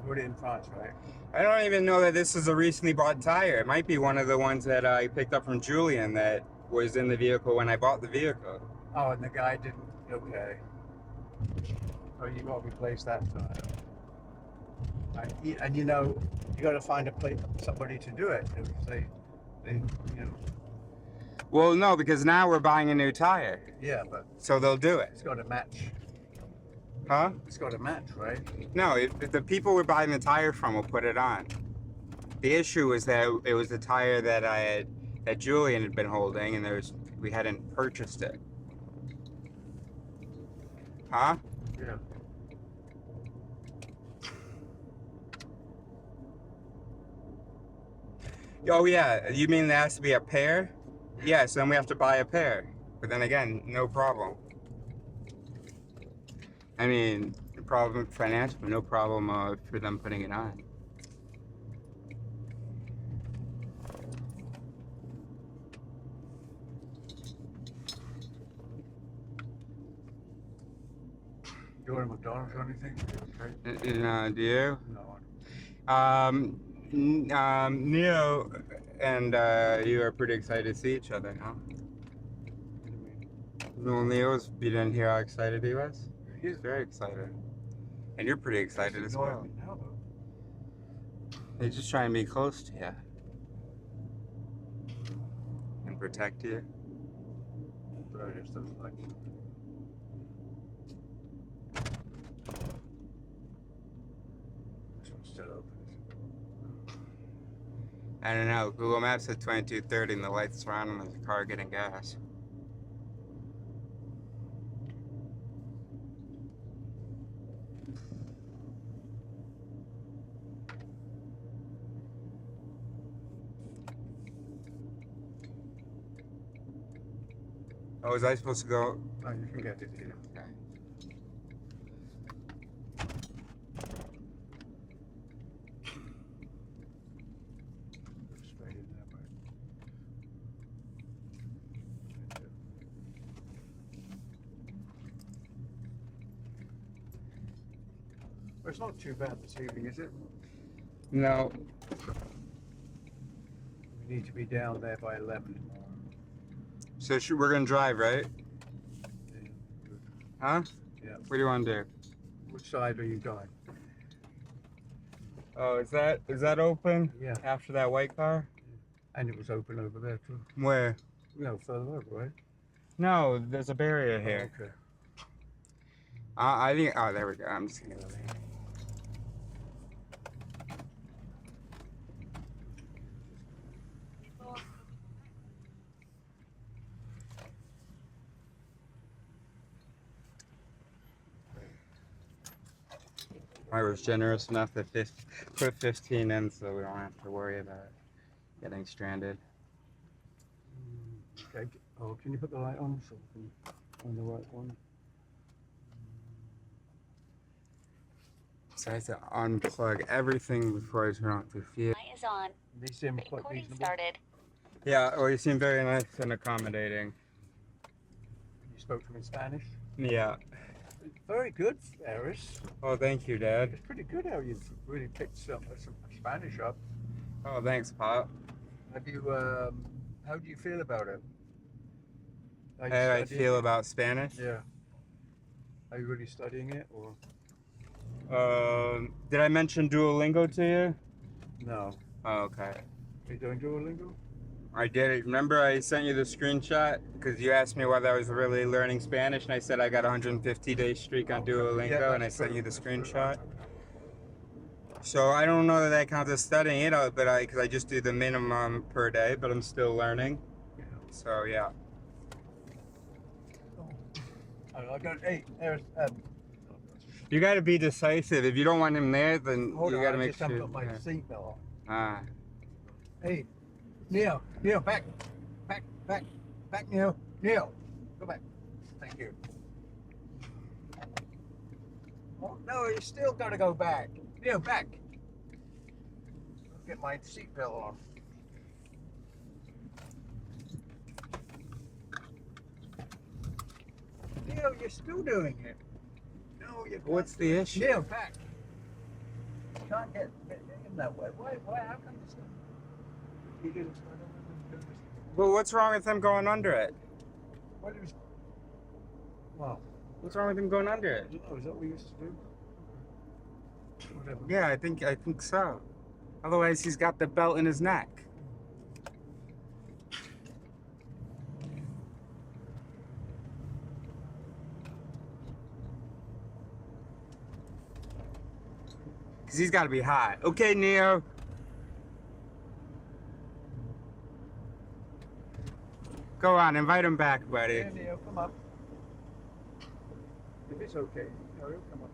Bought it in France, right? I don't even know that this is a recently bought tire. It might be one of the ones that I picked up from Julian that was in the vehicle when I bought the vehicle. Oh, and the guy didn't. Okay. Oh, you got to replace that tire. And you know, you got to find somebody to do it. They, you know. Well, no, because now we're buying a new tire. Yeah, but So they'll do it. it's got to match. Huh? It's got to match, right? No, if the people we're buying the tire from will put it on. The issue was that it was the tire that Julian had been holding, and we hadn't purchased it. Huh? Yeah. Oh yeah, you mean there has to be a pair? Yes, then we have to buy a pair. But then again, no problem. I mean, problem financial, but no problem for them putting it on. You want a McDonald's or anything? Okay. Do you? No. Neo and you are pretty excited to see each other, huh? Well, you didn't hear how excited he was? He's very excited. And you're pretty excited as well. He's just trying to be close to you. And protect you. This one's still open. I don't know. Google Maps said 22:30 and the lights are on and there's a car getting gas. Oh, was I supposed to go? Oh, you can get it here. Okay. Straight in that way. Well, it's not too bad this evening, is it? No. We need to be down there by 11 tomorrow. So we're gonna drive, right? Yeah, good. Huh? Yeah. What do you want to do? Which side are you going? Oh, is that open? Yeah. After that white car? And it was open over there too. Where? No, further over, right? No, there's a barrier here. Okay. I think. Oh, there we go. I'm just gonna. I was generous enough to put 15 in, so we don't have to worry about getting stranded. Okay. Oh, can you put the light on so we can on the right one? So I have to unplug everything before I turn off the feed. Light is on. They seem quite Recording reasonable. started. Yeah, well, you seem very nice and accommodating. You spoke to him in Spanish? Yeah. Very good, Eris. Oh, thank you, Dad. It's pretty good how you've really picked some Spanish up. Oh, thanks, Pop. Have you, how do you feel about it? Are you How do I studying feel it? about Spanish? Yeah. Are you really studying it, or Did I mention Duolingo to you? no? Oh, okay. Are you doing Duolingo? I did it. Remember I sent you the screenshot? Because you asked me whether I was really learning Spanish, and I said I got a 150-day streak on Duolingo, Yeah, and I sent you the that's true. screenshot. So I don't know that that counts as studying it, but because I just do the minimum per day, but I'm still learning. Yeah. So yeah. I got 8. There's You got to be decisive. If you don't want him there, then hold you on, got to I make just sure. haven't got my Yeah. seatbelt on. Ah. Hey, Neil, back, Neil, go back. Thank you. Oh, no, you still got to go back. Neil, back. Get my seatbelt on. Neil, you're still doing it. No, you can't. What's the issue? Neil, back. You can't get in that way. Why? How come this? He didn't start over. Well, what's wrong with him going under it? What is? Well, What's wrong with him going under it? oh, is that what we used to do? Whatever. Yeah, I think so. Otherwise, he's got the belt in his neck. Because he's got to be hot. Okay, Neo. Go on, invite him back, buddy. Yeah, Neil, come up. If it's okay, no, he'll come up.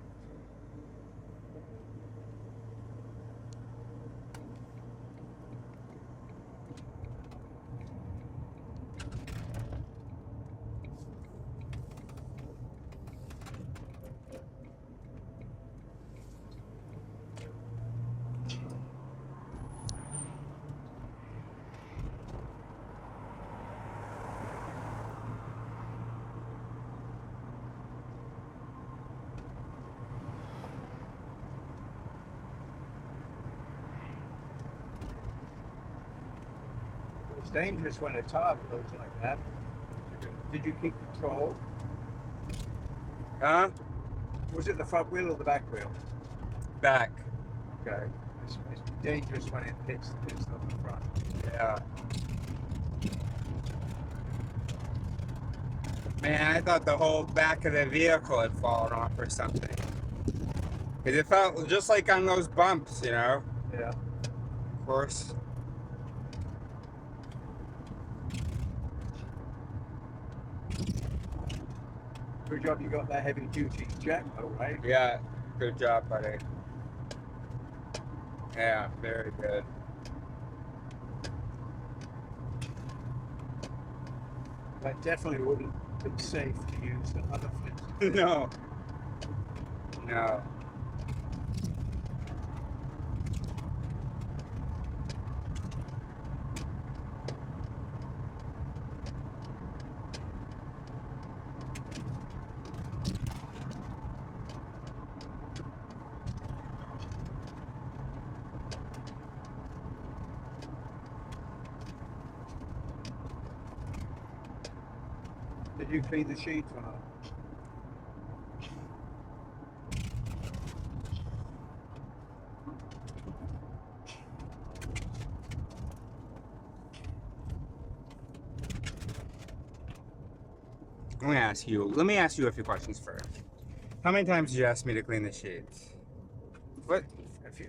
It's dangerous when a tire blows like that. Did you keep control? Huh? Was it the front wheel or the back wheel? Back. Okay. It's dangerous when it hits on the front. Yeah. Man, I thought the whole back of the vehicle had fallen off or something. 'Cause it felt just like on those bumps, you know? Yeah. Of course. Good job you got that heavy duty jack though, right? Yeah. Good job, buddy. Yeah, very good. That definitely wouldn't be safe to use the other flips. No. No. Did you clean the sheets or not? Let me ask you a few questions first. How many times did you ask me to clean the sheets? What?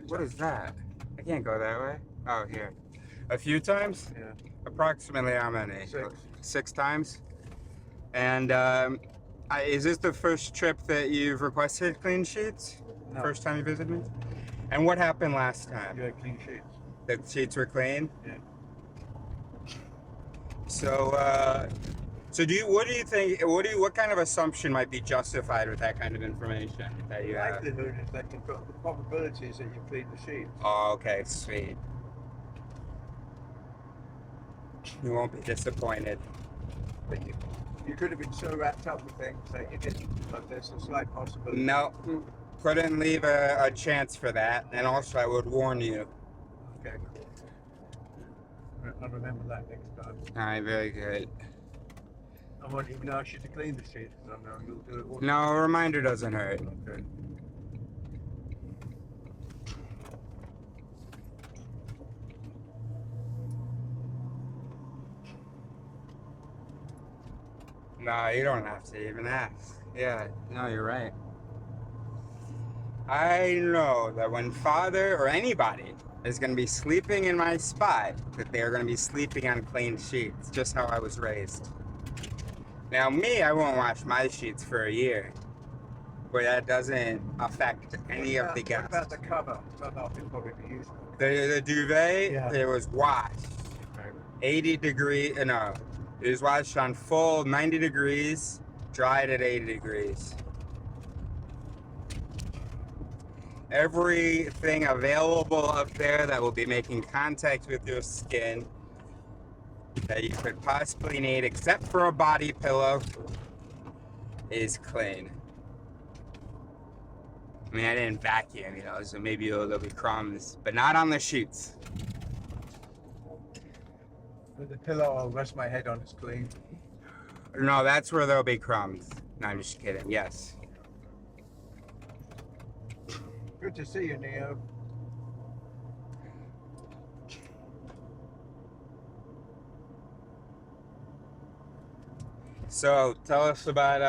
What is that? I can't go that way. Oh, here. A few times? Yeah. Approximately how many? 6. 6 times? And is this the first trip that you've requested clean sheets? No. First time you visited me? And what happened last time? You had clean sheets. The sheets were clean? Yeah. So, what do you think, what kind of assumption might be justified with that kind of information that you The have? likelihood is that you've got the probabilities that you cleaned the sheets. Oh, okay, sweet. You won't be disappointed. But you could have been so wrapped up with things that you didn't, but there's a slight possibility. No, couldn't leave a chance for that, and also I would warn you. Okay. I'll remember that next time. All right, very good. I won't even ask you to clean the sheets because I know you'll do it all. No, a reminder doesn't hurt. Okay. No, you don't have to even ask. Yeah, no, you're right. I know that when father or anybody is going to be sleeping in my spot, that they're going to be sleeping on clean sheets, just how I was raised. Now, me, I won't wash my sheets for a year, but that doesn't affect any of the guests. What about the cover? That would probably be useful. The duvet, Yeah. it was washed. 80 degree, no, it was washed on full 90 degrees, dried at 80 degrees. Everything available up there that will be making contact with your skin that you could possibly need, except for a body pillow, is clean. I mean, I didn't vacuum, so maybe there'll be crumbs, but not on the sheets. With the pillow I'll rest my head on is clean. No, that's where there'll be crumbs. No, I'm just kidding. Yes. Good to see you, Neo. So, tell us about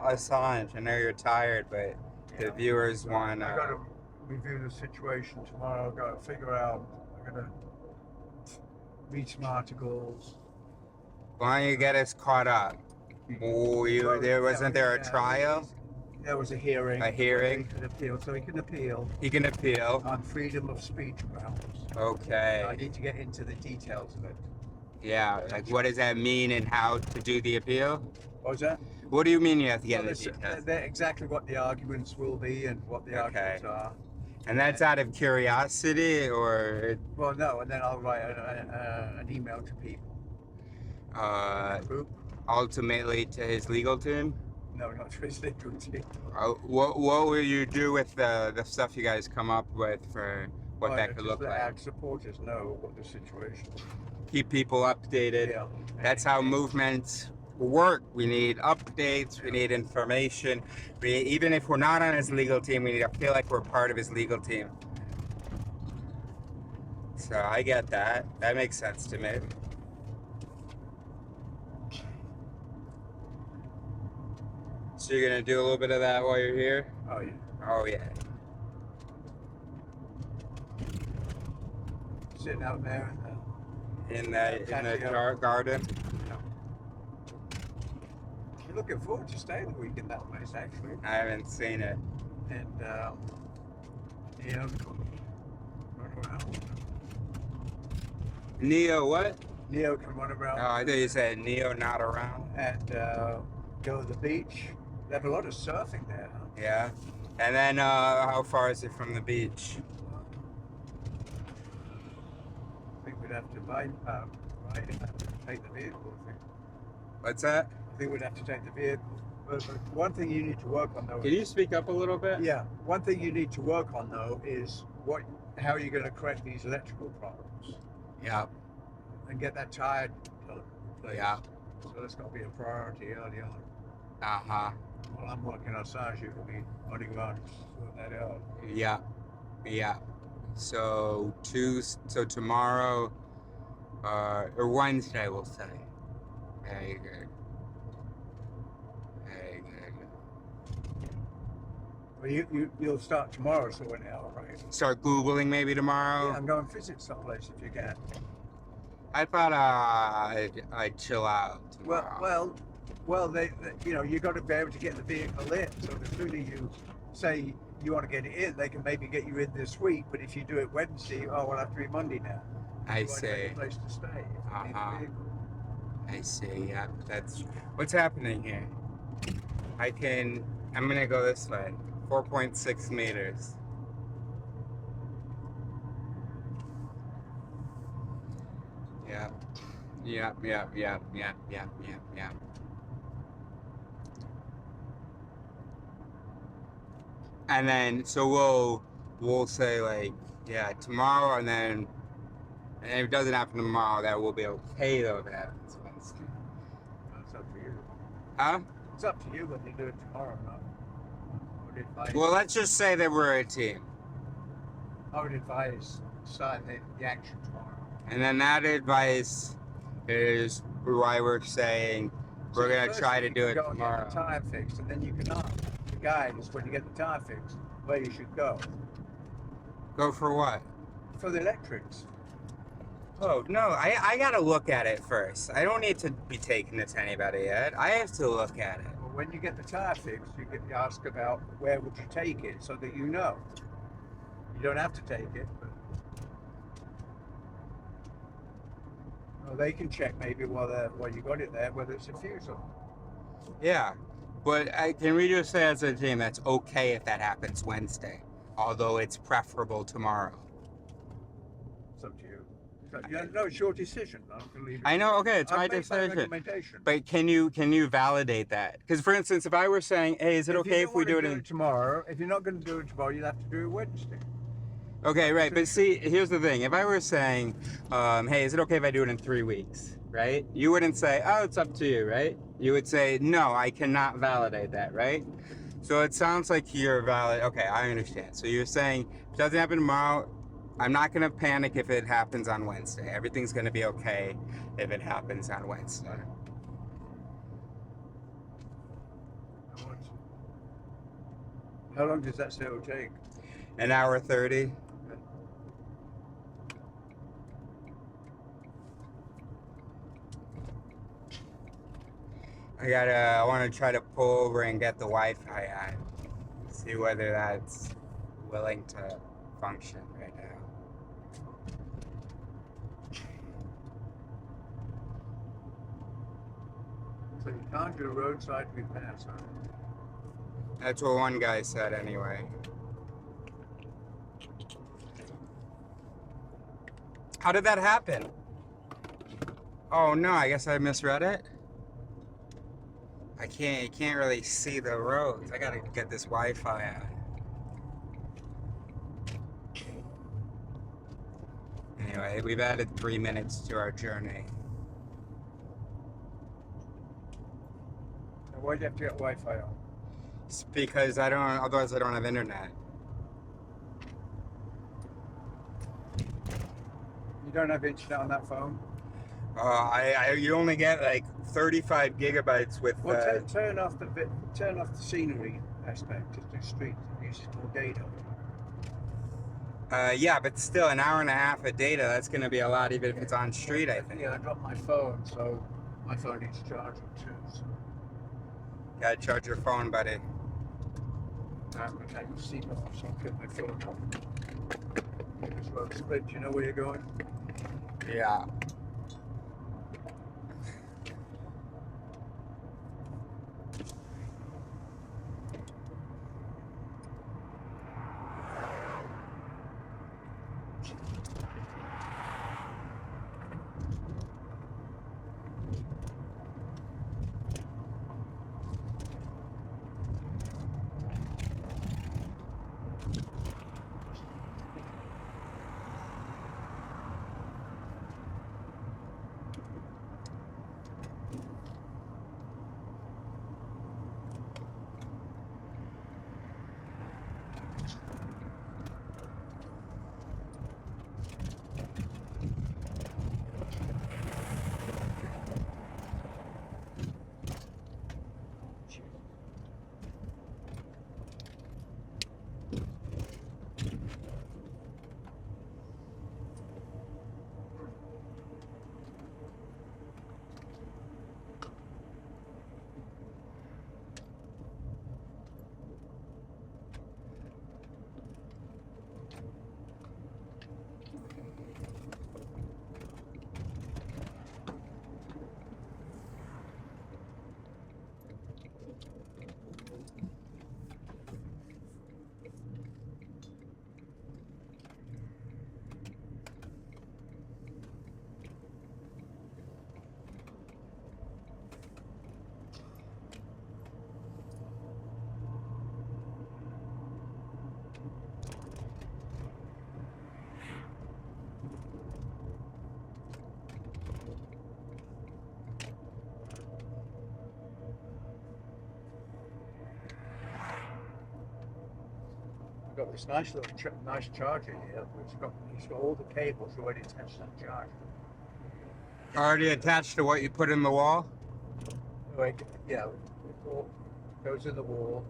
Assange. I know you're tired, but the viewers want... I've got to review the situation tomorrow. I've got to figure out... I've got to read some articles. Why don't you get us caught up? Wasn't there a trial? There was a hearing. A hearing? He could appeal, so he can appeal. He can appeal. On freedom of speech grounds. Okay. I need to get into the details of it. Yeah, like what does that mean and how to do the appeal? What was that? What do you mean you have to get Well, the details? exactly what the arguments will be and what the arguments are. And that's out of curiosity, or? Well, no, and then I'll write an email to people. Group. Ultimately to his legal team? No, not to his legal team. What will you do with the stuff you guys come up with for what that could look like? Our supporters know what the situation is. Keep people updated. Yeah. That's how movements work. We need updates. We need information. Even if we're not on his legal team, we need to feel like we're part of his legal team. So I get that. That makes sense to me. So you're gonna do a little bit of that while you're here? Oh yeah. Oh yeah. Sitting out there In the garden. We're looking forward to staying a week in that place, actually. I haven't seen it. And run around. Neo what? Neo can run around. Oh, I thought you said Neo not around. And go to the beach. They have a lot of surfing there. Huh? Yeah. And then how far is it from the beach? I think we'd have to take the vehicle. I think. What's that? I think we'd have to take the vehicle. But one thing you need to work on, though. Can you speak up a little bit? Yeah. One thing you need to work on, though, is how you're going to correct these electrical problems. Yeah. And get that tire done. Yeah. So that's going to be a priority early on. Uh-huh. Well, I'm working on Sarge, you will be running around sorting that out. Yeah. Yeah. So tomorrow, or Wednesday, we'll say. Very good. Very good. Well, you'll start tomorrow sorting it out, right? Start Googling maybe tomorrow? Yeah, I'm going to visit someplace if you can. I thought I'd chill out tomorrow. Well, they you got to be able to get the vehicle in. So the sooner you say you want to get it in, they can maybe get you in this week. But if you do it Wednesday, we'll have to be Monday now. I You want to see. get a place to stay. If you need a vehicle. I see. Yeah, that's what's happening here. I'm gonna go this way. 4.6 meters. Yeah. Yeah. And then, so we'll say like, yeah, tomorrow, and then, and if it doesn't happen tomorrow, that will be okay though if it happens Wednesday. That's up to you. Huh? It's up to you whether you do it tomorrow or not. Well, let's just say that we're a team. I would advise starting the action tomorrow. And then that advice is why we're saying we're going to try to do it tomorrow. Get the tire fixed, and then you can ask the guys when you get the tire fixed where you should go. Go for what? For the electrics. Oh, no, I got to look at it first. I don't need to be taking it to anybody yet. I have to look at it. Well, when you get the tire fixed, you get to ask about where would you take it so that you know. You don't have to take it, but well, they can check maybe while you got it there whether it's a fuse or not. Yeah, but can we just say as a team that's okay if that happens Wednesday, although it's preferable tomorrow? It's up to you. No, it's your decision. I'm gonna leave it. I know. Okay, it's my decision. But can you validate that? Because for instance, if I were saying, "Hey, is it okay if we do it tomorrow?" If you're not going to do it tomorrow, you'll have to do it Wednesday. Okay, right. But see, here's the thing. If I were saying, "Hey, is it okay if I do it in 3 weeks?" Right? You wouldn't say, "Oh, it's up to you," right? You would say, "No, I cannot validate that," right? So it sounds like you're valid. Okay, I understand. So you're saying if it doesn't happen tomorrow, I'm not going to panic if it happens on Wednesday. Everything's going to be okay if it happens on Wednesday. How long does that sale take? 1 hour 30. I want to try to pull over and get the Wi-Fi on. See whether that's willing to function right now. So you can't do roadside repairs, huh? That's what one guy said anyway. How did that happen? Oh no, I guess I misread it. You can't really see the roads. I gotta get this Wi-Fi on. Anyway, we've added 3 minutes to our journey. Now, why'd you have to get Wi-Fi on? It's because otherwise I don't have internet. You don't have internet on that phone? You only get like 35 gigabytes with. Well, turn off the scenery aspect. Just do streets. It uses more data. Yeah, but still, 1.5 hours of data. That's going to be a lot, even if it's on street. I think. Yeah, I dropped my phone, so my phone needs charging too. So. Gotta charge your phone, buddy. I'm gonna take my seat off so I can put my phone on. This road split. Do you know where you're going? Yeah. I've got this nice little nice charger here, which it's got all the cables already attached to that charger. Already attached to what you put in the wall? Like, yeah, it all goes in the wall,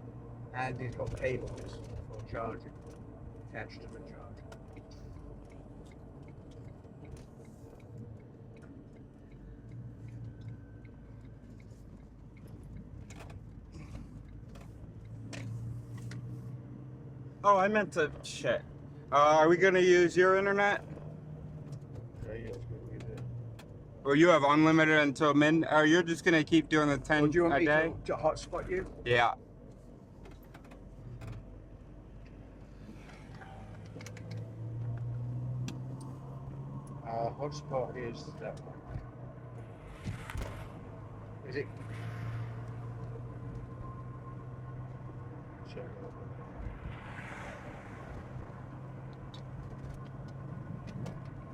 and it's got cables for charging attached to the charger. Oh, I meant to shit. Are we gonna use your internet? Yeah, it's good with it. Or you have unlimited until midnight? Or you're just gonna keep doing the 10 Or do you want a me day? to hotspot you? Yeah. Hotspot is that one. Is it? Check it out.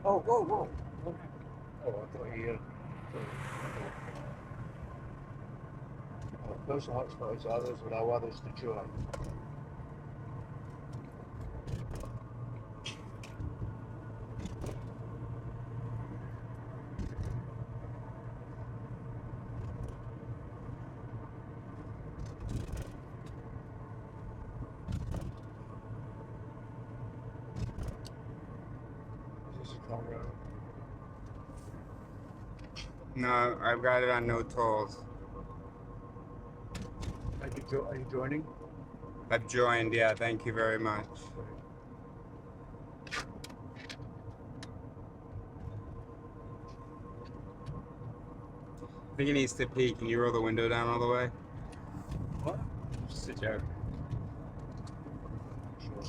Oh, whoa, whoa. Oh, I thought you. Those hotspots, others allow others to join. Is this a Congo? No, I've got it on no tolls. Are you joining? I've joined, yeah, thank you very much. I think he needs to pee. Can you roll the window down all the way? What? Just a joke. Sure.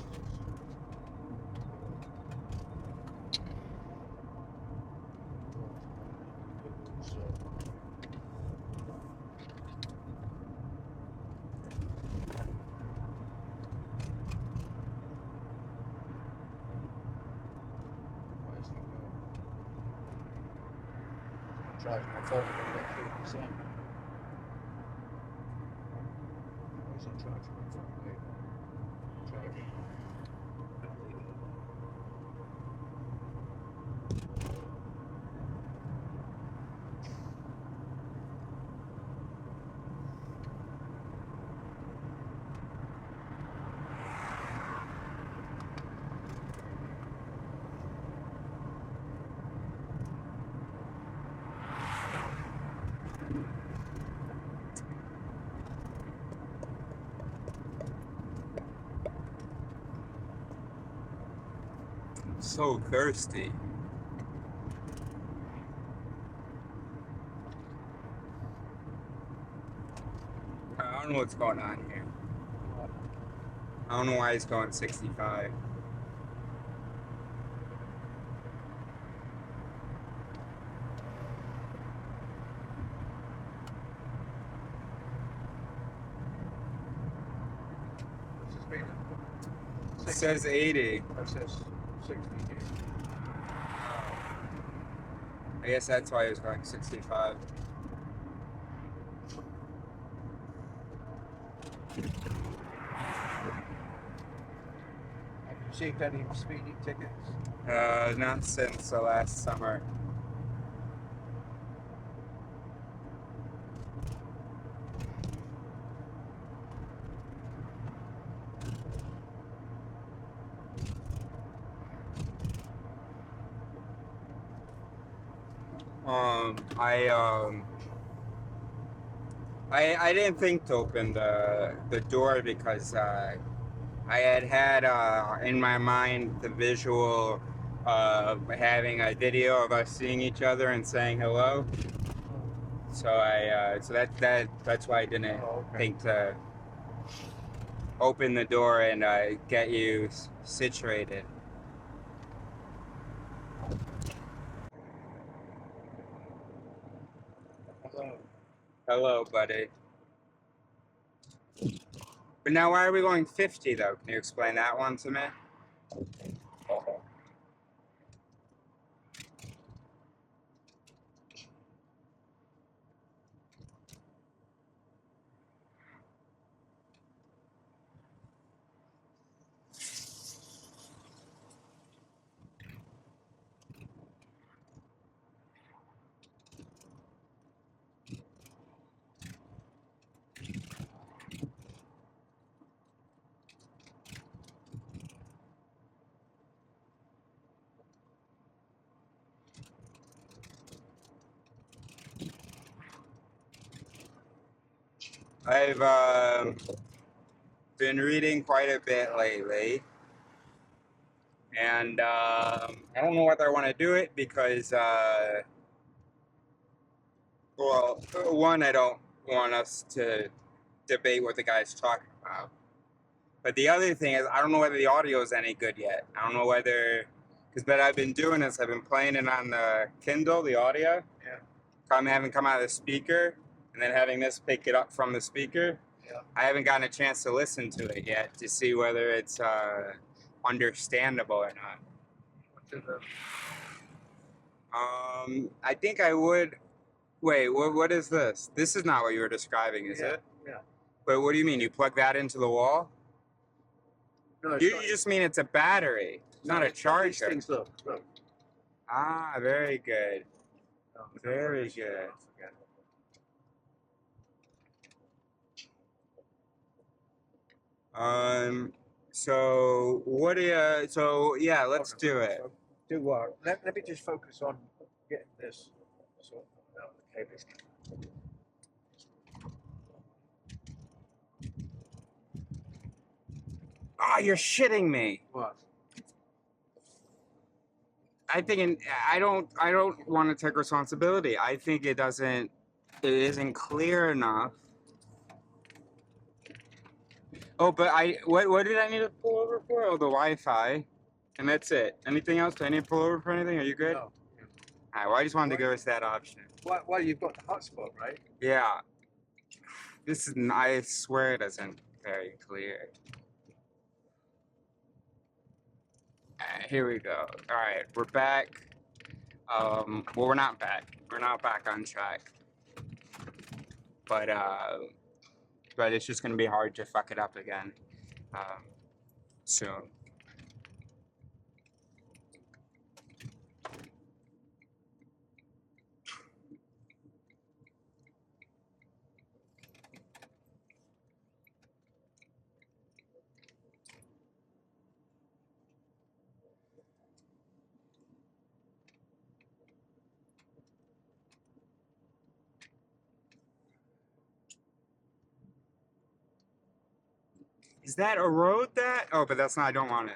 Charge my phone at 3%. Where's that charge my phone? Charging. So thirsty. I don't know what's going on here. I don't know why he's going 65. What's the speed? It says 80. That says 60 here. I guess that's why he was going 65. Have you received any speeding tickets? Not since the last summer. I didn't think to open the door because I had in my mind the visual of having a video of us seeing each other and saying hello. So that's why I didn't think to open the door and get you situated. Hello. Hello, buddy. But now why are we going 50 though? Can you explain that one to me? I've been reading quite a bit lately, and I don't know whether I want to do it because, well, one, I don't want us to debate what the guy's talking about. But the other thing is, I don't know whether the audio is any good yet. I don't know whether, because what I've been doing is I've been playing it on the Kindle, the audio. Yeah. Having come out of the speaker, and then having this pick it up from the speaker. Yeah. I haven't gotten a chance to listen to it yet to see whether it's understandable or not. I think I would. Wait, what is this? This is not what you were describing, is it? Yeah. But what do you mean? You plug that into the wall? No, You just mean it's a battery, not a charger. These things, look. Ah, very good. Oh, Very good. So what do you, so yeah, let's do it. So, do what? Let me just focus on getting this sort out of the cables. Oh, you're shitting me. What? I think I don't want to take responsibility. I think it isn't clear enough. Oh, but what did I need to pull over for? Oh, the Wi-Fi. And that's it. Anything else? Do I need to pull over for anything? Are you good? No. All right, well, I just wanted to give us that option. Well, you've got the hotspot, right? Yeah. I swear it isn't very clear. Here we go. All right, we're back. Well, we're not back. We're not back on track. But it's just gonna be hard to fuck it up again soon. Is that a road that? Oh, but that's not, I don't want it.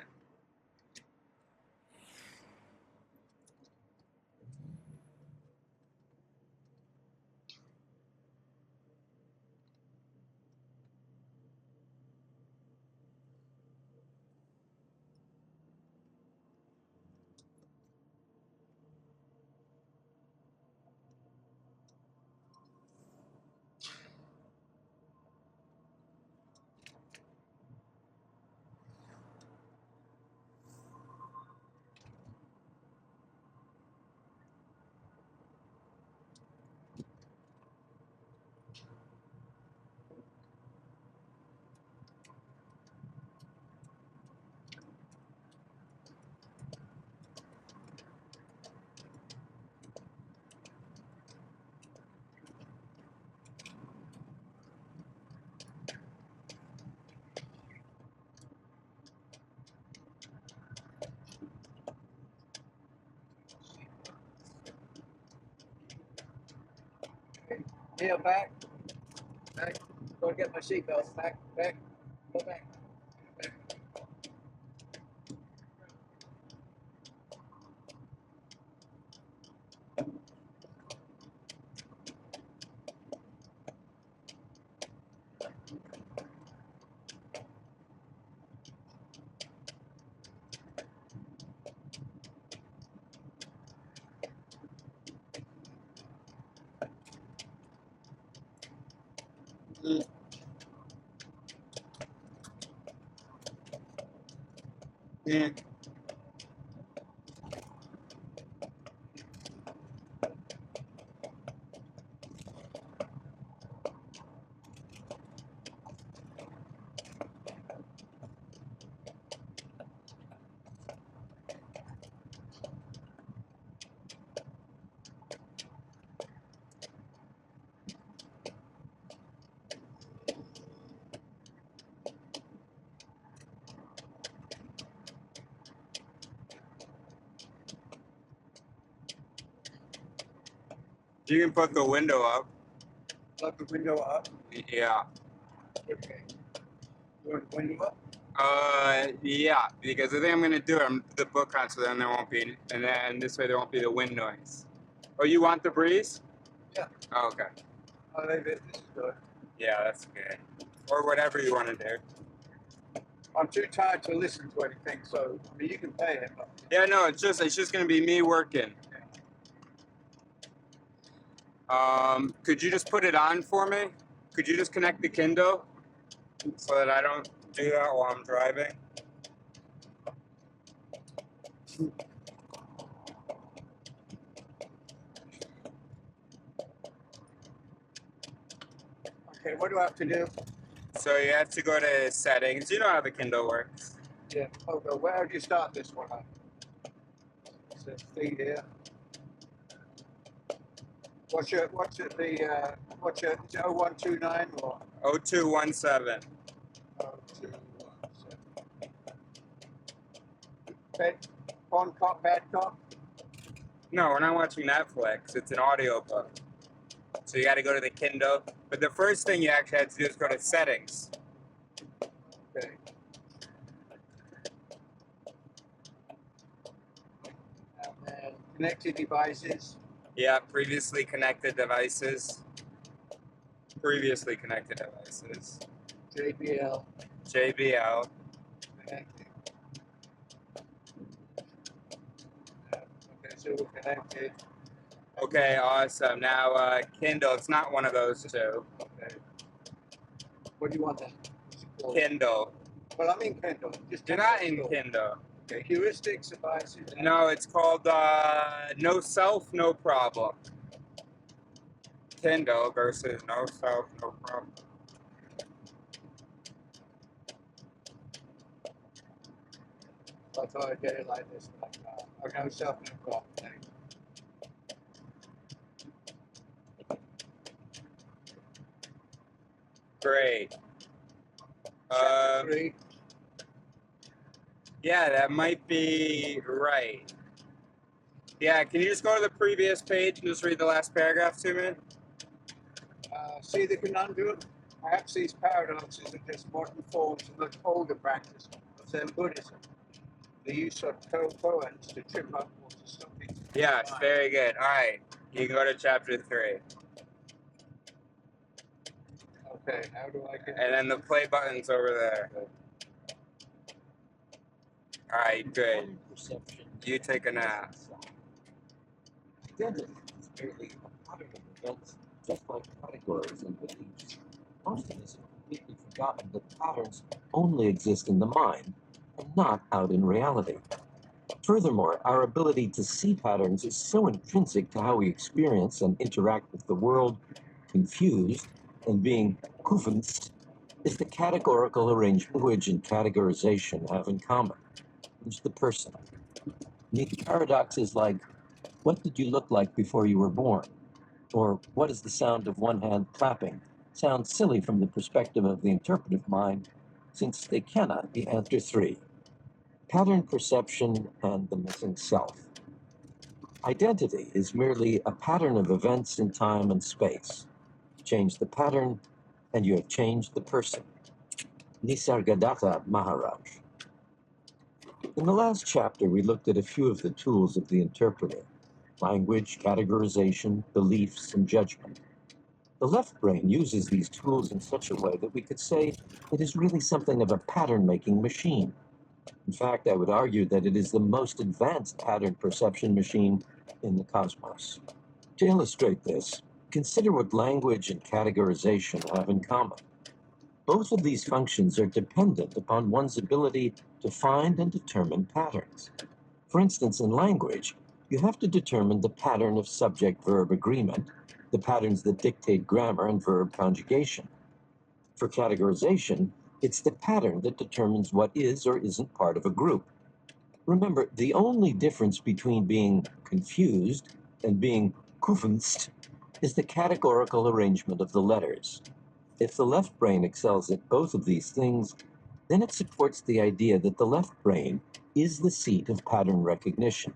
Here, back. Go get my seatbelt. Back. Go back. Yeah. You can put the window up. Look the window up. Yeah. Okay. You want the window up? Yeah, because the thing I'm gonna do, I'm the book on, so then there won't be, and then this way there won't be the wind noise. Oh, you want the breeze? Yeah. Oh, okay. I'll leave it. This is good. Yeah, that's good. Or whatever you want to do. I'm too tired to listen to anything, so I mean, you can pay it. But Yeah, no, it's just gonna be me working. Could you just put it on for me? Could you just connect the Kindle so that I don't do that while I'm driving? okay, what do I have to do? So you have to go to settings. You know how the Kindle works. Yeah. Okay. Where do you start this one? It says thing here. What's it? What's it? The what's it? Is it 0129 or 0217. 0217? Bad, on cop, bad cop. No, we're not watching Netflix. It's an audiobook. So you got to go to the Kindle. But the first thing you actually have to do is go to settings. Okay. And then connected devices. Yeah, previously connected devices. Previously connected devices. JBL. JBL. Connected. Okay, so we're connected. Okay, awesome. Now, Kindle, it's not one of those two. Okay. What do you want then? What's it called? Kindle. Well, I'm in Kindle. Just You're not in Kindle. Okay, heuristics, devices. No, it's called No Self, No Problem. Kindle versus No Self, No Problem. I thought I'd get it like this. Like, okay, no self, no problem. Thanks. Great. Chapter 3. Yeah, that might be right. Yeah, can you just go to the previous page and just read the last paragraph to me? See the conundrum? Perhaps these paradoxes are just modern forms of much older practice of Zen Buddhism. The use of koans to trip up or to stop it. Yes, very good. All right, you can go to chapter 3. Okay, how do I get And then the play button's over there. All right, good. You take a nap. Identity is merely a pattern of events, just like categories and beliefs. Most of us have completely forgotten that patterns only exist in the mind and not out in reality. Furthermore, our ability to see patterns is so intrinsic to how we experience and interact with the world, confused and being kuffensed, is the categorical arrangement language and categorization have in common. It's the person. The paradox is like, what did you look like before you were born? Or what is the sound of one hand clapping? Sounds silly from the perspective of the interpretive mind, since they cannot be answer 3. Pattern perception and the missing self. Identity is merely a pattern of events in time and space. Change the pattern, and you have changed the person. Nisargadatta Maharaj. In the last chapter, we looked at a few of the tools of the interpreter: language, categorization, beliefs, and judgment. The left brain uses these tools in such a way that we could say it is really something of a pattern-making machine. In fact, I would argue that it is the most advanced pattern perception machine in the cosmos. To illustrate this, consider what language and categorization have in common. Both of these functions are dependent upon one's ability to find and determine patterns. For instance, in language, you have to determine the pattern of subject-verb agreement, the patterns that dictate grammar and verb conjugation. For categorization, it's the pattern that determines what is or isn't part of a group. Remember, the only difference between being confused and being kuffensed is the categorical arrangement of the letters. If the left brain excels at both of these things, then it supports the idea that the left brain is the seat of pattern recognition.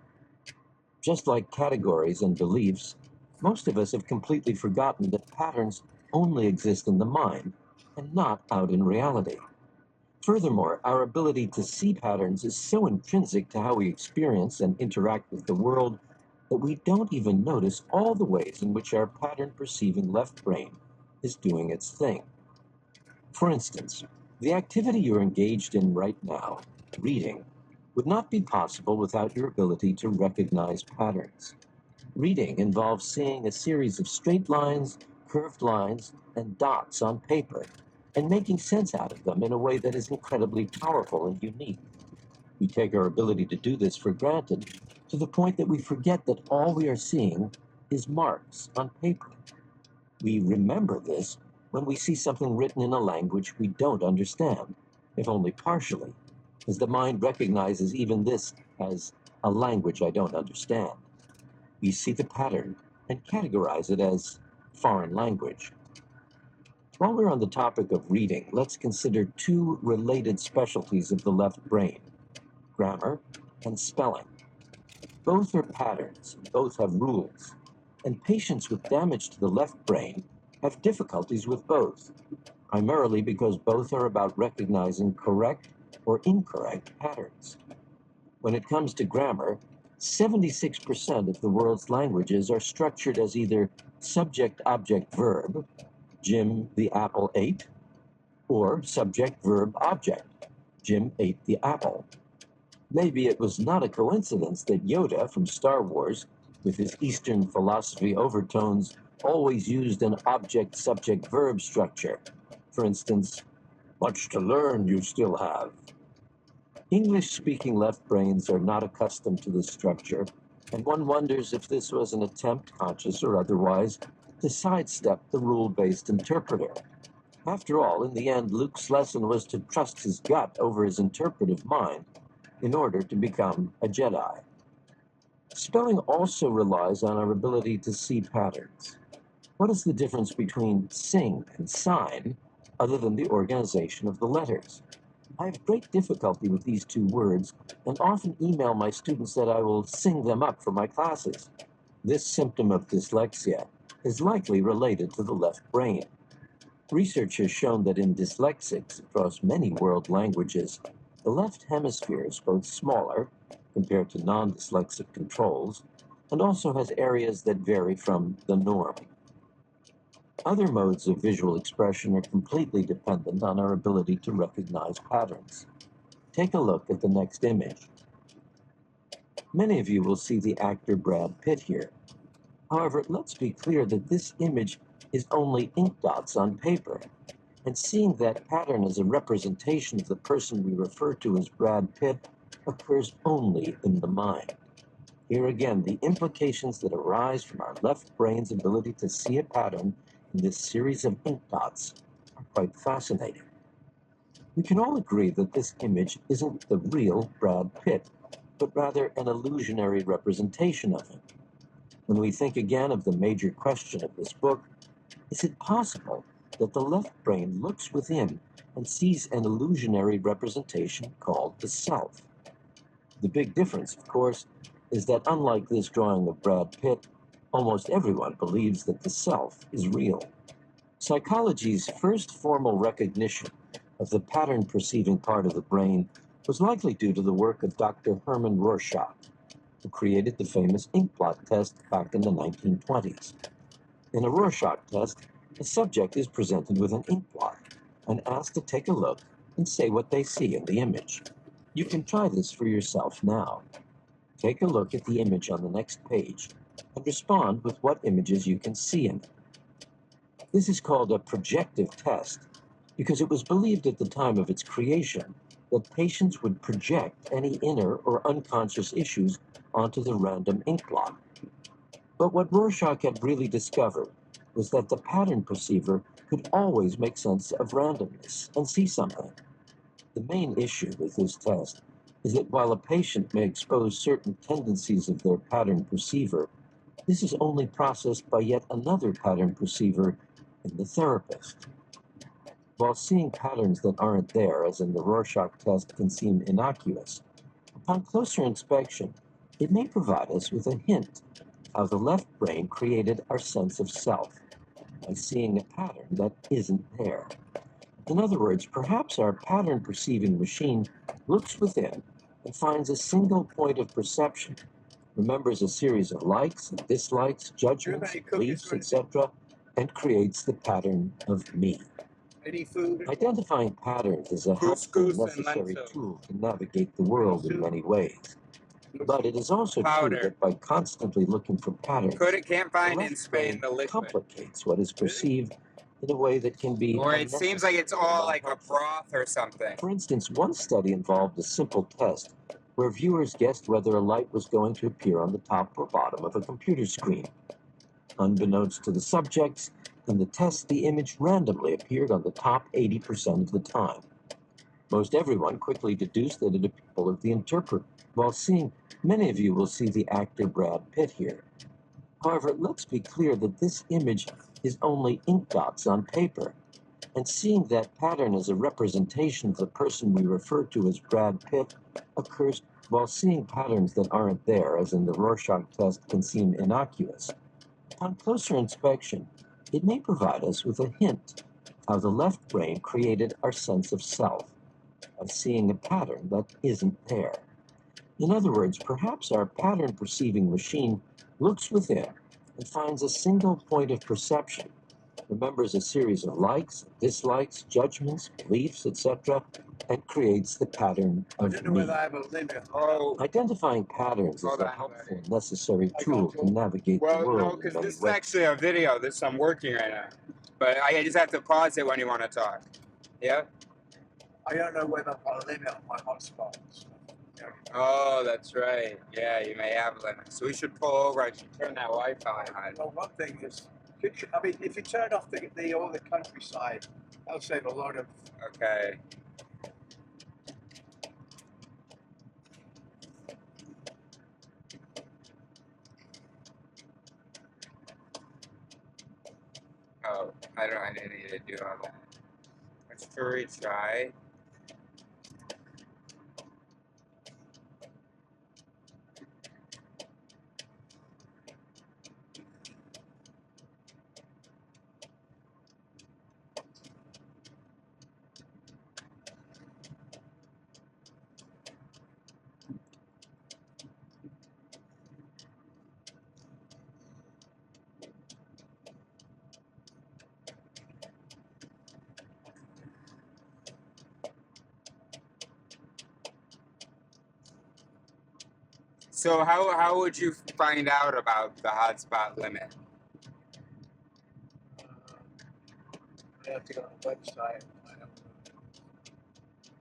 Just like categories and beliefs, most of us have completely forgotten that patterns only exist in the mind and not out in reality. Furthermore, our ability to see patterns is so intrinsic to how we experience and interact with the world that we don't even notice all the ways in which our pattern-perceiving left brain is doing its thing. For instance, the activity you're engaged in right now, reading, would not be possible without your ability to recognize patterns. Reading involves seeing a series of straight lines, curved lines, and dots on paper, and making sense out of them in a way that is incredibly powerful and unique. We take our ability to do this for granted, to the point that we forget that all we are seeing is marks on paper. We remember this when we see something written in a language we don't understand, if only partially, as the mind recognizes even this as a language I don't understand. We see the pattern and categorize it as foreign language. While we're on the topic of reading, let's consider two related specialties of the left brain: grammar and spelling. Both are patterns, both have rules, and patients with damage to the left brain have difficulties with both, primarily because both are about recognizing correct or incorrect patterns. When it comes to grammar, 76% of the world's languages are structured as either subject-object-verb, Jim the apple ate, or subject-verb-object, Jim ate the apple. Maybe it was not a coincidence that Yoda from Star Wars, with his Eastern philosophy overtones, always used an object-subject-verb structure. For instance, much to learn you still have. English-speaking left brains are not accustomed to this structure, and one wonders if this was an attempt, conscious or otherwise, to sidestep the rule-based interpreter. After all, in the end, Luke's lesson was to trust his gut over his interpretive mind in order to become a Jedi. Spelling also relies on our ability to see patterns. What is the difference between sing and sign, other than the organization of the letters? I have great difficulty with these two words and often email my students that I will sing them up for my classes. This symptom of dyslexia is likely related to the left brain. Research has shown that in dyslexics across many world languages, the left hemisphere is both smaller, compared to non-dyslexic controls, and also has areas that vary from the norm. Other modes of visual expression are completely dependent on our ability to recognize patterns. Take a look at the next image. Many of you will see the actor Brad Pitt here. However, let's be clear that this image is only ink dots on paper, and seeing that pattern as a representation of the person we refer to as Brad Pitt occurs only in the mind. Here again, the implications that arise from our left brain's ability to see a pattern in this series of ink dots are quite fascinating. We can all agree that this image isn't the real Brad Pitt, but rather an illusionary representation of him. When we think again of the major question of this book, is it possible that the left brain looks within and sees an illusionary representation called the self? The big difference, of course, is that unlike this drawing of Brad Pitt, almost everyone believes that the self is real. Psychology's first formal recognition of the pattern-perceiving part of the brain was likely due to the work of Dr. Hermann Rorschach, who created the famous ink blot test back in the 1920s. In a Rorschach test, a subject is presented with an ink blot and asked to take a look and say what they see in the image. You can try this for yourself now. Take a look at the image on the next page and respond with what images you can see in it. This is called a projective test because it was believed at the time of its creation that patients would project any inner or unconscious issues onto the random ink blot. But what Rorschach had really discovered was that the pattern perceiver could always make sense of randomness and see something. The main issue with this test is that while a patient may expose certain tendencies of their pattern perceiver, this is only processed by yet another pattern perceiver in the therapist. While seeing patterns that aren't there, as in the Rorschach test, can seem innocuous, upon closer inspection, it may provide us with a hint how the left brain created our sense of self. by seeing a pattern that isn't there. In other words, perhaps our pattern-perceiving machine looks within and finds a single point of perception, remembers a series of likes and dislikes, judgments, beliefs, etc., and creates the pattern of me. Any food? Identifying patterns is a helpful and Couscous and necessary lentils. tool to navigate the world in many ways. But it is also true Powder. that by constantly looking for patterns, Can't the find in left Spain brain the liquid. complicates what is perceived in a way that can be Or it seems like it's all like a unhelpful. broth or something. For instance, one study involved a simple test where viewers guessed whether a light was going to appear on the top or bottom of a computer screen. Unbeknownst to the subjects, in the test, the image randomly appeared on the top 80% of the time. Most everyone quickly deduced that it appeared of the interpreter. While seeing, many of you will see the actor Brad Pitt here. However, let's be clear that this image is only ink dots on paper. And seeing that pattern as a representation of the person we refer to as Brad Pitt occurs while seeing patterns that aren't there, as in the Rorschach test, can seem innocuous. Upon closer inspection, it may provide us with a hint how the left brain created our sense of self by seeing a pattern that isn't there. In other words, perhaps our pattern-perceiving machine looks within and finds a single point of perception, remembers a series of likes, dislikes, judgments, beliefs, etc., and creates the pattern I of don't know me. whether I have a limit. Oh, Identifying patterns is hold a on, helpful buddy. and necessary tool to navigate the Well, no, world in because many this is ways. actually a video. I'm working right now. But I just have to pause it when you want to talk. Yeah? I don't know whether I've got a limit on my hotspots. Oh, that's right. Yeah, you may have limits. So we should pull over. I should turn that Wi-Fi on. Well, one thing is, I mean, if you turn off all the countryside, that'll save a lot of. Okay. Oh, I didn't need to do all that. Let's retry. So how would you find out about the hotspot limit? You have to go on the website.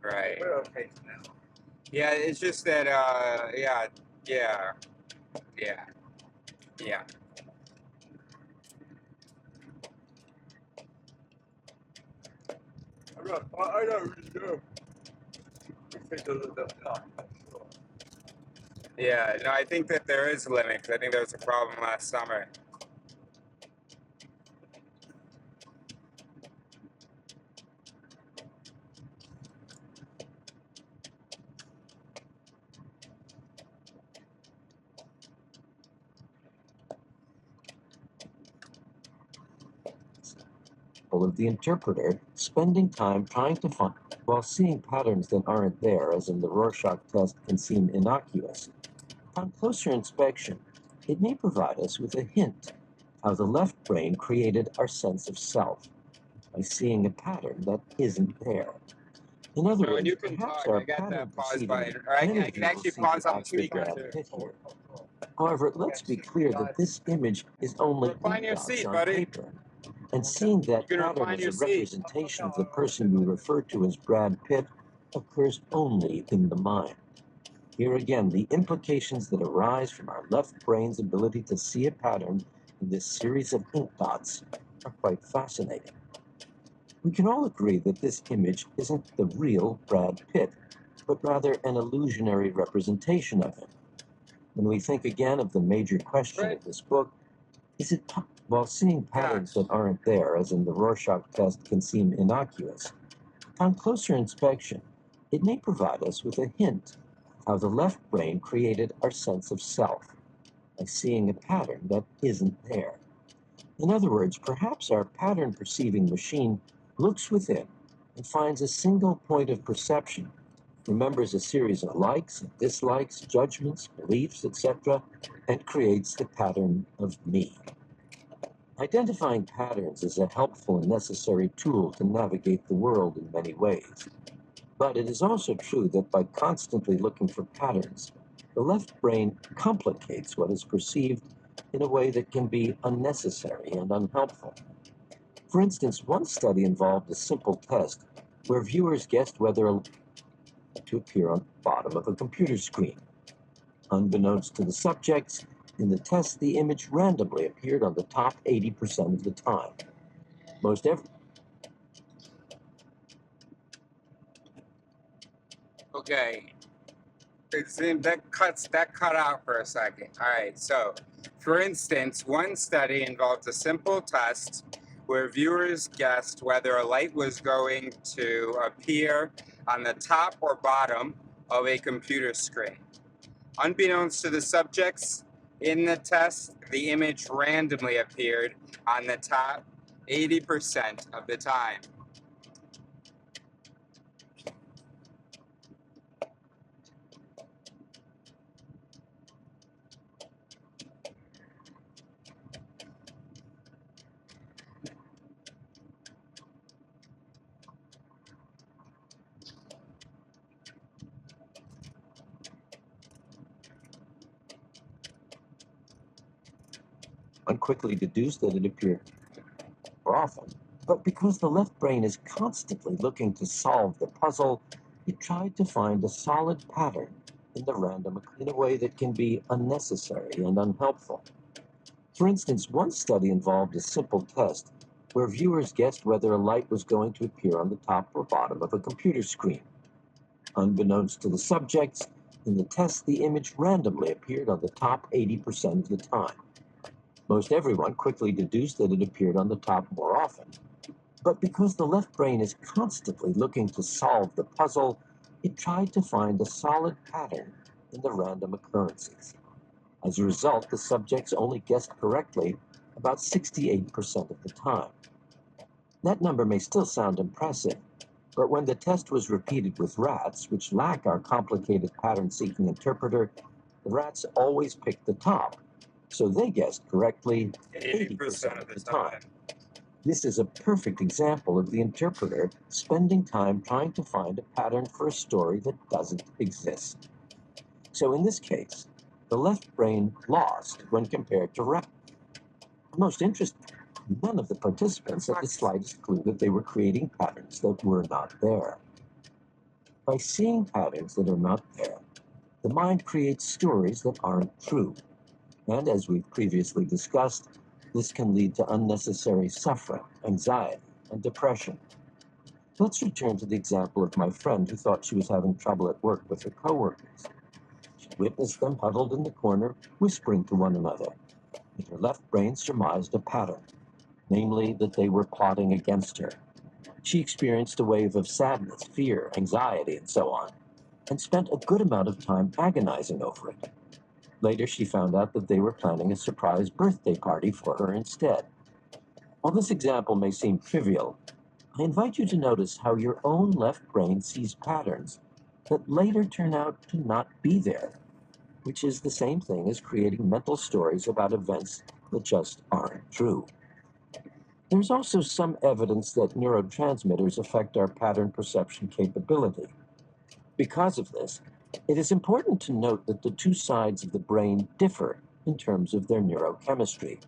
Right. We're okay for now. Yeah, it's just that yeah. I don't really know. Yeah, no, I think that there is a limit, 'cause I think there was a problem last summer. Of the interpreter spending time trying to find, while seeing patterns that aren't there, as in the Rorschach test, can seem innocuous. On closer inspection, it may provide us with a hint how the left brain created our sense of self by seeing a pattern that isn't there. In other No, and words, you can perhaps talk. our I got pattern that pause perceiving, button. Or I many can of you will actually see pause the on the actor speaker Brad too. Pitt here. However, let's be clear that this image is only Recline ink your dots seat, on buddy. paper. And seeing that You can pattern recline as your a seat. representation of the person we refer to as Brad Pitt occurs only in the mind. Here again, the implications that arise from our left brain's ability to see a pattern in this series of ink dots are quite fascinating. We can all agree that this image isn't the real Brad Pitt, but rather an illusionary representation of him. When we think again of the major question of this book, is it while seeing patterns that aren't there, as in the Rorschach test, can seem innocuous, upon closer inspection, it may provide us with a hint how the left brain created our sense of self by seeing a pattern that isn't there. In other words, perhaps our pattern-perceiving machine looks within and finds a single point of perception, remembers a series of likes and dislikes, judgments, beliefs, etc., and creates the pattern of me. Identifying patterns is a helpful and necessary tool to navigate the world in many ways. But it is also true that by constantly looking for patterns, the left brain complicates what is perceived in a way that can be unnecessary and unhelpful. For instance, one study involved a simple test where viewers guessed whether a to appear on the bottom of a computer screen. Unbeknownst to the subjects, in the test, the image randomly appeared on the top 80% of the time. Most every Okay. That cut out for a second. All right. So, for instance, one study involved a simple test where viewers guessed whether a light was going to appear on the top or bottom of a computer screen. Unbeknownst to the subjects in the test, the image randomly appeared on the top 80% of the time. one quickly deduced that it appeared more often. But because the left brain is constantly looking to solve the puzzle, it tried to find a solid pattern in the random in a way that can be unnecessary and unhelpful. For instance, one study involved a simple test where viewers guessed whether a light was going to appear on the top or bottom of a computer screen. Unbeknownst to the subjects, in the test, the image randomly appeared on the top 80% of the time. Most everyone quickly deduced that it appeared on the top more often. But because the left brain is constantly looking to solve the puzzle, it tried to find a solid pattern in the random occurrences. As a result, the subjects only guessed correctly about 68% of the time. That number may still sound impressive, but when the test was repeated with rats, which lack our complicated pattern-seeking interpreter, the rats always picked the top, so they guessed correctly 80% of the time. This is a perfect example of the interpreter spending time trying to find a pattern for a story that doesn't exist. So in this case, the left brain lost when compared to right. Most interesting, none of the participants had the slightest clue that they were creating patterns that were not there. By seeing patterns that are not there, the mind creates stories that aren't true. And as we've previously discussed, this can lead to unnecessary suffering, anxiety, and depression. Let's return to the example of my friend who thought she was having trouble at work with her coworkers. She witnessed them huddled in the corner, whispering to one another. And her left brain surmised a pattern, namely that they were plotting against her. She experienced a wave of sadness, fear, anxiety, and so on, and spent a good amount of time agonizing over it. Later, she found out that they were planning a surprise birthday party for her instead. While this example may seem trivial, I invite you to notice how your own left brain sees patterns that later turn out to not be there, which is the same thing as creating mental stories about events that just aren't true. There's also some evidence that neurotransmitters affect our pattern perception capability. Because of this, it is important to note that the two sides of the brain differ in terms of their neurochemistry.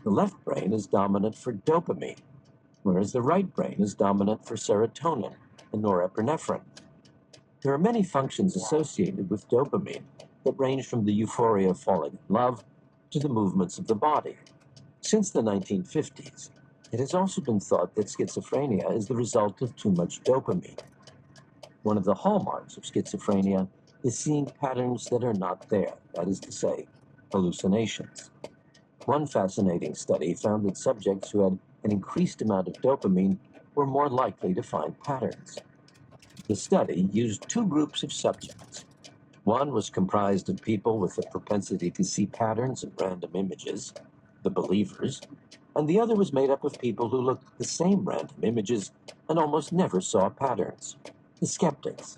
The left brain is dominant for dopamine, whereas the right brain is dominant for serotonin and norepinephrine. There are many functions associated with dopamine that range from the euphoria of falling in love to the movements of the body. Since the 1950s, it has also been thought that schizophrenia is the result of too much dopamine. One of the hallmarks of schizophrenia is seeing patterns that are not there, that is to say, hallucinations. One fascinating study found that subjects who had an increased amount of dopamine were more likely to find patterns. The study used two groups of subjects. One was comprised of people with a propensity to see patterns in random images, the believers, and the other was made up of people who looked at the same random images and almost never saw patterns, the skeptics.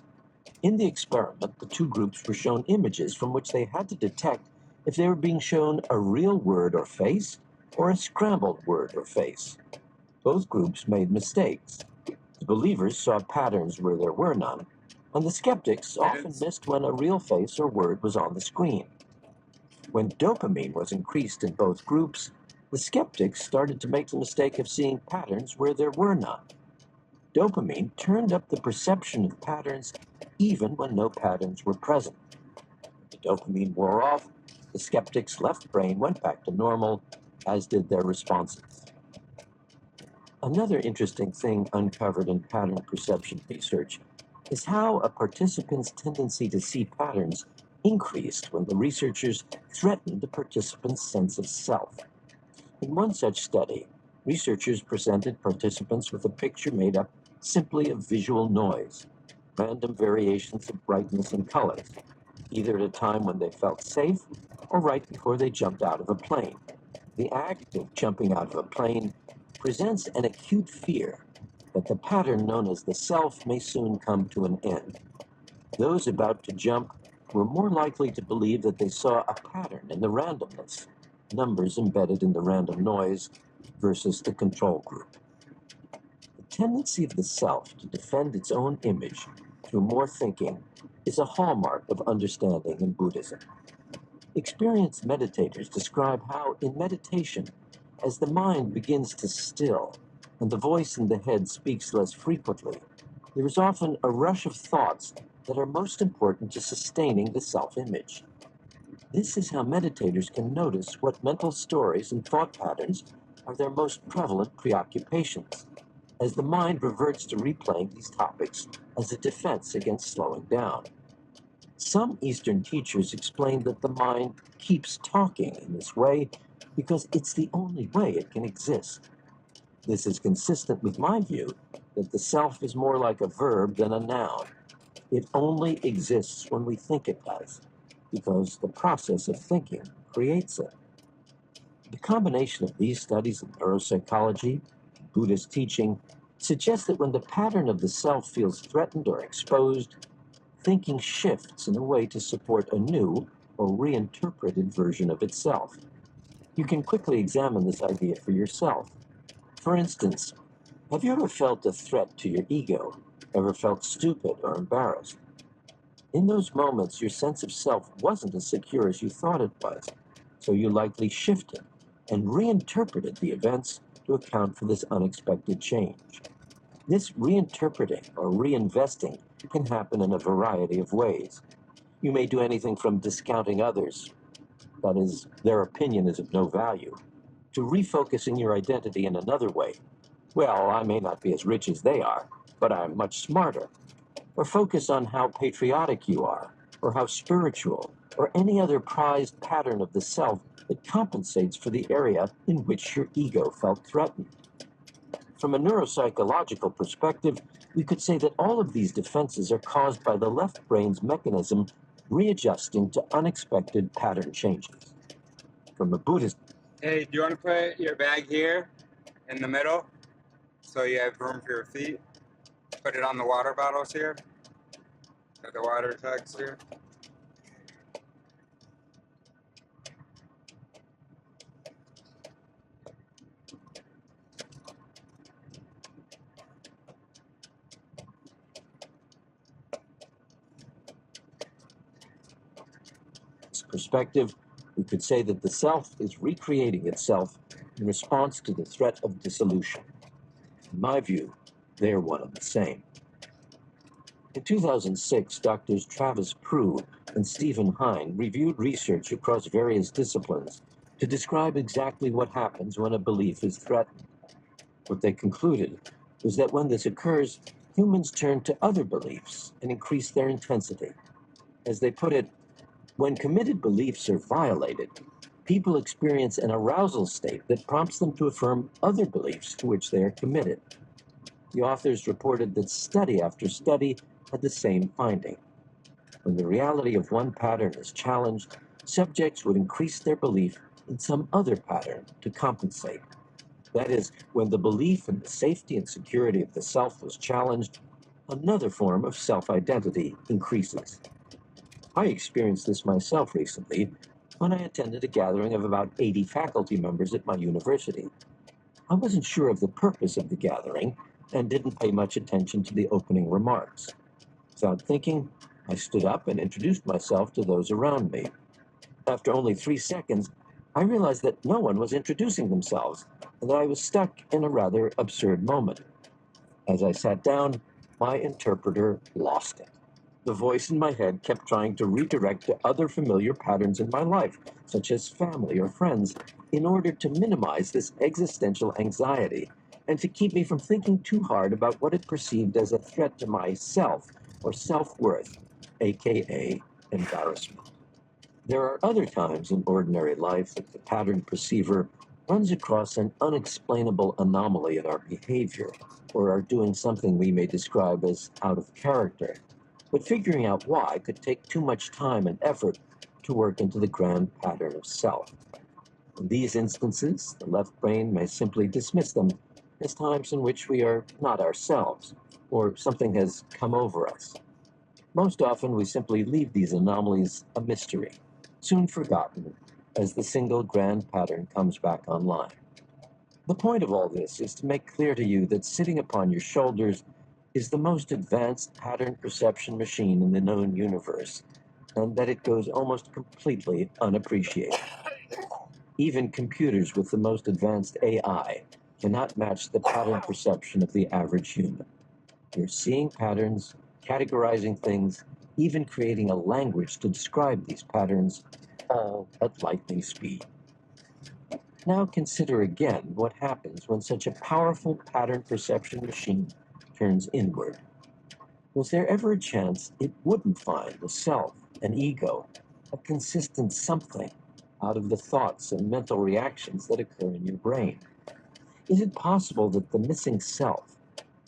In the experiment, the two groups were shown images from which they had to detect if they were being shown a real word or face or a scrambled word or face. Both groups made mistakes. The believers saw patterns where there were none, and the skeptics often missed when a real face or word was on the screen. When dopamine was increased in both groups, the skeptics started to make the mistake of seeing patterns where there were none. Dopamine turned up the perception of patterns even when no patterns were present. The dopamine wore off, the skeptic's left brain went back to normal, as did their responses. Another interesting thing uncovered in pattern perception research is how a participant's tendency to see patterns increased when the researchers threatened the participant's sense of self. In one such study, researchers presented participants with a picture made up simply of visual noise, random variations of brightness and colors, either at a time when they felt safe or right before they jumped out of a plane. The act of jumping out of a plane presents an acute fear that the pattern known as the self may soon come to an end. Those about to jump were more likely to believe that they saw a pattern in the randomness, numbers embedded in the random noise, versus the control group. The tendency of the self to defend its own image through more thinking is a hallmark of understanding in Buddhism. Experienced meditators describe how, in meditation, as the mind begins to still and the voice in the head speaks less frequently, there is often a rush of thoughts that are most important to sustaining the self-image. This is how meditators can notice what mental stories and thought patterns are their most prevalent preoccupations, as the mind reverts to replaying these topics as a defense against slowing down. Some Eastern teachers explain that the mind keeps talking in this way because it's the only way it can exist. This is consistent with my view that the self is more like a verb than a noun. It only exists when we think it does, because the process of thinking creates it. The combination of these studies in neuropsychology and Buddhist teaching suggests that when the pattern of the self feels threatened or exposed, thinking shifts in a way to support a new or reinterpreted version of itself. You can quickly examine this idea for yourself. For instance, have you ever felt a threat to your ego? Ever felt stupid or embarrassed? In those moments, your sense of self wasn't as secure as you thought it was, so you likely shifted and reinterpreted the events to account for this unexpected change. This reinterpreting or reinvesting can happen in a variety of ways. You may do anything from discounting others, that is, their opinion is of no value, to refocusing your identity in another way. Well, I may not be as rich as they are, but I'm much smarter. Or focus on how patriotic you are, or how spiritual, or any other prized pattern of the self that compensates for the area in which your ego felt threatened. From a neuropsychological perspective, we could say that all of these defenses are caused by the left brain's mechanism readjusting to unexpected pattern changes. From a Buddhist... Hey, do you want to put your bag here in the middle so you have room for your feet? Put it on the water bottles here, at the water jugs here. perspective, we could say that the self is recreating itself in response to the threat of dissolution. In my view, they are one and the same. In 2006, Drs. Travis Prue and Stephen Hine reviewed research across various disciplines to describe exactly what happens when a belief is threatened. What they concluded was that when this occurs, humans turn to other beliefs and increase their intensity. As they put it, when committed beliefs are violated, people experience an arousal state that prompts them to affirm other beliefs to which they are committed. The authors reported that study after study had the same finding. When the reality of one pattern is challenged, subjects would increase their belief in some other pattern to compensate. That is, when the belief in the safety and security of the self was challenged, another form of self-identity increases. I experienced this myself recently when I attended a gathering of about 80 faculty members at my university. I wasn't sure of the purpose of the gathering and didn't pay much attention to the opening remarks. Without thinking, I stood up and introduced myself to those around me. After only 3 seconds, I realized that no one was introducing themselves and that I was stuck in a rather absurd moment. As I sat down, my interpreter lost it. The voice in my head kept trying to redirect to other familiar patterns in my life, such as family or friends, in order to minimize this existential anxiety and to keep me from thinking too hard about what it perceived as a threat to my self or self-worth, aka embarrassment. There are other times in ordinary life that the pattern perceiver runs across an unexplainable anomaly in our behavior, or are doing something we may describe as out of character. But figuring out why could take too much time and effort to work into the grand pattern of self. In these instances, the left brain may simply dismiss them as times in which we are not ourselves, or something has come over us. Most often, we simply leave these anomalies a mystery, soon forgotten, as the single grand pattern comes back online. The point of all this is to make clear to you that sitting upon your shoulders is the most advanced pattern perception machine in the known universe, and that it goes almost completely unappreciated. Even computers with the most advanced AI cannot match the pattern perception of the average human. You're seeing patterns, categorizing things, even creating a language to describe these patterns, all at lightning speed. Now consider again what happens when such a powerful pattern perception machine turns inward. Was there ever a chance it wouldn't find a self, an ego, a consistent something out of the thoughts and mental reactions that occur in your brain? Is it possible that the missing self,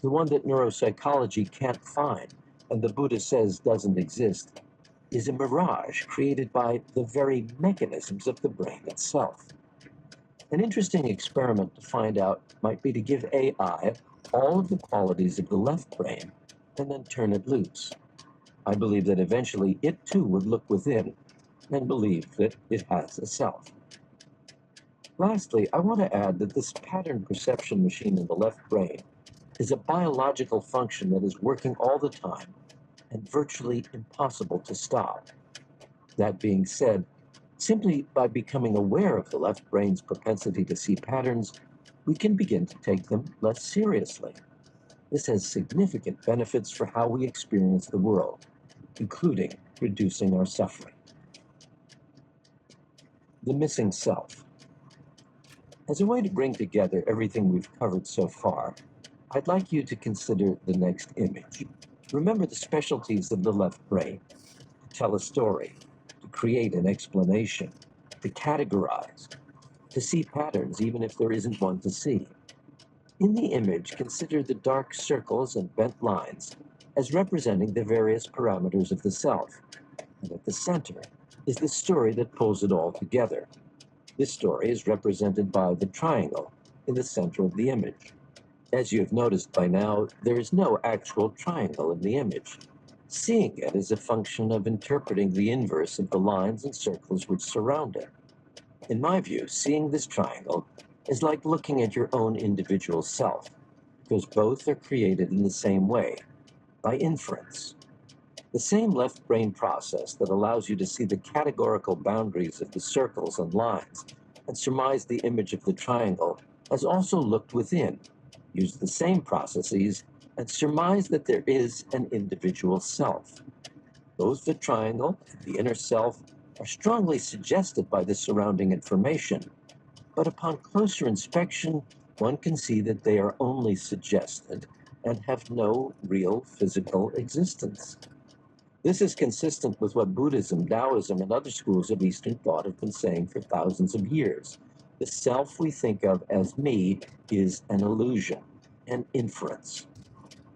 the one that neuropsychology can't find and the Buddha says doesn't exist, is a mirage created by the very mechanisms of the brain itself? An interesting experiment to find out might be to give AI all of the qualities of the left brain and then turn it loose. I believe that eventually it too would look within and believe that it has a self. Lastly, I want to add that this pattern perception machine in the left brain is a biological function that is working all the time and virtually impossible to stop. That being said, simply by becoming aware of the left brain's propensity to see patterns, we can begin to take them less seriously. This has significant benefits for how we experience the world, including reducing our suffering. The missing self. As a way to bring together everything we've covered so far, I'd like you to consider the next image. Remember the specialties of the left brain: to tell a story, to create an explanation, to categorize, to see patterns even if there isn't one to see. In the image, consider the dark circles and bent lines as representing the various parameters of the self, and at the center is the story that pulls it all together. This story is represented by the triangle in the center of the image. As you have noticed by now, there is no actual triangle in the image. Seeing it is a function of interpreting the inverse of the lines and circles which surround it. In my view, seeing this triangle is like looking at your own individual self, because both are created in the same way, by inference. The same left brain process that allows you to see the categorical boundaries of the circles and lines and surmise the image of the triangle has also looked within, used the same processes, and surmised that there is an individual self. Both the triangle and the inner self are strongly suggested by the surrounding information, but upon closer inspection, one can see that they are only suggested and have no real physical existence. This is consistent with what Buddhism, Taoism, and other schools of Eastern thought have been saying for thousands of years. The self we think of as me is an illusion, an inference.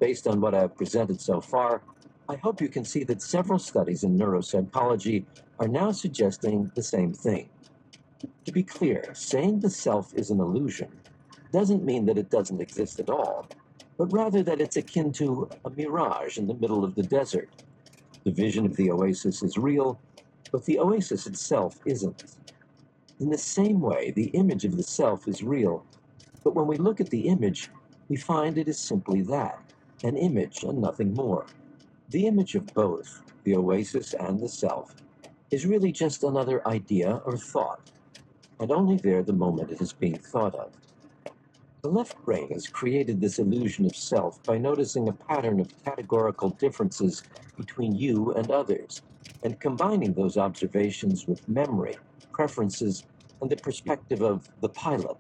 Based on what I have presented so far, I hope you can see that several studies in neuropsychology are now suggesting the same thing. To be clear, saying the self is an illusion doesn't mean that it doesn't exist at all, but rather that it's akin to a mirage in the middle of the desert. The vision of the oasis is real, but the oasis itself isn't. In the same way, the image of the self is real, but when we look at the image, we find it is simply that, an image and nothing more. The image of both, the oasis and the self, is really just another idea or thought, and only there the moment it is being thought of. The left brain has created this illusion of self by noticing a pattern of categorical differences between you and others, and combining those observations with memory, preferences, and the perspective of the pilot,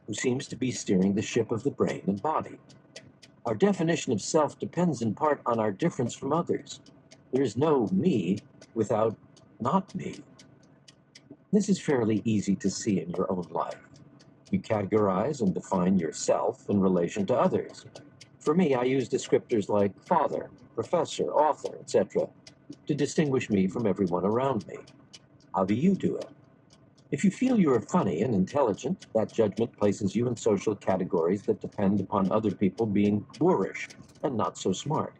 who seems to be steering the ship of the brain and body. Our definition of self depends in part on our difference from others. There is no me without not me. This is fairly easy to see in your own life. You categorize and define yourself in relation to others. For me, I use descriptors like father, professor, author, etc. to distinguish me from everyone around me. How do you do it? If you feel you are funny and intelligent, that judgment places you in social categories that depend upon other people being boorish and not so smart.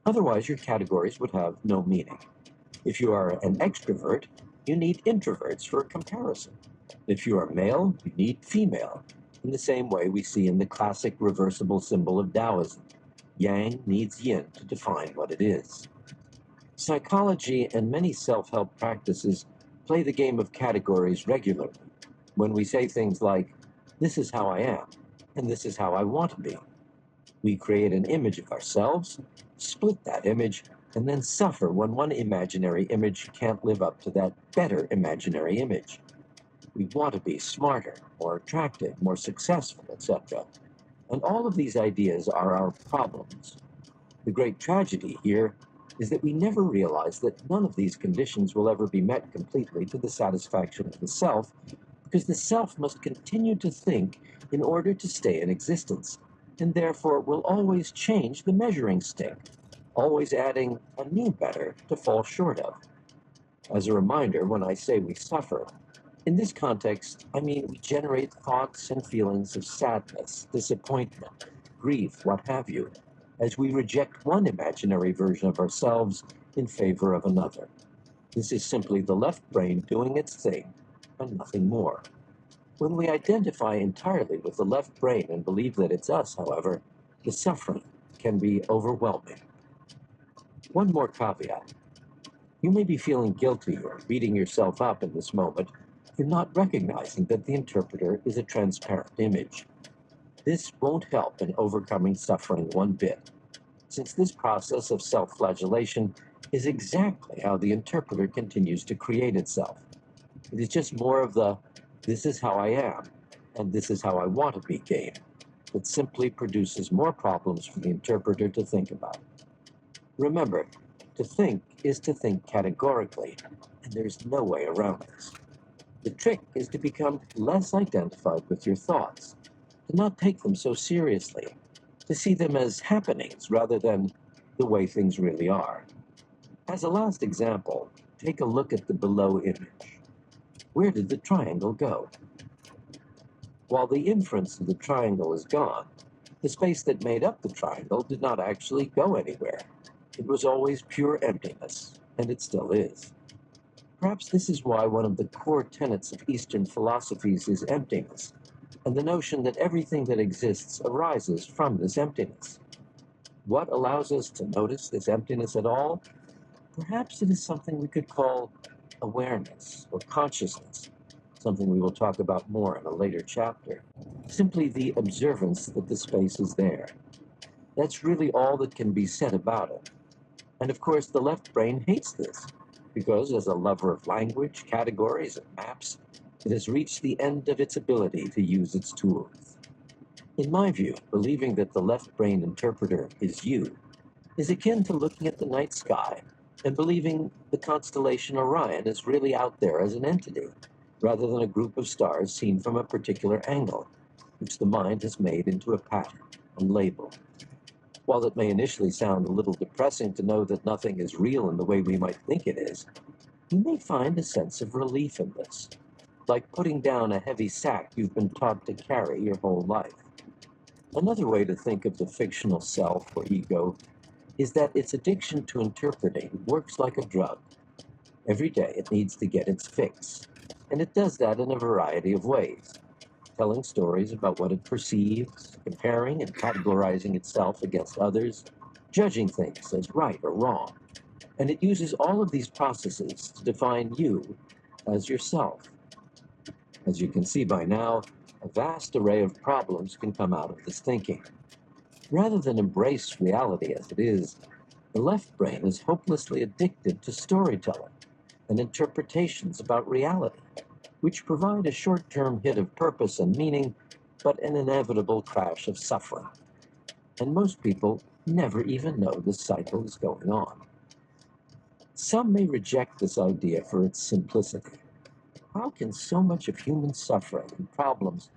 Otherwise, your categories would have no meaning. If you are an extrovert, you need introverts for a comparison. If you are male, you need female, in the same way we see in the classic reversible symbol of Taoism. Yang needs yin to define what it is. Psychology and many self-help practices play the game of categories regularly. When we say things like, this is how I am, and this is how I want to be. We create an image of ourselves, split that image, and then suffer when one imaginary image can't live up to that better imaginary image. We want to be smarter, more attractive, more successful, etc. And all of these ideas are our problems. The great tragedy here is that we never realize that none of these conditions will ever be met completely to the satisfaction of the self, because the self must continue to think in order to stay in existence, and therefore will always change the measuring stick, always adding a new better to fall short of. As a reminder, when I say we suffer, in this context, I mean we generate thoughts and feelings of sadness, disappointment, grief, what have you, as we reject one imaginary version of ourselves in favor of another. This is simply the left brain doing its thing, and nothing more. When we identify entirely with the left brain and believe that it's us, however, the suffering can be overwhelming. One more caveat. You may be feeling guilty or beating yourself up in this moment for not recognizing that the interpreter is a transparent image. This won't help in overcoming suffering one bit, since this process of self-flagellation is exactly how the interpreter continues to create itself. It is just more of the, this is how I am, and this is how I want to be game, that simply produces more problems for the interpreter to think about. Remember, to think is to think categorically, and there's no way around this. The trick is to become less identified with your thoughts, to not take them so seriously, to see them as happenings rather than the way things really are. As a last example, take a look at the below image. Where did the triangle go? While the inference of the triangle is gone, the space that made up the triangle did not actually go anywhere. It was always pure emptiness, and it still is. Perhaps this is why one of the core tenets of Eastern philosophies is emptiness, and the notion that everything that exists arises from this emptiness. What allows us to notice this emptiness at all? Perhaps it is something we could call awareness or consciousness, something we will talk about more in a later chapter. Simply the observance that the space is there. That's really all that can be said about it. And of course, the left brain hates this, because as a lover of language, categories, and maps, it has reached the end of its ability to use its tools. In my view, believing that the left brain interpreter is you is akin to looking at the night sky and believing the constellation Orion is really out there as an entity, rather than a group of stars seen from a particular angle, which the mind has made into a pattern and label. While it may initially sound a little depressing to know that nothing is real in the way we might think it is, you may find a sense of relief in this. like putting down a heavy sack you've been taught to carry your whole life. Another way to think of the fictional self or ego is that its addiction to interpreting works like a drug. Every day it needs to get its fix, and it does that in a variety of ways, telling stories about what it perceives, comparing and categorizing itself against others, judging things as right or wrong. And it uses all of these processes to define you as yourself. As you can see by now, a vast array of problems can come out of this thinking. Rather than embrace reality as it is, the left brain is hopelessly addicted to storytelling and interpretations about reality, which provide a short-term hit of purpose and meaning, but an inevitable crash of suffering. And most people never even know this cycle is going on. Some may reject this idea for its simplicity. How can so much of human suffering and problems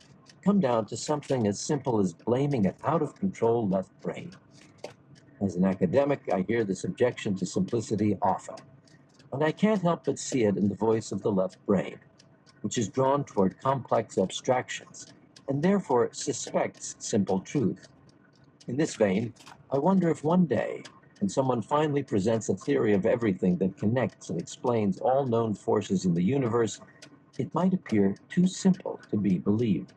come down to something as simple as blaming an out-of-control left brain? As an academic, I hear this objection to simplicity often, and I can't help but see it in the voice of the left brain, which is drawn toward complex abstractions and therefore suspects simple truth. In this vein, I wonder if one day, when someone finally presents a theory of everything that connects and explains all known forces in the universe, it might appear too simple to be believed.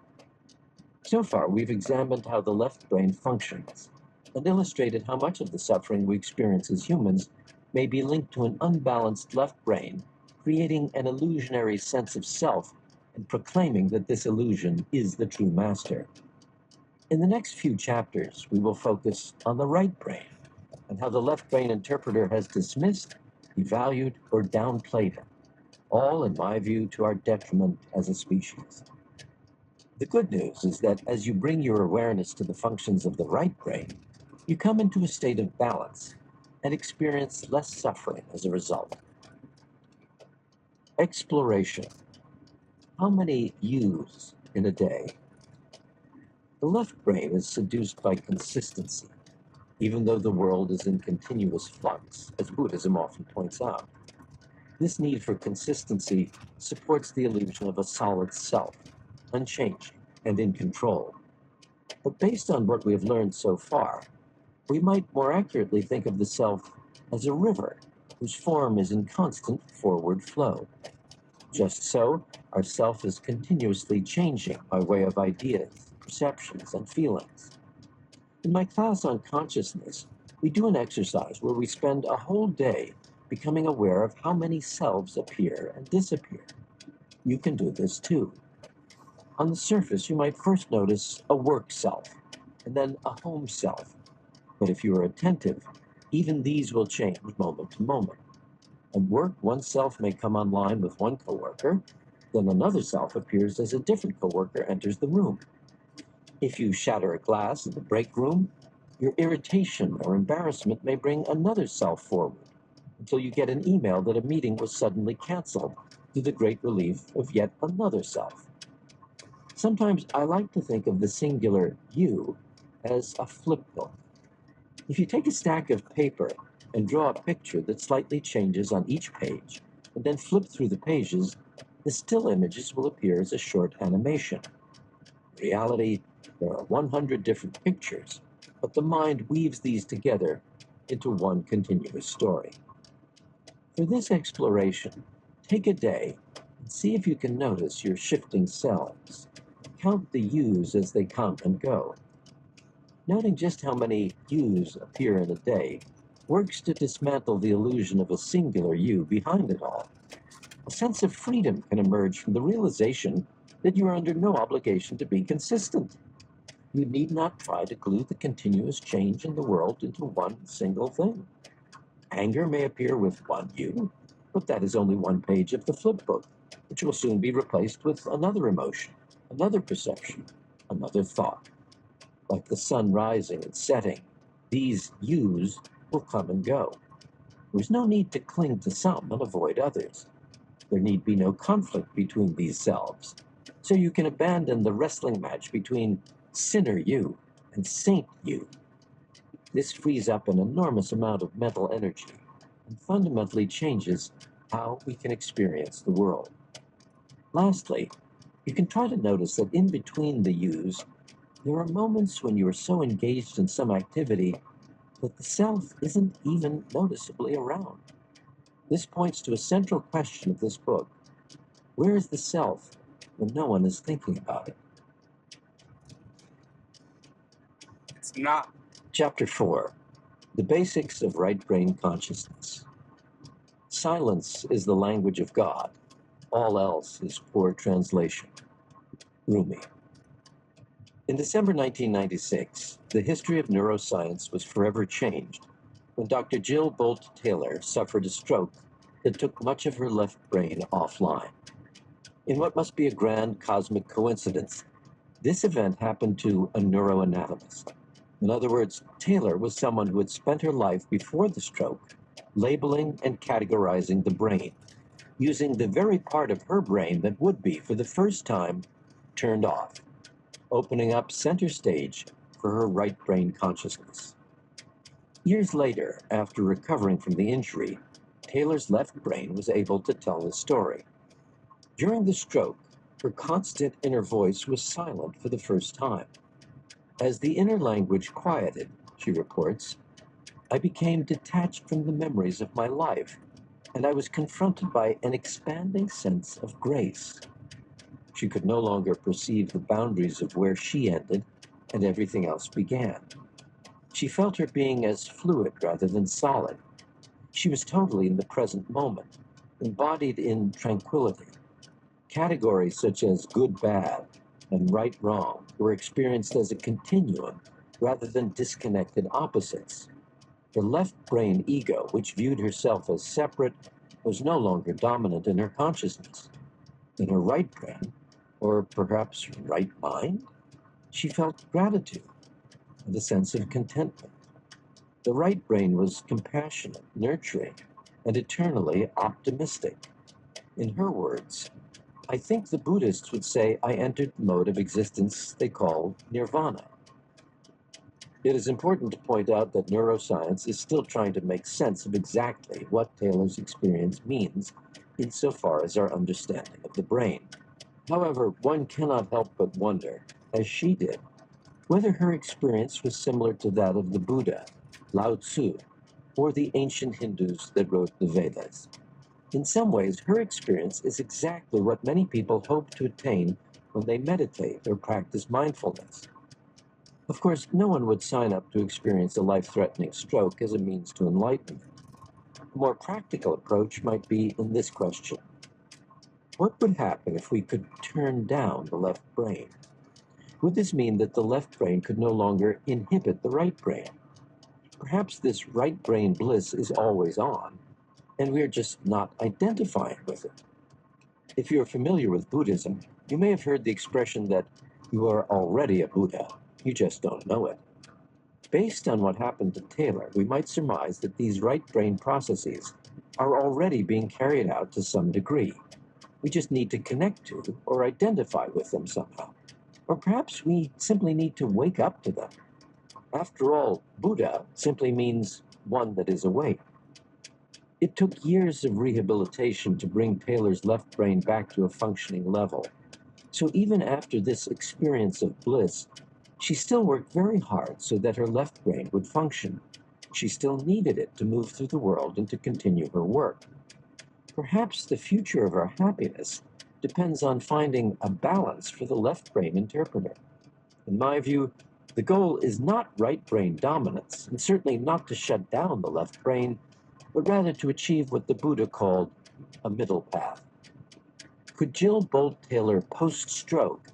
So far, we've examined how the left brain functions and illustrated how much of the suffering we experience as humans may be linked to an unbalanced left brain, creating an illusionary sense of self and proclaiming that this illusion is the true master. In the next few chapters, we will focus on the right brain and how the left brain interpreter has dismissed, devalued, or downplayed it, all, in my view, to our detriment as a species. The good news is that as you bring your awareness to the functions of the right brain, you come into a state of balance and experience less suffering as a result. Exploration. How many yous in a day? The left brain is seduced by consistency, even though the world is in continuous flux, as Buddhism often points out. This need for consistency supports the illusion of a solid self, unchanging and in control. But based on what we have learned so far, we might more accurately think of the self as a river whose form is in constant forward flow. Just so, our self is continuously changing by way of ideas, perceptions, and feelings. In my class on consciousness, we do an exercise where we spend a whole day becoming aware of how many selves appear and disappear. You can do this too. On the surface, you might first notice a work self, and then a home self. But if you are attentive, even these will change moment to moment. At work, one self may come online with one coworker, then another self appears as a different coworker enters the room. If you shatter a glass in the break room, your irritation or embarrassment may bring another self forward until you get an email that a meeting was suddenly canceled, to the great relief of yet another self. Sometimes I like to think of the singular you as a flip book. If you take a stack of paper and draw a picture that slightly changes on each page, and then flip through the pages, the still images will appear as a short animation. In reality, there are 100 different pictures, but the mind weaves these together into one continuous story. For this exploration, take a day and see if you can notice your shifting selves. Count the yous as they come and go. Noting just how many yous appear in a day works to dismantle the illusion of a singular you behind it all. A sense of freedom can emerge from the realization that you are under no obligation to be consistent. You need not try to glue the continuous change in the world into one single thing. Anger may appear with one you, but that is only one page of the flip book, which will soon be replaced with another emotion, another perception, another thought. Like the sun rising and setting, these yous will come and go. There's no need to cling to some and avoid others. There need be no conflict between these selves, so you can abandon the wrestling match between sinner you and saint you. This frees up an enormous amount of mental energy and fundamentally changes how we can experience the world. Lastly, you can try to notice that in between the yous, there are moments when you are so engaged in some activity that the self isn't even noticeably around. This points to a central question of this book. Where is the self when no one is thinking about it? It's not. Chapter 4. The Basics of Right Brain Consciousness. Silence is the language of God. All else is poor translation. Rumi. In December 1996, the history of neuroscience was forever changed when Dr. Jill Bolt Taylor suffered a stroke that took much of her left brain offline. In what must be a grand cosmic coincidence, this event happened to a neuroanatomist. In other words, Taylor was someone who had spent her life before the stroke labeling and categorizing the brain, using the very part of her brain that would be, for the first time, turned off, opening up center stage for her right brain consciousness. Years later, after recovering from the injury, Taylor's left brain was able to tell the story. During the stroke, her constant inner voice was silent for the first time. As the inner language quieted, she reports, I became detached from the memories of my life, and I was confronted by an expanding sense of grace. She could no longer perceive the boundaries of where she ended and everything else began. She felt her being as fluid rather than solid. She was totally in the present moment, embodied in tranquility. Categories such as good-bad and right-wrong were experienced as a continuum rather than disconnected opposites. Her left brain ego, which viewed herself as separate, was no longer dominant in her consciousness. In her right brain, or perhaps right mind, she felt gratitude and a sense of contentment. The right brain was compassionate, nurturing, and eternally optimistic. In her words, I think the Buddhists would say I entered the mode of existence they call nirvana. It is important to point out that neuroscience is still trying to make sense of exactly what Taylor's experience means insofar as our understanding of the brain. However, one cannot help but wonder, as she did, whether her experience was similar to that of the Buddha, Lao Tzu, or the ancient Hindus that wrote the Vedas. In some ways, her experience is exactly what many people hope to attain when they meditate or practice mindfulness. Of course, no one would sign up to experience a life-threatening stroke as a means to enlightenment. A more practical approach might be in this question. What would happen if we could turn down the left brain? Would this mean that the left brain could no longer inhibit the right brain? Perhaps this right brain bliss is always on, and we are just not identifying with it. If you're familiar with Buddhism, you may have heard the expression that you are already a Buddha, you just don't know it. Based on what happened to Taylor, we might surmise that these right brain processes are already being carried out to some degree. We just need to connect to or identify with them somehow. Or perhaps we simply need to wake up to them. After all, Buddha simply means one that is awake. It took years of rehabilitation to bring Taylor's left brain back to a functioning level. So even after this experience of bliss, she still worked very hard so that her left brain would function. She still needed it to move through the world and to continue her work. Perhaps the future of our happiness depends on finding a balance for the left brain interpreter. In my view, the goal is not right brain dominance, and certainly not to shut down the left brain, but rather to achieve what the Buddha called a middle path. Could Jill Bolt Taylor post-stroke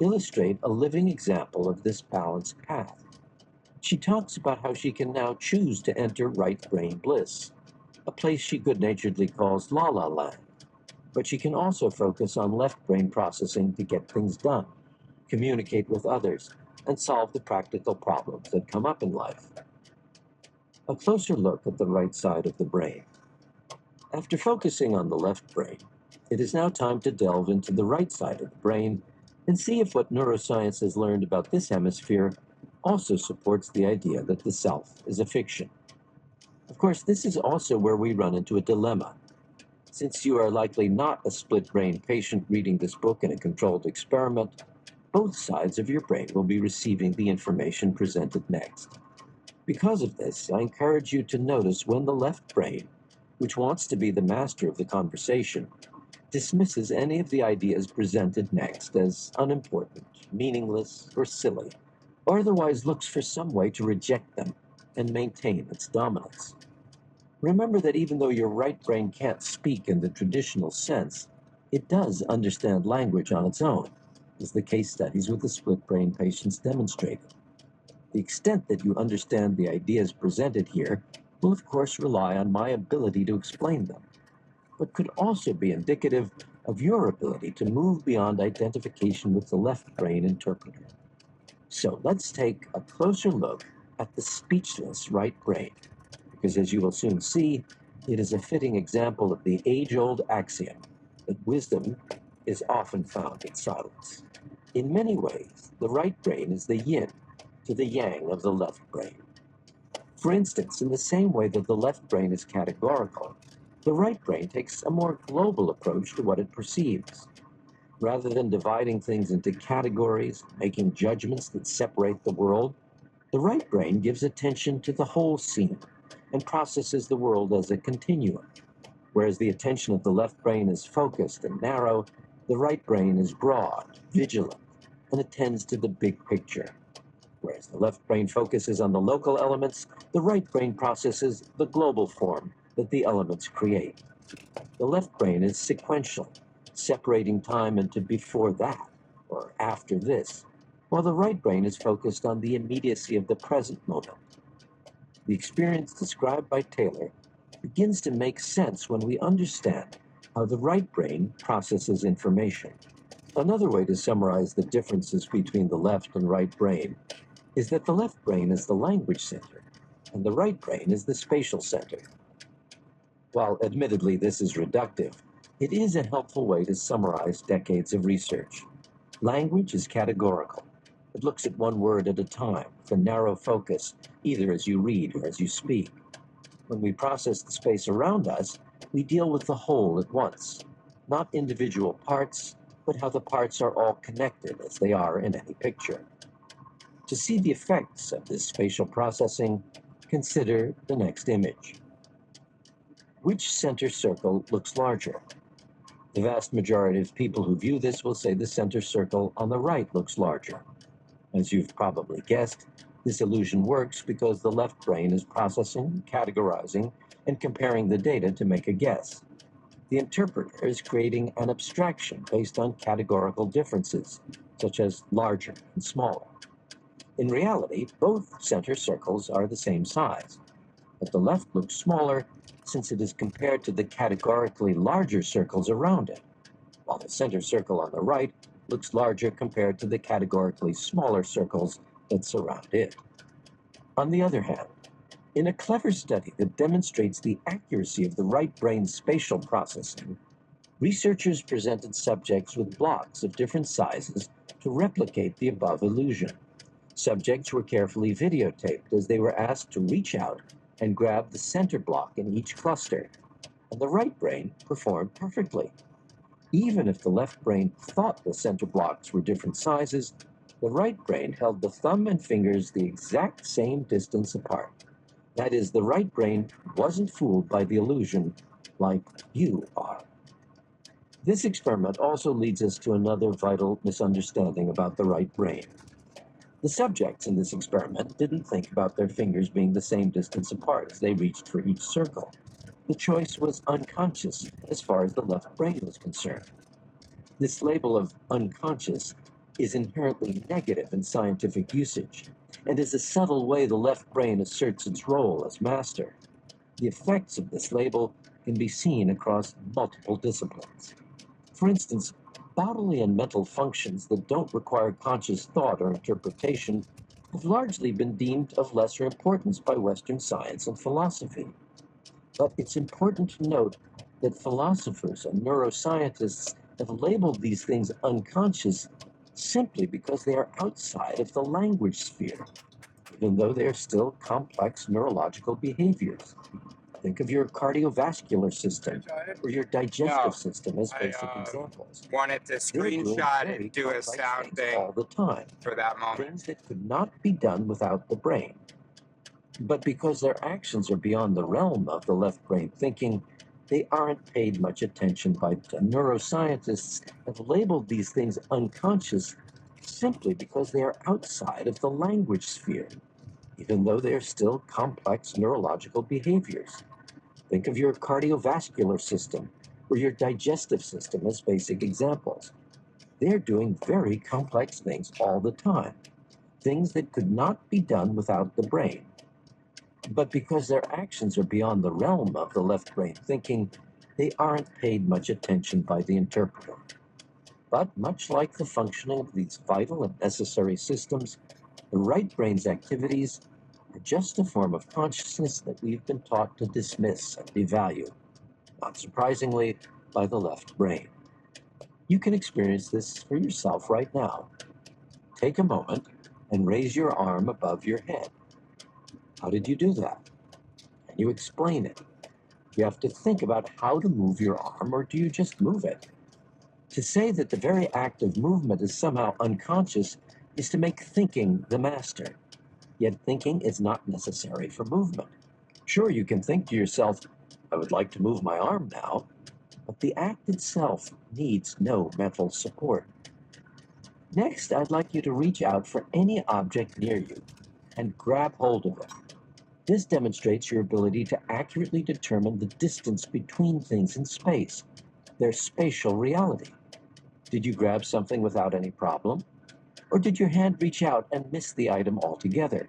illustrate a living example of this balanced path? She talks about how she can now choose to enter right brain bliss, a place she good-naturedly calls La La Land, but she can also focus on left brain processing to get things done, communicate with others, and solve the practical problems that come up in life. A closer look at the right side of the brain. After focusing on the left brain, it is now time to delve into the right side of the brain and see if what neuroscience has learned about this hemisphere also supports the idea that the self is a fiction. Of course, this is also where we run into a dilemma. Since you are likely not a split-brain patient reading this book in a controlled experiment, both sides of your brain will be receiving the information presented next. Because of this, I encourage you to notice when the left brain, which wants to be the master of the conversation, dismisses any of the ideas presented next as unimportant, meaningless, or silly, or otherwise looks for some way to reject them and maintain its dominance. Remember that even though your right brain can't speak in the traditional sense, it does understand language on its own, as the case studies with the split-brain patients demonstrated. The extent that you understand the ideas presented here will of course rely on my ability to explain them, but could also be indicative of your ability to move beyond identification with the left brain interpreter. So let's take a closer look at the speechless right brain, because as you will soon see, it is a fitting example of the age-old axiom that wisdom is often found in silence. In many ways, the right brain is the yin to the yang of the left brain. For instance, in the same way that the left brain is categorical, the right brain takes a more global approach to what it perceives. Rather than dividing things into categories, making judgments that separate the world, the right brain gives attention to the whole scene and processes the world as a continuum. Whereas the attention of the left brain is focused and narrow, the right brain is broad, vigilant, and attends to the big picture. Whereas the left brain focuses on the local elements, the right brain processes the global form that the elements create. The left brain is sequential, separating time into before that, or after this, while the right brain is focused on the immediacy of the present moment. The experience described by Taylor begins to make sense when we understand how the right brain processes information. Another way to summarize the differences between the left and right brain is that the left brain is the language center, and the right brain is the spatial center. While admittedly this is reductive, it is a helpful way to summarize decades of research. Language is categorical. It looks at one word at a time, with a narrow focus, either as you read or as you speak. When we process the space around us, we deal with the whole at once, not individual parts, but how the parts are all connected as they are in any picture. To see the effects of this spatial processing, consider the next image. Which center circle looks larger? The vast majority of people who view this will say the center circle on the right looks larger. As you've probably guessed, this illusion works because the left brain is processing, categorizing, and comparing the data to make a guess. The interpreter is creating an abstraction based on categorical differences, such as larger and smaller. In reality, both center circles are the same size, but the left looks smaller since it is compared to the categorically larger circles around it, while the center circle on the right looks larger compared to the categorically smaller circles that surround it. On the other hand, in a clever study that demonstrates the accuracy of the right brain's spatial processing, researchers presented subjects with blocks of different sizes to replicate the above illusion. Subjects were carefully videotaped as they were asked to reach out and grab the center block in each cluster, and the right brain performed perfectly. Even if the left brain thought the center blocks were different sizes, the right brain held the thumb and fingers the exact same distance apart. That is, the right brain wasn't fooled by the illusion like you are. This experiment also leads us to another vital misunderstanding about the right brain. The subjects in this experiment didn't think about their fingers being the same distance apart as they reached for each circle. The choice was unconscious as far as the left brain was concerned. This label of unconscious is inherently negative in scientific usage and is a subtle way the left brain asserts its role as master. The effects of this label can be seen across multiple disciplines. For instance, bodily and mental functions that don't require conscious thought or interpretation have largely been deemed of lesser importance by Western science and philosophy. But it's important to note that philosophers and neuroscientists have labeled these things unconscious simply because they are outside of the language sphere, even though they are still complex neurological behaviors. Think of your cardiovascular system or your digestive system as basic examples. Wanted to They're doing screenshot very and do a complex sound things thing all the time, for that moment. things that could not be done without the brain. But because their actions are beyond the realm of the left brain thinking, they aren't paid much attention by neuroscientists have labeled these things unconscious simply because they are outside of the language sphere, even though they are still complex neurological behaviors. Think of your cardiovascular system or your digestive system as basic examples. They're doing very complex things all the time, things that could not be done without the brain. But because their actions are beyond the realm of the left brain thinking, they aren't paid much attention by the interpreter. But much like the functioning of these vital and necessary systems, the right brain's activities are just a form of consciousness that we've been taught to dismiss and devalue, not surprisingly, by the left brain. You can experience this for yourself right now. Take a moment and raise your arm above your head. How did you do that? Can you explain it? You have to think about how to move your arm, or do you just move it? To say that the very act of movement is somehow unconscious is to make thinking the master. Yet thinking is not necessary for movement. Sure, you can think to yourself, I would like to move my arm now, but the act itself needs no mental support. Next, I'd like you to reach out for any object near you and grab hold of it. This demonstrates your ability to accurately determine the distance between things in space, their spatial reality. Did you grab something without any problem? Or did your hand reach out and miss the item altogether?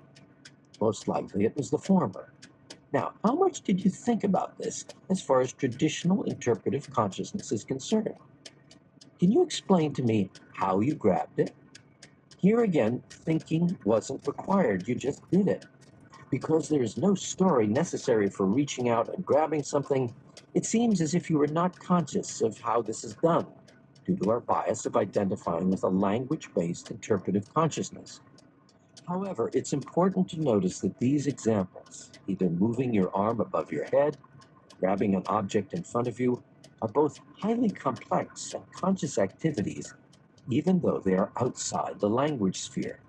Most likely it was the former. Now, how much did you think about this as far as traditional interpretive consciousness is concerned? Can you explain to me how you grabbed it? Here again, thinking wasn't required, you just did it. Because there is no story necessary for reaching out and grabbing something, it seems as if you were not conscious of how this is done, due to our bias of identifying with a language-based interpretive consciousness. However, it's important to notice that these examples, either moving your arm above your head, grabbing an object in front of you, are both highly complex and conscious activities, even though they are outside the language sphere.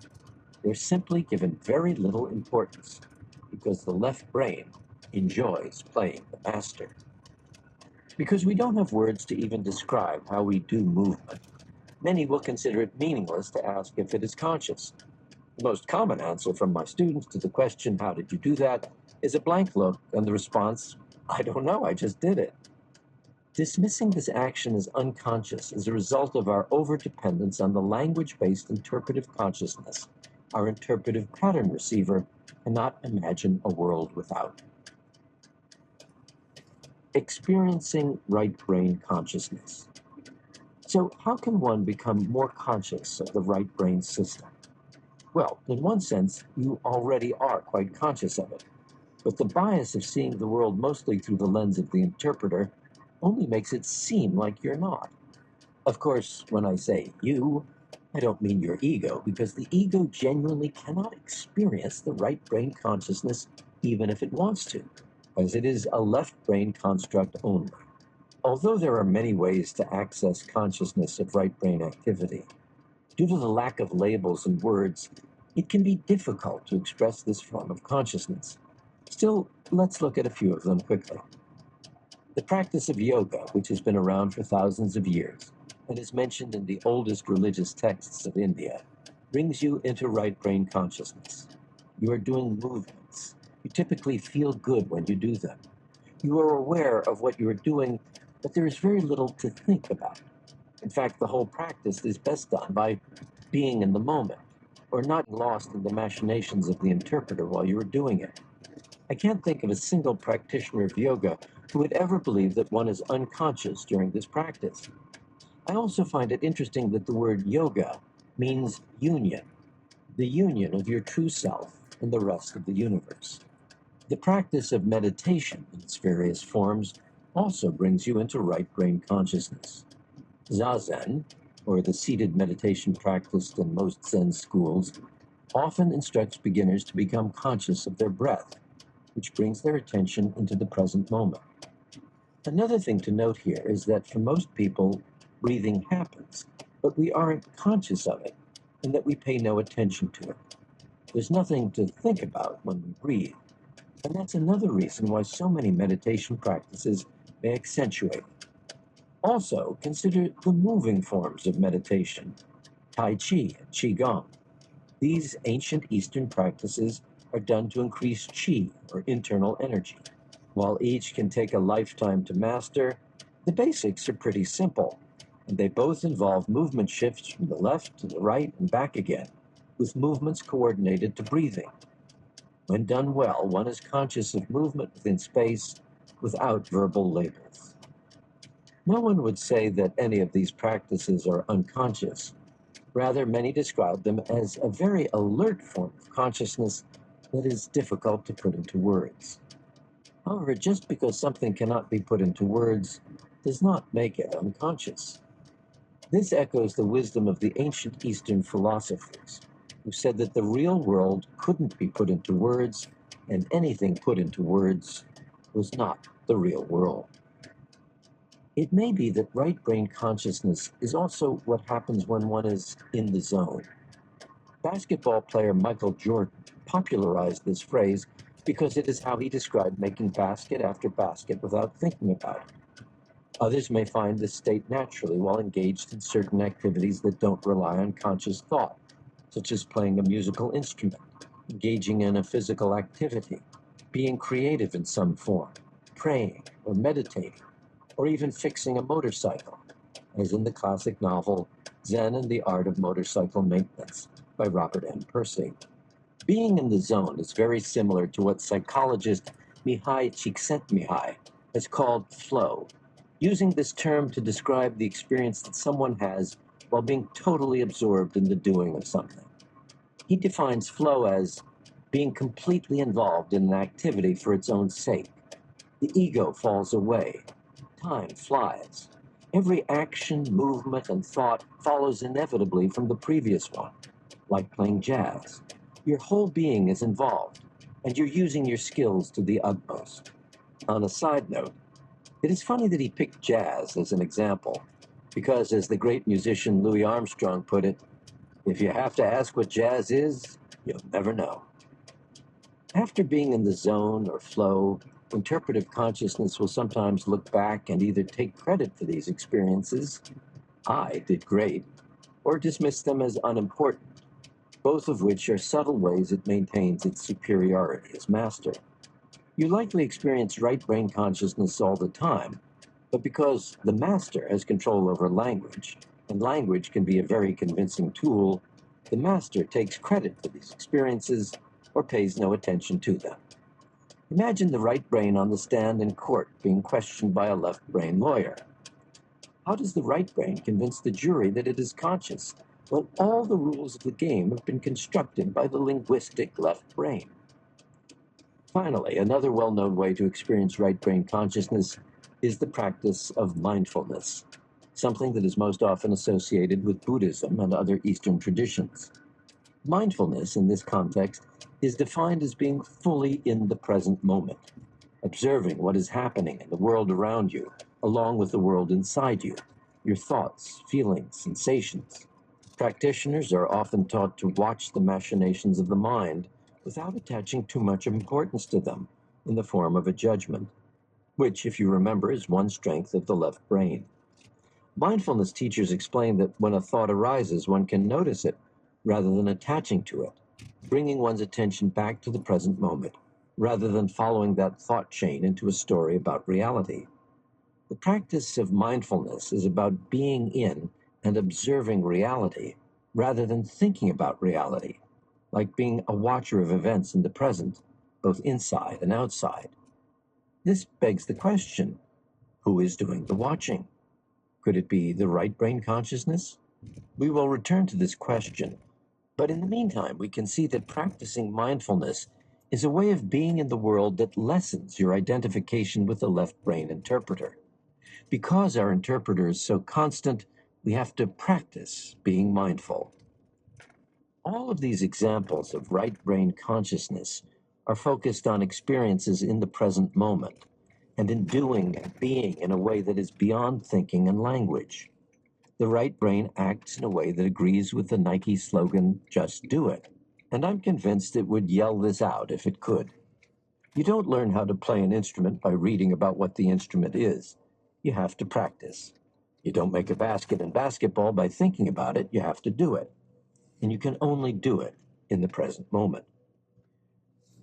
They're simply given very little importance because the left brain enjoys playing the master. Because we don't have words to even describe how we do movement, many will consider it meaningless to ask if it is conscious. The most common answer from my students to the question, how did you do that, is a blank look and the response, I don't know, I just did it. Dismissing this action as unconscious is a result of our overdependence on the language-based interpretive consciousness. Our interpretive pattern receiver cannot imagine a world without. Experiencing right brain consciousness. So how can one become more conscious of the right brain system? Well, in one sense, you already are quite conscious of it. But the bias of seeing the world mostly through the lens of the interpreter only makes it seem like you're not. Of course, when I say you, I don't mean your ego, because the ego genuinely cannot experience the right brain consciousness even if it wants to, as it is a left brain construct only. Although there are many ways to access consciousness of right brain activity, due to the lack of labels and words, it can be difficult to express this form of consciousness. Still, let's look at a few of them quickly. The practice of yoga, which has been around for thousands of years, and is mentioned in the oldest religious texts of India, brings you into right brain consciousness. You are doing movements. You typically feel good when you do them. You are aware of what you are doing, but there is very little to think about. In fact, the whole practice is best done by being in the moment, or not lost in the machinations of the interpreter while you are doing it. I can't think of a single practitioner of yoga who would ever believe that one is unconscious during this practice. I also find it interesting that the word yoga means union, the union of your true self and the rest of the universe. The practice of meditation in its various forms also brings you into right brain consciousness. Zazen, or the seated meditation practiced in most Zen schools, often instructs beginners to become conscious of their breath. which brings their attention into the present moment. Another thing to note here is that for most people, breathing happens, but we aren't conscious of it, and that we pay no attention to it. There's nothing to think about when we breathe, and that's another reason why so many meditation practices may accentuate it. Also, consider the moving forms of meditation, Tai Chi and Qigong. These ancient Eastern practices are done to increase Qi, or internal energy. While each can take a lifetime to master, the basics are pretty simple, and they both involve movement shifts from the left to the right and back again, with movements coordinated to breathing. When done well, one is conscious of movement within space without verbal labels. No one would say that any of these practices are unconscious. Rather, many describe them as a very alert form of consciousness that is difficult to put into words. However, just because something cannot be put into words does not make it unconscious. This echoes the wisdom of the ancient Eastern philosophers, who said that the real world couldn't be put into words, and anything put into words was not the real world. It may be that right brain consciousness is also what happens when one is in the zone. Basketball player Michael Jordan popularized this phrase because it is how he described making basket after basket without thinking about it. Others may find this state naturally while engaged in certain activities that don't rely on conscious thought, such as playing a musical instrument, engaging in a physical activity, being creative in some form, praying or meditating, or even fixing a motorcycle, as in the classic novel Zen and the Art of Motorcycle Maintenance by Robert M. Percy. Being in the zone is very similar to what psychologist Mihai Csikszentmihalyi has called flow, using this term to describe the experience that someone has while being totally absorbed in the doing of something. He defines flow as being completely involved in an activity for its own sake. The ego falls away. Time flies. Every action, movement, and thought follows inevitably from the previous one, like playing jazz. Your whole being is involved, and you're using your skills to the utmost. On a side note, it is funny that he picked jazz as an example, because as the great musician Louis Armstrong put it, if you have to ask what jazz is, you'll never know. After being in the zone or flow, interpretive consciousness will sometimes look back and either take credit for these experiences, I did great, or dismiss them as unimportant, both of which are subtle ways it maintains its superiority as master. You likely experience right brain consciousness all the time, but because the master has control over language, and language can be a very convincing tool, the master takes credit for these experiences or pays no attention to them. Imagine the right brain on the stand in court being questioned by a left brain lawyer. How does the right brain convince the jury that it is conscious when all the rules of the game have been constructed by the linguistic left brain? Finally, another well-known way to experience right brain consciousness is the practice of mindfulness, something that is most often associated with Buddhism and other Eastern traditions. Mindfulness, in this context, is defined as being fully in the present moment, observing what is happening in the world around you, along with the world inside you, your thoughts, feelings, sensations. Practitioners are often taught to watch the machinations of the mind without attaching too much importance to them in the form of a judgment, which, if you remember, is one strength of the left brain. Mindfulness teachers explain that when a thought arises, one can notice it rather than attaching to it, bringing one's attention back to the present moment, rather than following that thought chain into a story about reality. The practice of mindfulness is about being in and observing reality, rather than thinking about reality, like being a watcher of events in the present, both inside and outside. This begs the question, who is doing the watching? Could it be the right brain consciousness? We will return to this question, but in the meantime, we can see that practicing mindfulness is a way of being in the world that lessens your identification with the left brain interpreter. Because our interpreter is so constant, we have to practice being mindful. All of these examples of right brain consciousness are focused on experiences in the present moment and in doing and being in a way that is beyond thinking and language. The right brain acts in a way that agrees with the Nike slogan, "Just do it." And I'm convinced it would yell this out if it could. You don't learn how to play an instrument by reading about what the instrument is. You have to practice. You don't make a basket in basketball by thinking about it. You have to do it. And you can only do it in the present moment.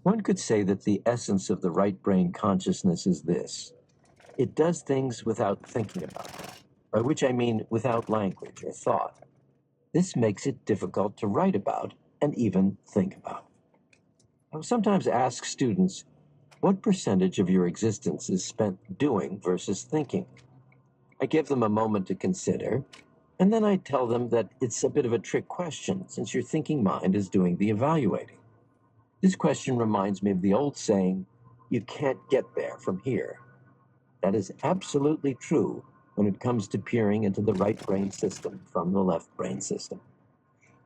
One could say that the essence of the right brain consciousness is this. It does things without thinking about them, by which I mean without language or thought. This makes it difficult to write about and even think about. I will sometimes ask students, what percentage of your existence is spent doing versus thinking? I give them a moment to consider, and then I tell them that it's a bit of a trick question, since your thinking mind is doing the evaluating. This question reminds me of the old saying, you can't get there from here. That is absolutely true when it comes to peering into the right brain system from the left brain system.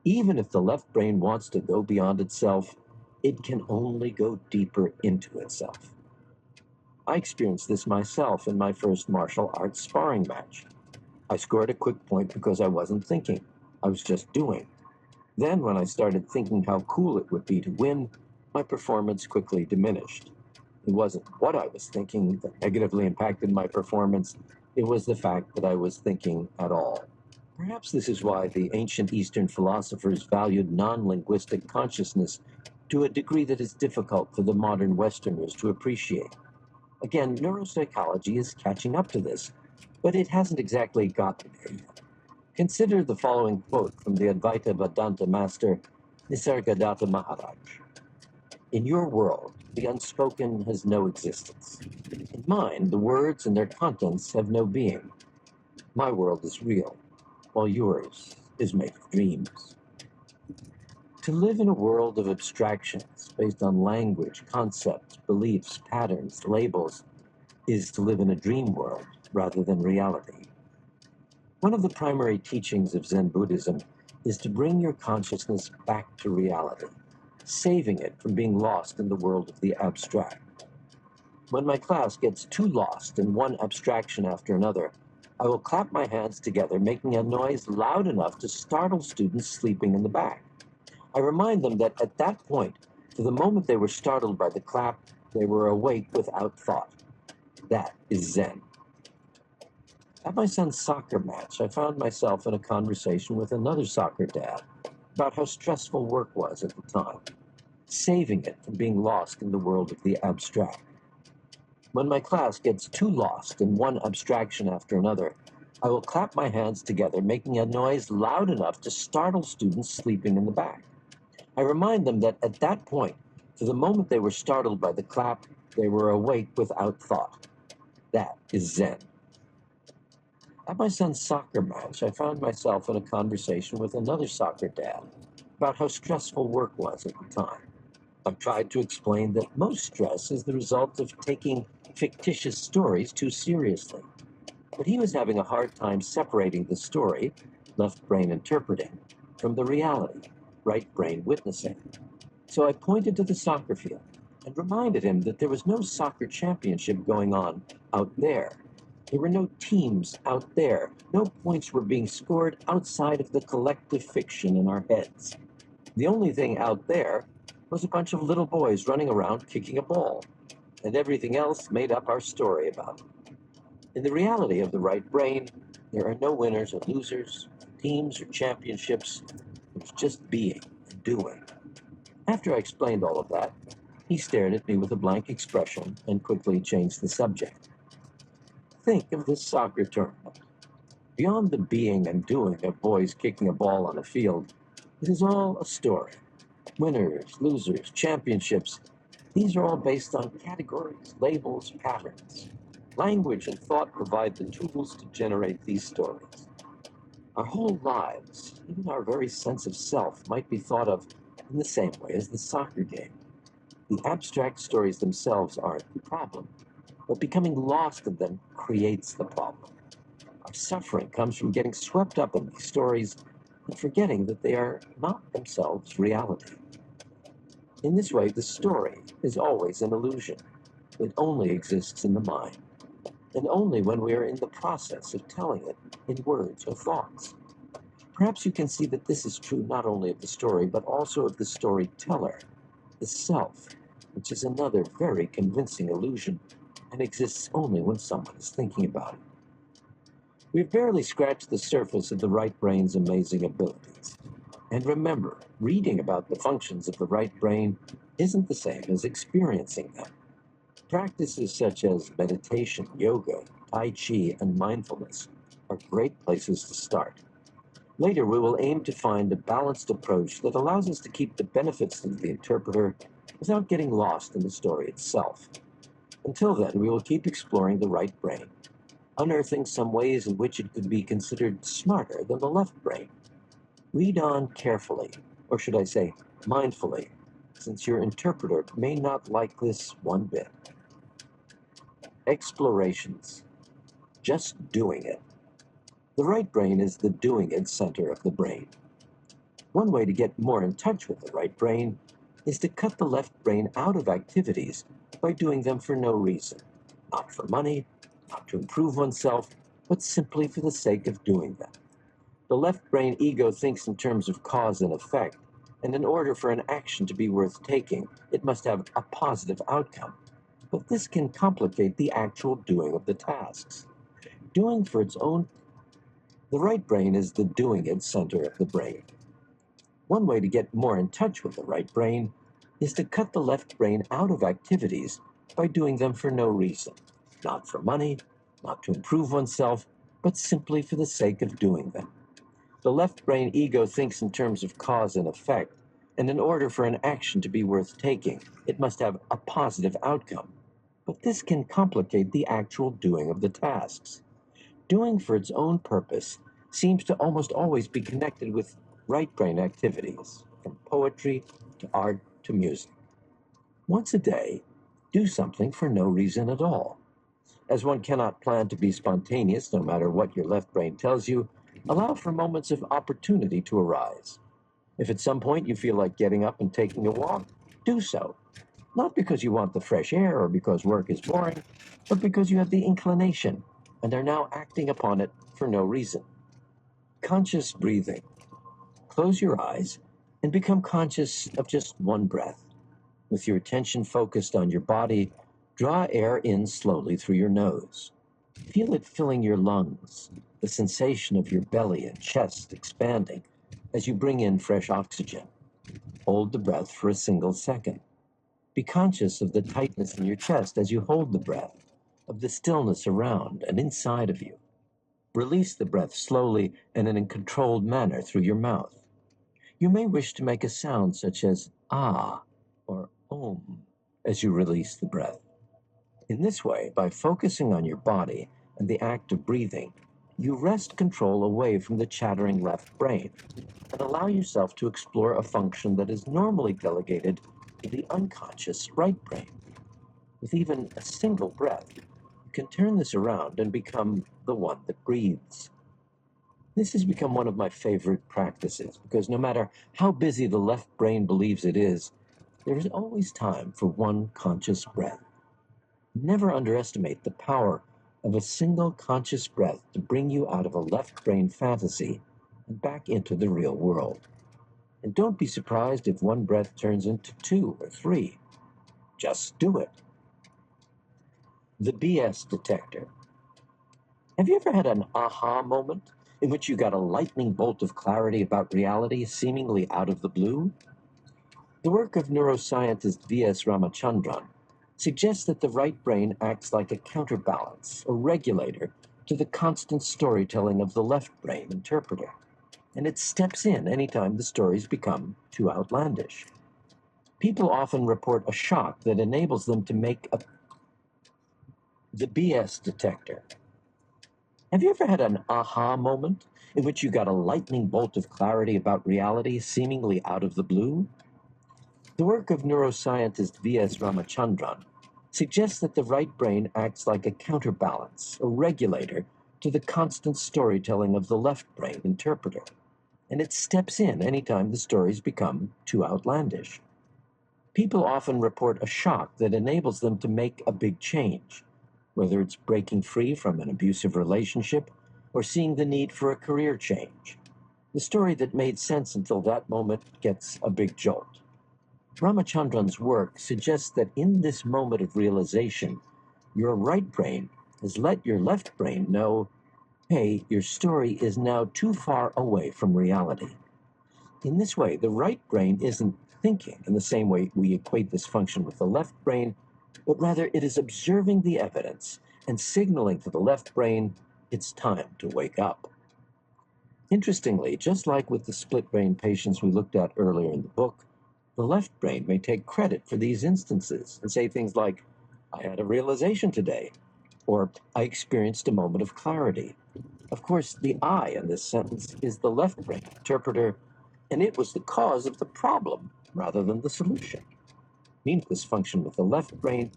Even if the left brain wants to go beyond itself, it can only go deeper into itself. I experienced this myself in my first martial arts sparring match. I scored a quick point because I wasn't thinking. I was just doing. Then, when I started thinking how cool it would be to win, my performance quickly diminished. It wasn't what I was thinking that negatively impacted my performance. It was the fact that I was thinking at all. Perhaps this is why the ancient Eastern philosophers valued non-linguistic consciousness to a degree that is difficult for the modern Westerners to appreciate. Again, neuropsychology is catching up to this, but it hasn't exactly gotten there yet. Consider the following quote from the Advaita Vedanta master Nisargadatta Maharaj. In your world, the unspoken has no existence. In mine, the words and their contents have no being. My world is real, while yours is made of dreams. To live in a world of abstractions based on language, concepts, beliefs, patterns, labels, is to live in a dream world rather than reality. One of the primary teachings of Zen Buddhism is to bring your consciousness back to reality, saving it from being lost in the world of the abstract. When my class gets too lost in one abstraction after another, I will clap my hands together, making a noise loud enough to startle students sleeping in the back. I remind them that at that point, to the moment they were startled by the clap, they were awake without thought. That is Zen. At my son's soccer match, I found myself in a conversation with another soccer dad about how stressful work was at the time, saving it from being lost in the world of the abstract. When my class gets too lost in one abstraction after another, I will clap my hands together, making a noise loud enough to startle students sleeping in the back. I remind them that at that point, to the moment they were startled by the clap, they were awake without thought. That is Zen. At my son's soccer match, I found myself in a conversation with another soccer dad about how stressful work was at the time. I've tried to explain that most stress is the result of taking fictitious stories too seriously. But he was having a hard time separating the story, left brain interpreting, from the reality, right brain witnessing. So I pointed to the soccer field and reminded him that there was no soccer championship going on out there. There were no teams out there. No points were being scored outside of the collective fiction in our heads. The only thing out there was a bunch of little boys running around kicking a ball, and everything else made up our story about it. In the reality of the right brain, there are no winners or losers, teams or championships. There's just being and doing. After I explained all of that, he stared at me with a blank expression and quickly changed the subject. Think of this soccer tournament. Beyond the being and doing of boys kicking a ball on a field, it is all a story. Winners, losers, championships, these are all based on categories, labels, patterns. Language and thought provide the tools to generate these stories. Our whole lives, even our very sense of self, might be thought of in the same way as the soccer game. The abstract stories themselves aren't the problem, but becoming lost in them creates the problem. Our suffering comes from getting swept up in these stories and forgetting that they are not themselves reality. In this way, the story is always an illusion. It only exists in the mind, and only when we are in the process of telling it in words or thoughts. Perhaps you can see that this is true not only of the story, but also of the storyteller, the self, which is another very convincing illusion and exists only when someone is thinking about it. We've barely scratched the surface of the right brain's amazing abilities. And remember, reading about the functions of the right brain isn't the same as experiencing them. Practices such as meditation, yoga, tai chi, and mindfulness are great places to start. Later, we will aim to find a balanced approach that allows us to keep the benefits of the interpreter without getting lost in the story itself. Until then, we will keep exploring the right brain, unearthing some ways in which it could be considered smarter than the left brain. Read on carefully, or should I say, mindfully, since your interpreter may not like this one bit. Explorations. Just doing it. The right brain is the doing it center of the brain. One way to get more in touch with the right brain is to cut the left brain out of activities by doing them for no reason. Not for money, not to improve oneself, but simply for the sake of doing them. The left brain ego thinks in terms of cause and effect, and in order for an action to be worth taking, it must have a positive outcome. But this can complicate the actual doing of the tasks. Doing for its own. The right brain is the doing it center of the brain. One way to get more in touch with the right brain is to cut the left brain out of activities by doing them for no reason. Not for money, not to improve oneself, but simply for the sake of doing them. The left brain ego thinks in terms of cause and effect, and in order for an action to be worth taking, it must have a positive outcome. But this can complicate the actual doing of the tasks. Doing for its own purpose seems to almost always be connected with right brain activities, from poetry to art to music. Once a day, do something for no reason at all. As one cannot plan to be spontaneous no matter what your left brain tells you, allow for moments of opportunity to arise. If at some point you feel like getting up and taking a walk, do so. Not because you want the fresh air or because work is boring, but because you have the inclination and are now acting upon it for no reason. Conscious breathing. Close your eyes and become conscious of just one breath. With your attention focused on your body, draw air in slowly through your nose. Feel it filling your lungs, the sensation of your belly and chest expanding as you bring in fresh oxygen. Hold the breath for a single second. Be conscious of the tightness in your chest as you hold the breath, of the stillness around and inside of you. Release the breath slowly and in a controlled manner through your mouth. You may wish to make a sound such as ah or om as you release the breath. In this way, by focusing on your body and the act of breathing, you wrest control away from the chattering left brain and allow yourself to explore a function that is normally delegated to the unconscious right brain. With even a single breath, you can turn this around and become the one that breathes. This has become one of my favorite practices because no matter how busy the left brain believes it is, there is always time for one conscious breath. Never underestimate the power of a single conscious breath to bring you out of a left brain fantasy and back into the real world. And don't be surprised if one breath turns into 2 or 3. Just do it. The BS detector. Have you ever had an aha moment in which you got a lightning bolt of clarity about reality seemingly out of the blue? The work of neuroscientist V.S. Ramachandran suggests that the right brain acts like a counterbalance or regulator to the constant storytelling of the left brain interpreter, and it steps in anytime the stories become too outlandish. People often report a shock that enables them to make the BS detector. Have you ever had an aha moment in which you got a lightning bolt of clarity about reality seemingly out of the blue? The work of neuroscientist V.S. Ramachandran suggests that the right brain acts like a counterbalance or regulator to the constant storytelling of the left brain interpreter, and it steps in anytime the stories become too outlandish. People often report a shock that enables them to make a big change, whether it's breaking free from an abusive relationship or seeing the need for a career change. The story that made sense until that moment gets a big jolt. Ramachandran's work suggests that in this moment of realization, your right brain has let your left brain know, hey, your story is now too far away from reality. In this way, the right brain isn't thinking in the same way we equate this function with the left brain, but rather it is observing the evidence and signaling to the left brain, it's time to wake up. Interestingly, just like with the split brain patients we looked at earlier in the book, the left brain may take credit for these instances and say things like, I had a realization today, or I experienced a moment of clarity. Of course, the I in this sentence is the left brain interpreter, and it was the cause of the problem rather than the solution. Means this function with the left brain,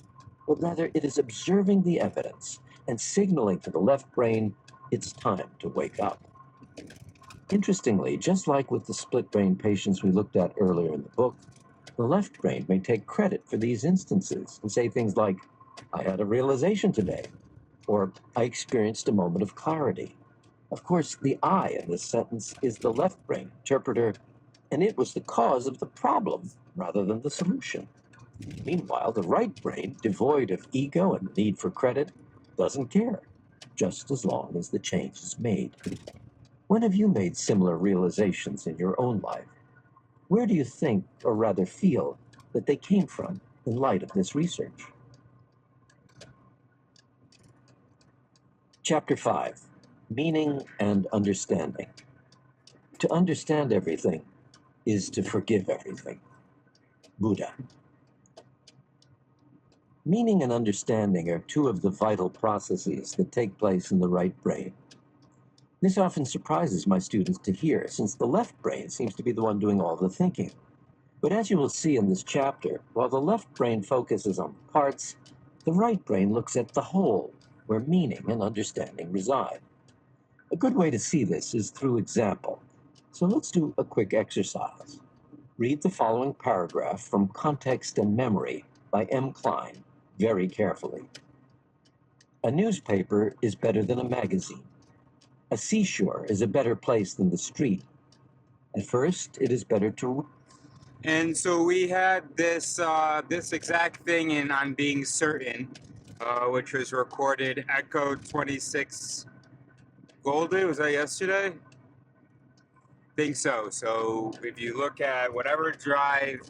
but rather it is observing the evidence and signaling to the left brain, it's time to wake up. Interestingly, just like with the split brain patients we looked at earlier in the book, the left brain may take credit for these instances and say things like, I had a realization today, or I experienced a moment of clarity. Of course, the I in this sentence is the left brain interpreter, and it was the cause of the problem rather than the solution. Meanwhile, the right brain, devoid of ego and need for credit, doesn't care, just as long as the change is made. When have you made similar realizations in your own life? Where do you think, or rather feel, that they came from in light of this research? Chapter 5, Meaning and Understanding. To understand everything is to forgive everything. Buddha. Meaning and understanding are two of the vital processes that take place in the right brain. This often surprises my students to hear, since the left brain seems to be the one doing all the thinking. But as you will see in this chapter, while the left brain focuses on the parts, the right brain looks at the whole, where meaning and understanding reside. A good way to see this is through example. So let's do a quick exercise. Read the following paragraph from Context and Memory by M. Klein very carefully. A newspaper is better than a magazine. A seashore is a better place than the street. At first, it is better to... And so we had this this exact thing in On Being Certain, which was recorded Echo 26 Goldie. Was that yesterday? Think so. So if you look at whatever drive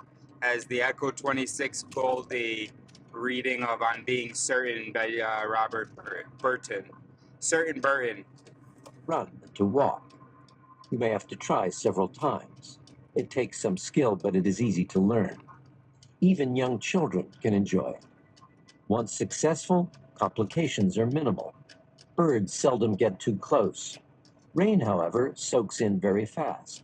has the Echo 26 Goldie reading of On Being Certain by Robert Burton. Certain Burton. run, to walk. You may have to try several times. It takes some skill, but it is easy to learn. Even young children can enjoy it. Once successful, complications are minimal. Birds seldom get too close. Rain, however, soaks in very fast.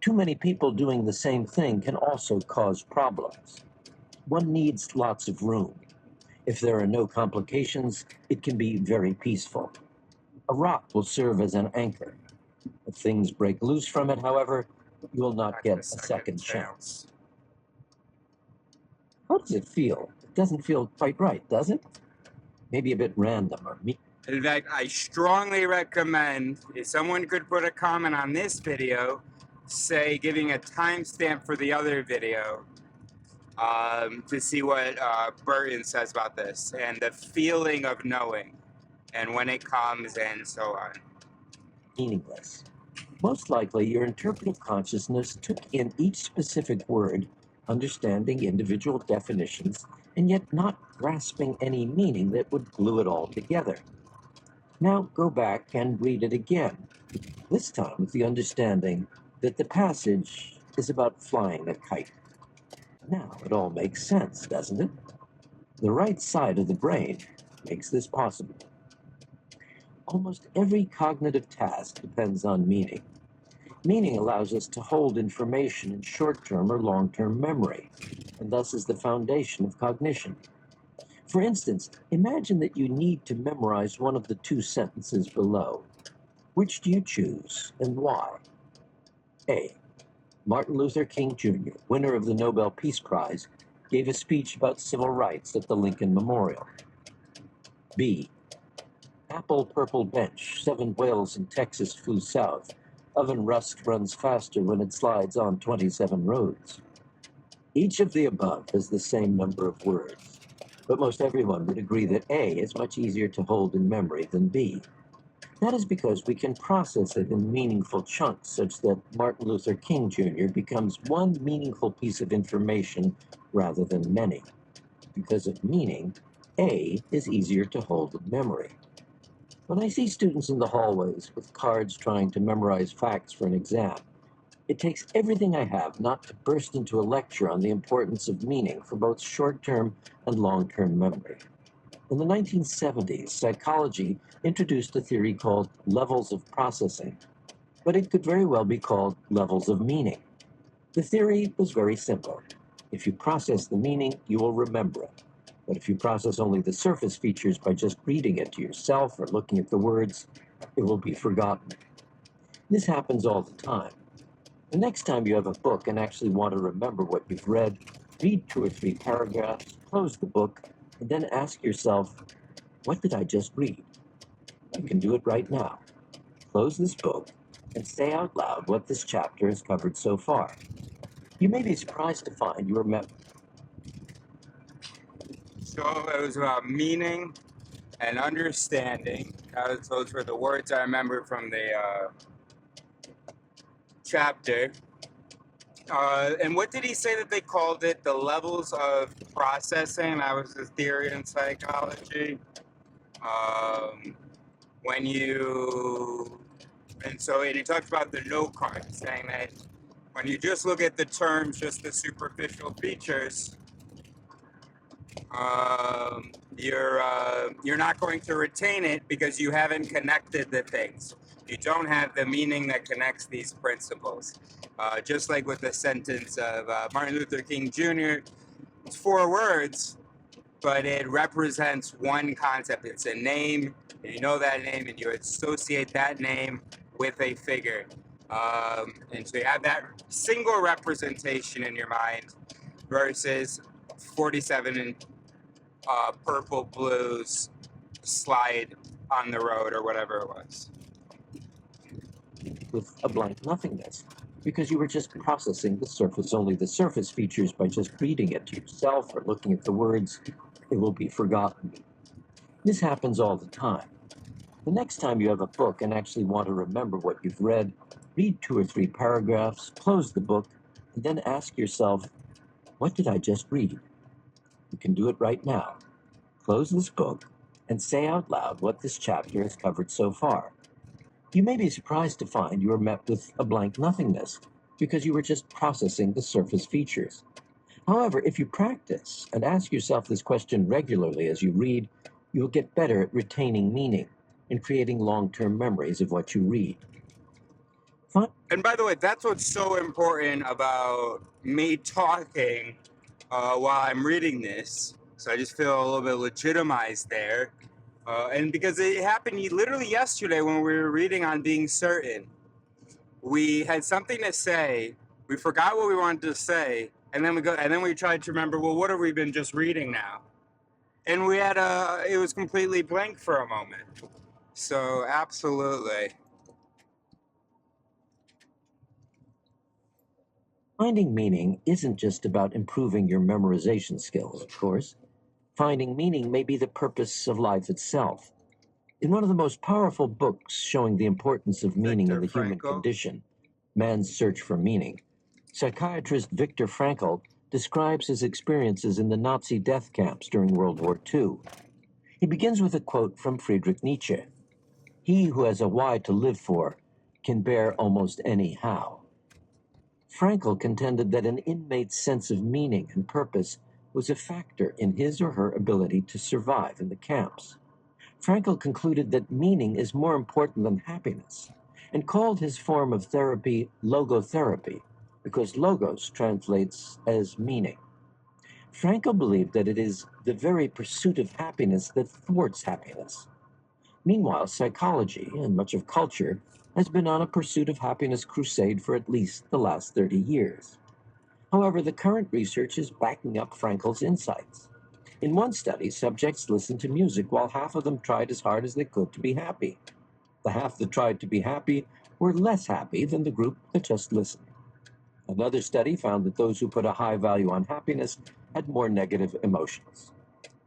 Too many people doing the same thing can also cause problems. One needs lots of room. If there are no complications, it can be very peaceful. A rock will serve as an anchor. If things break loose from it, however, you will not get a second chance. How does it feel? It doesn't feel quite right, does it? Maybe a bit random or me. In fact, I strongly recommend if someone could put a comment on this video, say giving a timestamp for the other video, to see what Burton says about this and the feeling of knowing and when it comes and so on. Meaningless. Most likely, your interpretive consciousness took in each specific word, understanding individual definitions, and yet not grasping any meaning that would glue it all together. Now go back and read it again, this time with the understanding that the passage is about flying a kite. Now it all makes sense, doesn't it? The right side of the brain makes this possible. Almost every cognitive task depends on meaning. Meaning allows us to hold information in short-term or long-term memory, and thus is the foundation of cognition. For instance, imagine that you need to memorize one of the two sentences below. Which do you choose, and why? A. Martin Luther King Jr., winner of the Nobel Peace Prize, gave a speech about civil rights at the Lincoln Memorial. B. Apple purple bench, 7 whales in Texas flew south. Oven rust runs faster when it slides on 27 roads. Each of the above has the same number of words, but most everyone would agree that A is much easier to hold in memory than B. That is because we can process it in meaningful chunks such that Martin Luther King Jr. becomes one meaningful piece of information rather than many. Because of meaning, A is easier to hold in memory. When I see students in the hallways with cards trying to memorize facts for an exam, it takes everything I have not to burst into a lecture on the importance of meaning for both short-term and long-term memory. In the 1970s, psychology introduced a theory called levels of processing, but it could very well be called levels of meaning. The theory was very simple. If you process the meaning, you will remember it. But if you process only the surface features by just reading it to yourself or looking at the words, it will be forgotten. This happens all the time. The next time you have a book and actually want to remember what you've read, read 2 or 3 paragraphs, close the book, and then ask yourself, what did I just read? You can do it right now. Close this book and say out loud what this chapter has covered so far. You may be surprised to find you are met. So it was about meaning and understanding. Those were the words I remember from the chapter. And what did he say that they called it? The levels of processing. That was his theory in psychology. When you, and he talked about the note card, saying that when you just look at the terms, just the superficial features, you're not going to retain it because you haven't connected the things. You don't have the meaning that connects these principles. Just like with the sentence of Martin Luther King Jr., it's 4 words, but it represents one concept. It's a name, and you know that name, and you associate that name with a figure. And so you have that single representation in your mind versus 47 purple blues slide on the road or whatever it was. With a blank nothingness, because you were just processing the surface, only the surface features by just reading it to yourself or looking at the words, it will be forgotten. This happens all the time. The next time you have a book and actually want to remember what you've read, read 2 or 3 paragraphs, close the book, and then ask yourself, what did I just read? You can do it right now. Close this book and say out loud what this chapter has covered so far. You may be surprised to find you are met with a blank nothingness because you were just processing the surface features. However, if you practice and ask yourself this question regularly as you read, you will get better at retaining meaning and creating long-term memories of what you read. And by the way, that's what's so important about me talking while I'm reading this. So I just feel a little bit legitimized there. And because it happened literally yesterday when we were reading on being certain. We had something to say, we forgot what we wanted to say, and then we tried to remember, well, what have we been just reading now? And it was completely blank for a moment. So absolutely. Finding meaning isn't just about improving your memorization skills, of course. Finding meaning may be the purpose of life itself. In one of the most powerful books showing the importance of meaning in the human condition, Man's Search for Meaning, psychiatrist Viktor Frankl describes his experiences in the Nazi death camps during World War II. He begins with a quote from Friedrich Nietzsche: "He who has a why to live for can bear almost any how." Frankl contended that an inmate's sense of meaning and purpose was a factor in his or her ability to survive in the camps. Frankl concluded that meaning is more important than happiness and called his form of therapy logotherapy because logos translates as meaning. Frankl believed that it is the very pursuit of happiness that thwarts happiness. Meanwhile, psychology and much of culture has been on a pursuit of happiness crusade for at least the last 30 years. However, the current research is backing up Frankel's insights. In one study, subjects listened to music while half of them tried as hard as they could to be happy. The half that tried to be happy were less happy than the group that just listened. Another study found that those who put a high value on happiness had more negative emotions.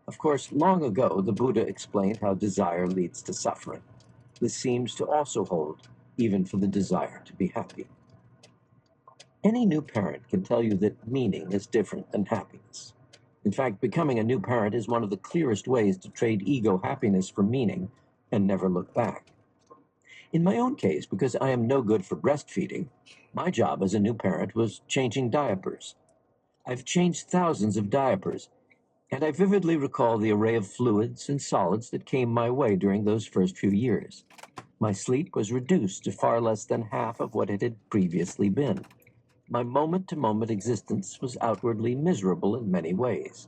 Of course, long ago, the Buddha explained how desire leads to suffering. This seems to also hold even for the desire to be happy. Any new parent can tell you that meaning is different than happiness. In fact, becoming a new parent is one of the clearest ways to trade ego happiness for meaning and never look back. In my own case, because I am no good for breastfeeding, my job as a new parent was changing diapers. I've changed thousands of diapers, and I vividly recall the array of fluids and solids that came my way during those first few years. My sleep was reduced to far less than half of what it had previously been. My moment-to-moment existence was outwardly miserable in many ways.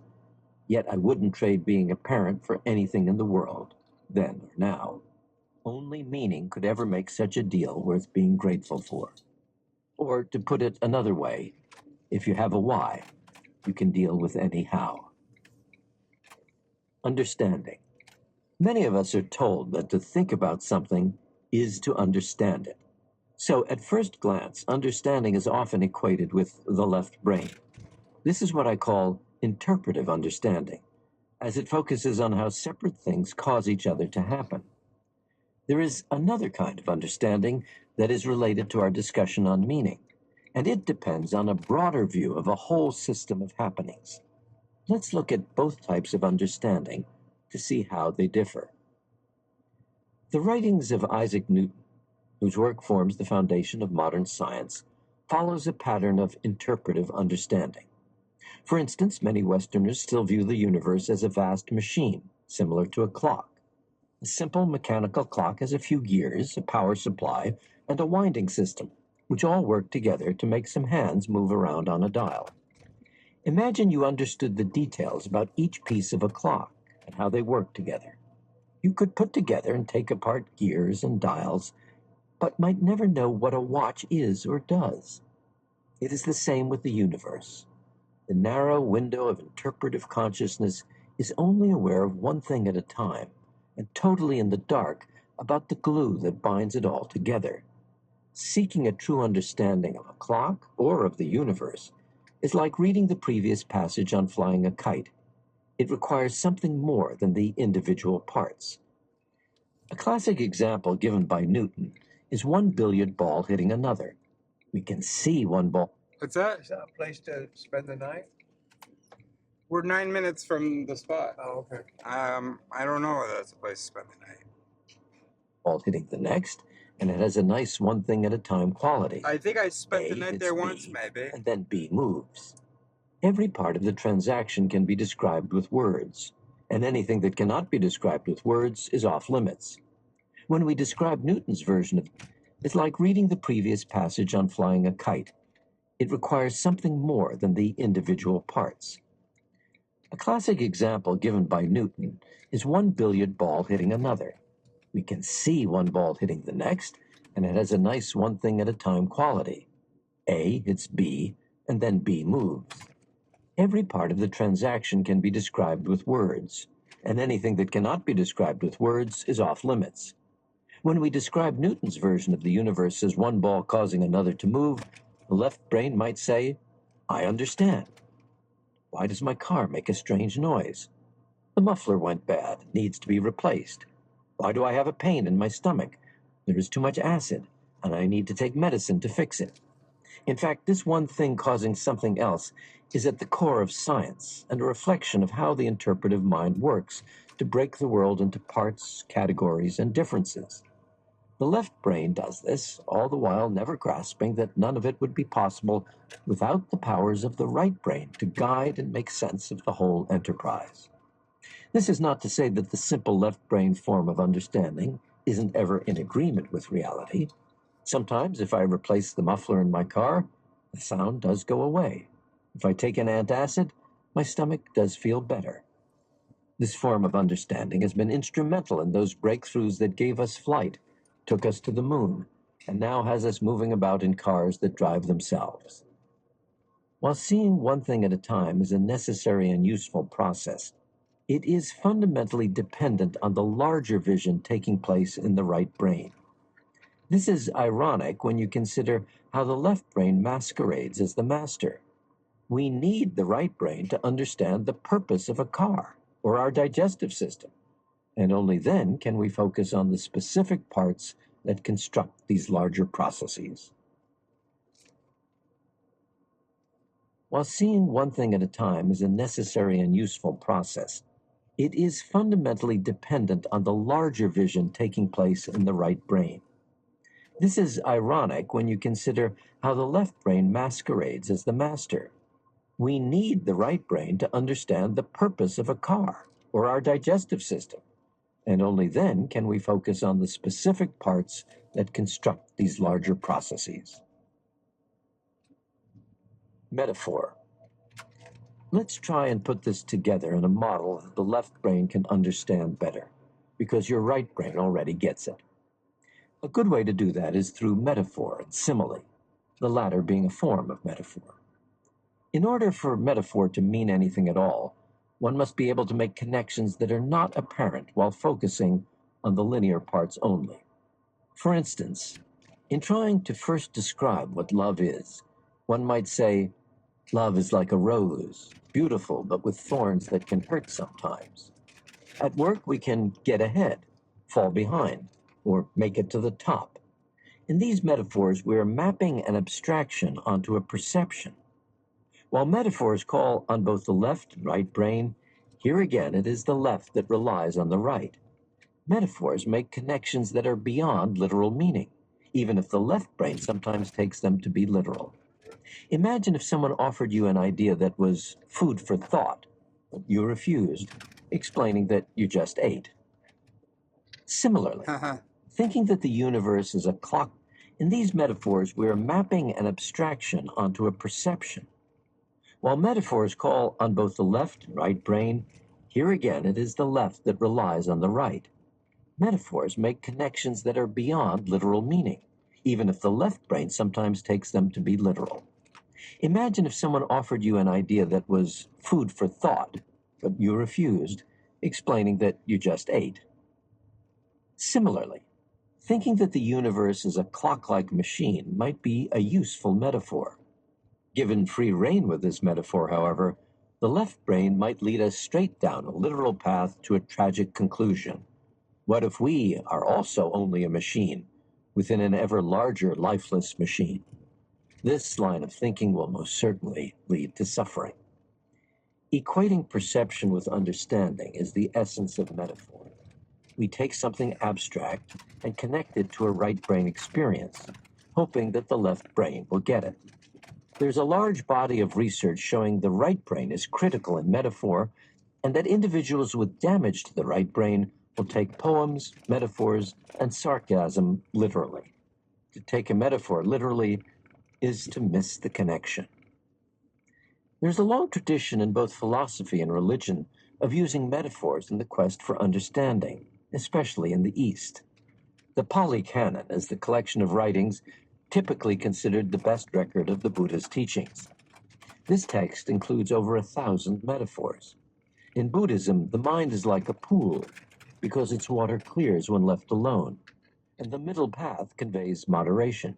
Yet I wouldn't trade being a parent for anything in the world, then or now. Only meaning could ever make such a deal worth being grateful for. Or, to put it another way, if you have a why, you can deal with any how. Understanding. Many of us are told that to think about something is to understand it. So, at first glance, understanding is often equated with the left brain. This is what I call interpretive understanding, as it focuses on how separate things cause each other to happen. There is another kind of understanding that is related to our discussion on meaning, and it depends on a broader view of a whole system of happenings. Let's look at both types of understanding to see how they differ. The writings of Isaac Newton, whose work forms the foundation of modern science, follows a pattern of interpretive understanding. For instance, many Westerners still view the universe as a vast machine, similar to a clock. A simple mechanical clock has a few gears, a power supply, and a winding system, which all work together to make some hands move around on a dial. Imagine you understood the details about each piece of a clock and how they work together. You could put together and take apart gears and dials, but might never know what a watch is or does. It is the same with the universe. The narrow window of interpretive consciousness is only aware of one thing at a time, and totally in the dark about the glue that binds it all together. Seeking a true understanding of a clock or of the universe is like reading the previous passage on flying a kite. It requires something more than the individual parts. A classic example given by Newton is one billiard ball hitting another. We can see one ball. What's that? Is that a place to spend the night? We're 9 minutes from the spot. Oh, okay. I don't know whether that's a place to spend the night. Ball hitting the next, and it has a nice one thing at a time quality. I think I spent the A night hits there once, B, maybe. and then B moves. Every part of the transaction can be described with words, and anything that cannot be described with words is off limits. When we describe Newton's version of it's like reading the previous passage on flying a kite. It requires something more than the individual parts. A classic example given by Newton is one billiard ball hitting another. We can see one ball hitting the next, and it has a nice one thing at a time quality. A hits B, and then B moves. Every part of the transaction can be described with words, and anything that cannot be described with words is off limits. When we describe Newton's version of the universe as one ball causing another to move, the left brain might say, I understand. Why does my car make a strange noise? The muffler went bad, needs to be replaced. Why do I have a pain in my stomach? There is too much acid, and I need to take medicine to fix it. In fact, this one thing causing something else is at the core of science and a reflection of how the interpretive mind works to break the world into parts, categories, and differences. The left brain does this, all the while never grasping that none of it would be possible without the powers of the right brain to guide and make sense of the whole enterprise. This is not to say that the simple left brain form of understanding isn't ever in agreement with reality. Sometimes, if I replace the muffler in my car, the sound does go away. If I take an antacid, my stomach does feel better. This form of understanding has been instrumental in those breakthroughs that gave us flight, took us to the moon, and now has us moving about in cars that drive themselves. While seeing one thing at a time is a necessary and useful process, it is fundamentally dependent on the larger vision taking place in the right brain. This is ironic when you consider how the left brain masquerades as the master. We need the right brain to understand the purpose of a car or our digestive system, and only then can we focus on the specific parts that construct these larger processes. While seeing one thing at a time is a necessary and useful process, it is fundamentally dependent on the larger vision taking place in the right brain. This is ironic when you consider how the left brain masquerades as the master. We need the right brain to understand the purpose of a car or our digestive system, and only then can we focus on the specific parts that construct these larger processes. Metaphor. Let's try and put this together in a model that the left brain can understand better, because your right brain already gets it. A good way to do that is through metaphor and simile, the latter being a form of metaphor. In order for metaphor to mean anything at all, one must be able to make connections that are not apparent while focusing on the linear parts only. For instance, in trying to first describe what love is, one might say, love is like a rose, beautiful but with thorns that can hurt sometimes. At work, we can get ahead, fall behind, or make it to the top. In these metaphors, we are mapping an abstraction onto a perception. While metaphors call on both the left and right brain, here again it is the left that relies on the right. Metaphors make connections that are beyond literal meaning, even if the left brain sometimes takes them to be literal. Imagine if someone offered you an idea that was food for thought, but you refused, explaining that you just ate. Similarly, thinking that the universe is a clock, in these metaphors we are mapping an abstraction onto a perception. While metaphors call on both the left and right brain, here again it is the left that relies on the right. Metaphors make connections that are beyond literal meaning, even if the left brain sometimes takes them to be literal. Imagine if someone offered you an idea that was food for thought, but you refused, explaining that you just ate. Similarly, thinking that the universe is a clock-like machine might be a useful metaphor. Given free rein with this metaphor, however, the left brain might lead us straight down a literal path to a tragic conclusion. What if we are also only a machine within an ever larger lifeless machine? This line of thinking will most certainly lead to suffering. Equating perception with understanding is the essence of metaphor. We take something abstract and connect it to a right brain experience, hoping that the left brain will get it. There's a large body of research showing the right brain is critical in metaphor, and that individuals with damage to the right brain will take poems, metaphors, and sarcasm literally. To take a metaphor literally is to miss the connection. There's a long tradition in both philosophy and religion of using metaphors in the quest for understanding, especially in the East. The Pali Canon is the collection of writings typically considered the best record of the Buddha's teachings. This text includes over 1,000 metaphors. In Buddhism, the mind is like a pool because its water clears when left alone, and the middle path conveys moderation.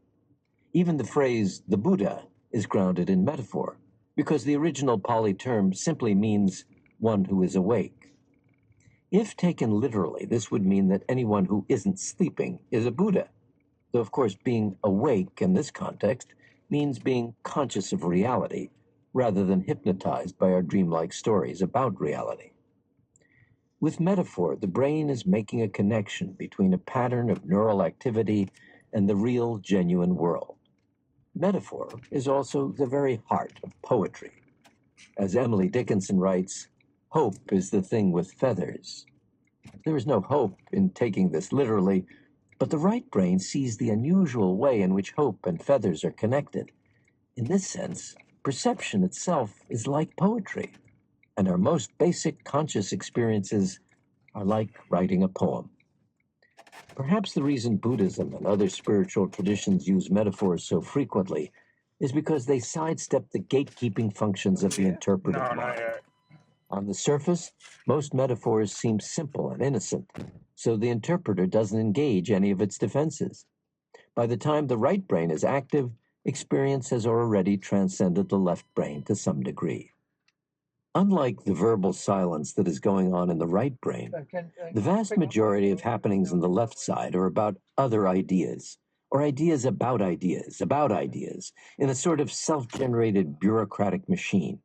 Even the phrase, the Buddha, is grounded in metaphor, because the original Pali term simply means one who is awake. If taken literally, this would mean that anyone who isn't sleeping is a Buddha, though of course being awake in this context means being conscious of reality, rather than hypnotized by our dreamlike stories about reality. With metaphor, the brain is making a connection between a pattern of neural activity and the real, genuine world. Metaphor is also the very heart of poetry. As Emily Dickinson writes, hope is the thing with feathers. There is no hope in taking this literally, but the right brain sees the unusual way in which hope and feathers are connected. In this sense, perception itself is like poetry. and our most basic conscious experiences are like writing a poem. Perhaps the reason Buddhism and other spiritual traditions use metaphors so frequently is because they sidestep the gatekeeping functions of the interpretive No, not mind. yet. On the surface, most metaphors seem simple and innocent, so the interpreter doesn't engage any of its defenses. By the time the right brain is active, experience has already transcended the left brain to some degree. Unlike the verbal silence that is going on in the right brain, the vast majority of happenings in the left side are about other ideas, or ideas, about ideas, in a sort of self-generated bureaucratic machine.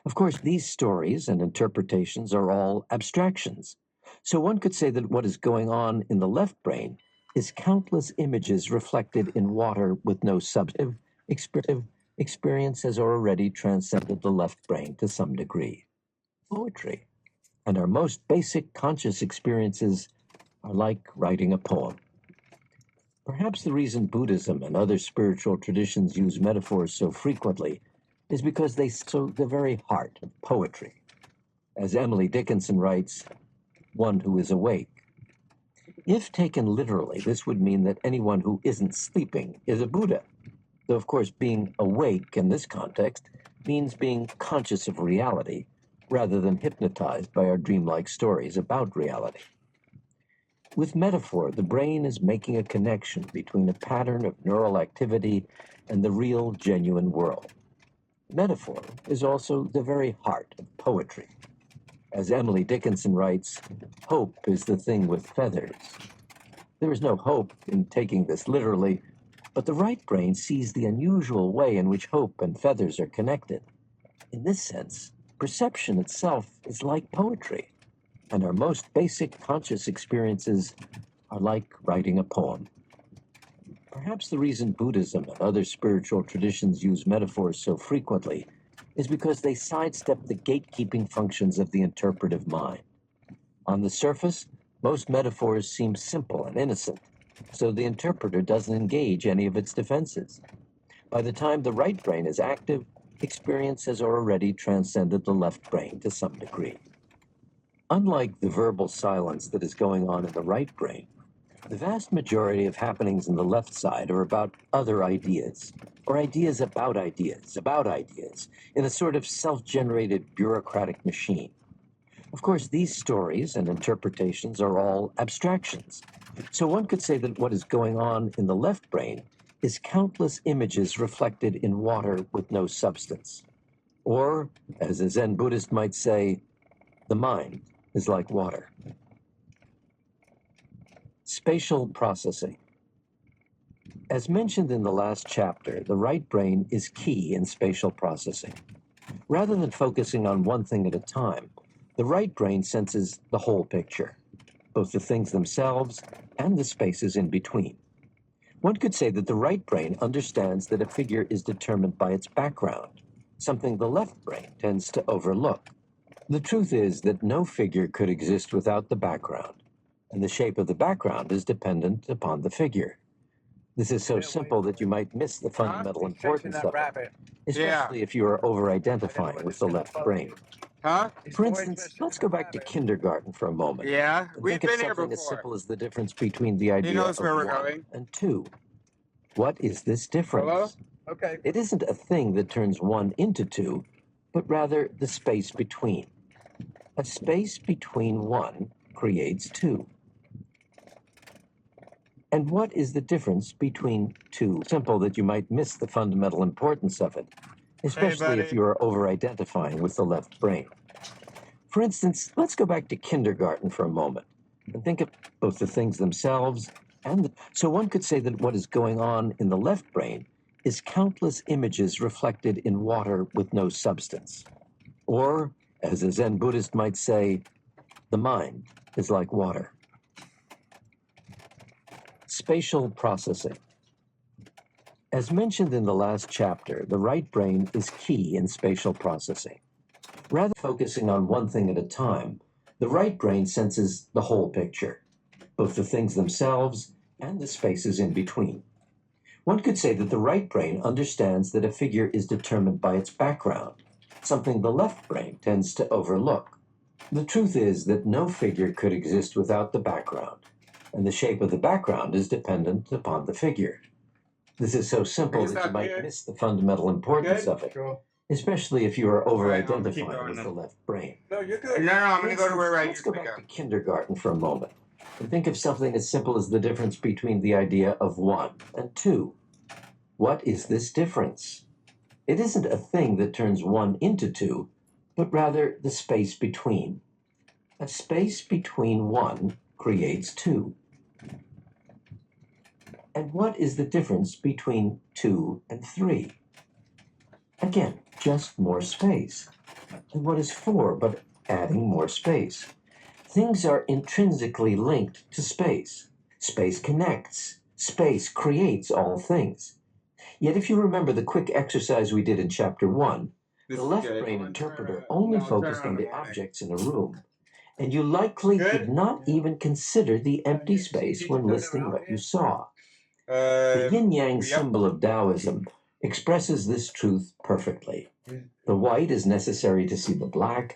Of course, these stories and interpretations are all abstractions. So one could say that what is going on in the left brain is countless images reflected in water with no substantive experience has already transcended the left brain to some degree. Poetry and our most basic conscious experiences are like writing a poem. Perhaps the reason Buddhism and other spiritual traditions use metaphors so frequently is because they sow the very heart of poetry. As Emily Dickinson writes, one who is awake. If taken literally, this would mean that anyone who isn't sleeping is a Buddha. Though, of course, being awake in this context means being conscious of reality rather than hypnotized by our dreamlike stories about reality. With metaphor, the brain is making a connection between a pattern of neural activity and the real, genuine world. Metaphor is also the very heart of poetry. As Emily Dickinson writes, hope is the thing with feathers. There is no hope in taking this literally, but the right brain sees the unusual way in which hope and feathers are connected. In this sense, perception itself is like poetry, and our most basic conscious experiences are like writing a poem. Perhaps the reason Buddhism and other spiritual traditions use metaphors so frequently is because they sidestep the gatekeeping functions of the interpretive mind. On the surface, most metaphors seem simple and innocent, so the interpreter doesn't engage any of its defenses. By the time the right brain is active, experience has already transcended the left brain to some degree. Unlike the verbal silence that is going on in the right brain, the vast majority of happenings in the left side are about other ideas, or ideas, about ideas, in a sort of self-generated bureaucratic machine. Of course, these stories and interpretations are all abstractions. So one could say that what is going on in the left brain is countless images reflected in water with no substance. Or, as a Zen Buddhist might say, the mind is like water. Spatial processing. As mentioned in the last chapter, the right brain is key in spatial processing. Rather than focusing on one thing at a time, the right brain senses the whole picture, both the things themselves and the spaces in between. One could say that the right brain understands that a figure is determined by its background, something the left brain tends to overlook. The truth is that no figure could exist without the background, and the shape of the background is dependent upon the figure. This is so simple that you might miss the fundamental importance of it, especially if you are over-identifying with the left brain. Huh? For instance, let's go back to kindergarten for a moment. Yeah, And we've think of been here something as before. simple as the difference between the idea knows of where we're one going. and two. What is this difference? Hello? Okay. It isn't a thing that turns one into two, but rather the space between. A space between one creates two. And what is the difference between two? Simple that you might miss the fundamental importance of it, especially if you are over-identifying with the left brain. For instance, let's go back to kindergarten for a moment and think of both the things themselves and so one could say that what is going on in the left brain is countless images reflected in water with no substance. Or, as a Zen Buddhist might say, the mind is like water. Spatial processing. As mentioned in the last chapter, the right brain is key in spatial processing. Rather than focusing on one thing at a time, the right brain senses the whole picture, both the things themselves and the spaces in between. One could say that the right brain understands that a figure is determined by its background, something the left brain tends to overlook. The truth is that no figure could exist without the background, and the shape of the background is dependent upon the figure. This is so simple that you might miss the fundamental importance of it, especially if you are over-identifying with the left brain. No, you're good. No, I'm going to go to where I Let's usually go back go. to kindergarten for a moment and think of something as simple as the difference between the idea of 1 and 2. What is this difference? It isn't a thing that turns 1 into 2, but rather the space between. A space between 1 creates 2. And what is the difference between 2 and 3? Again, just more space. And what is 4 but adding more space? Things are intrinsically linked to space. Space connects. Space creates all things. Yet if you remember the quick exercise we did in Chapter 1, the left brain interpreter only focused on the objects in a room, and you likely did not even consider the empty space when listing what you saw. The yin-yang symbol of Taoism expresses this truth perfectly. The white is necessary to see the black,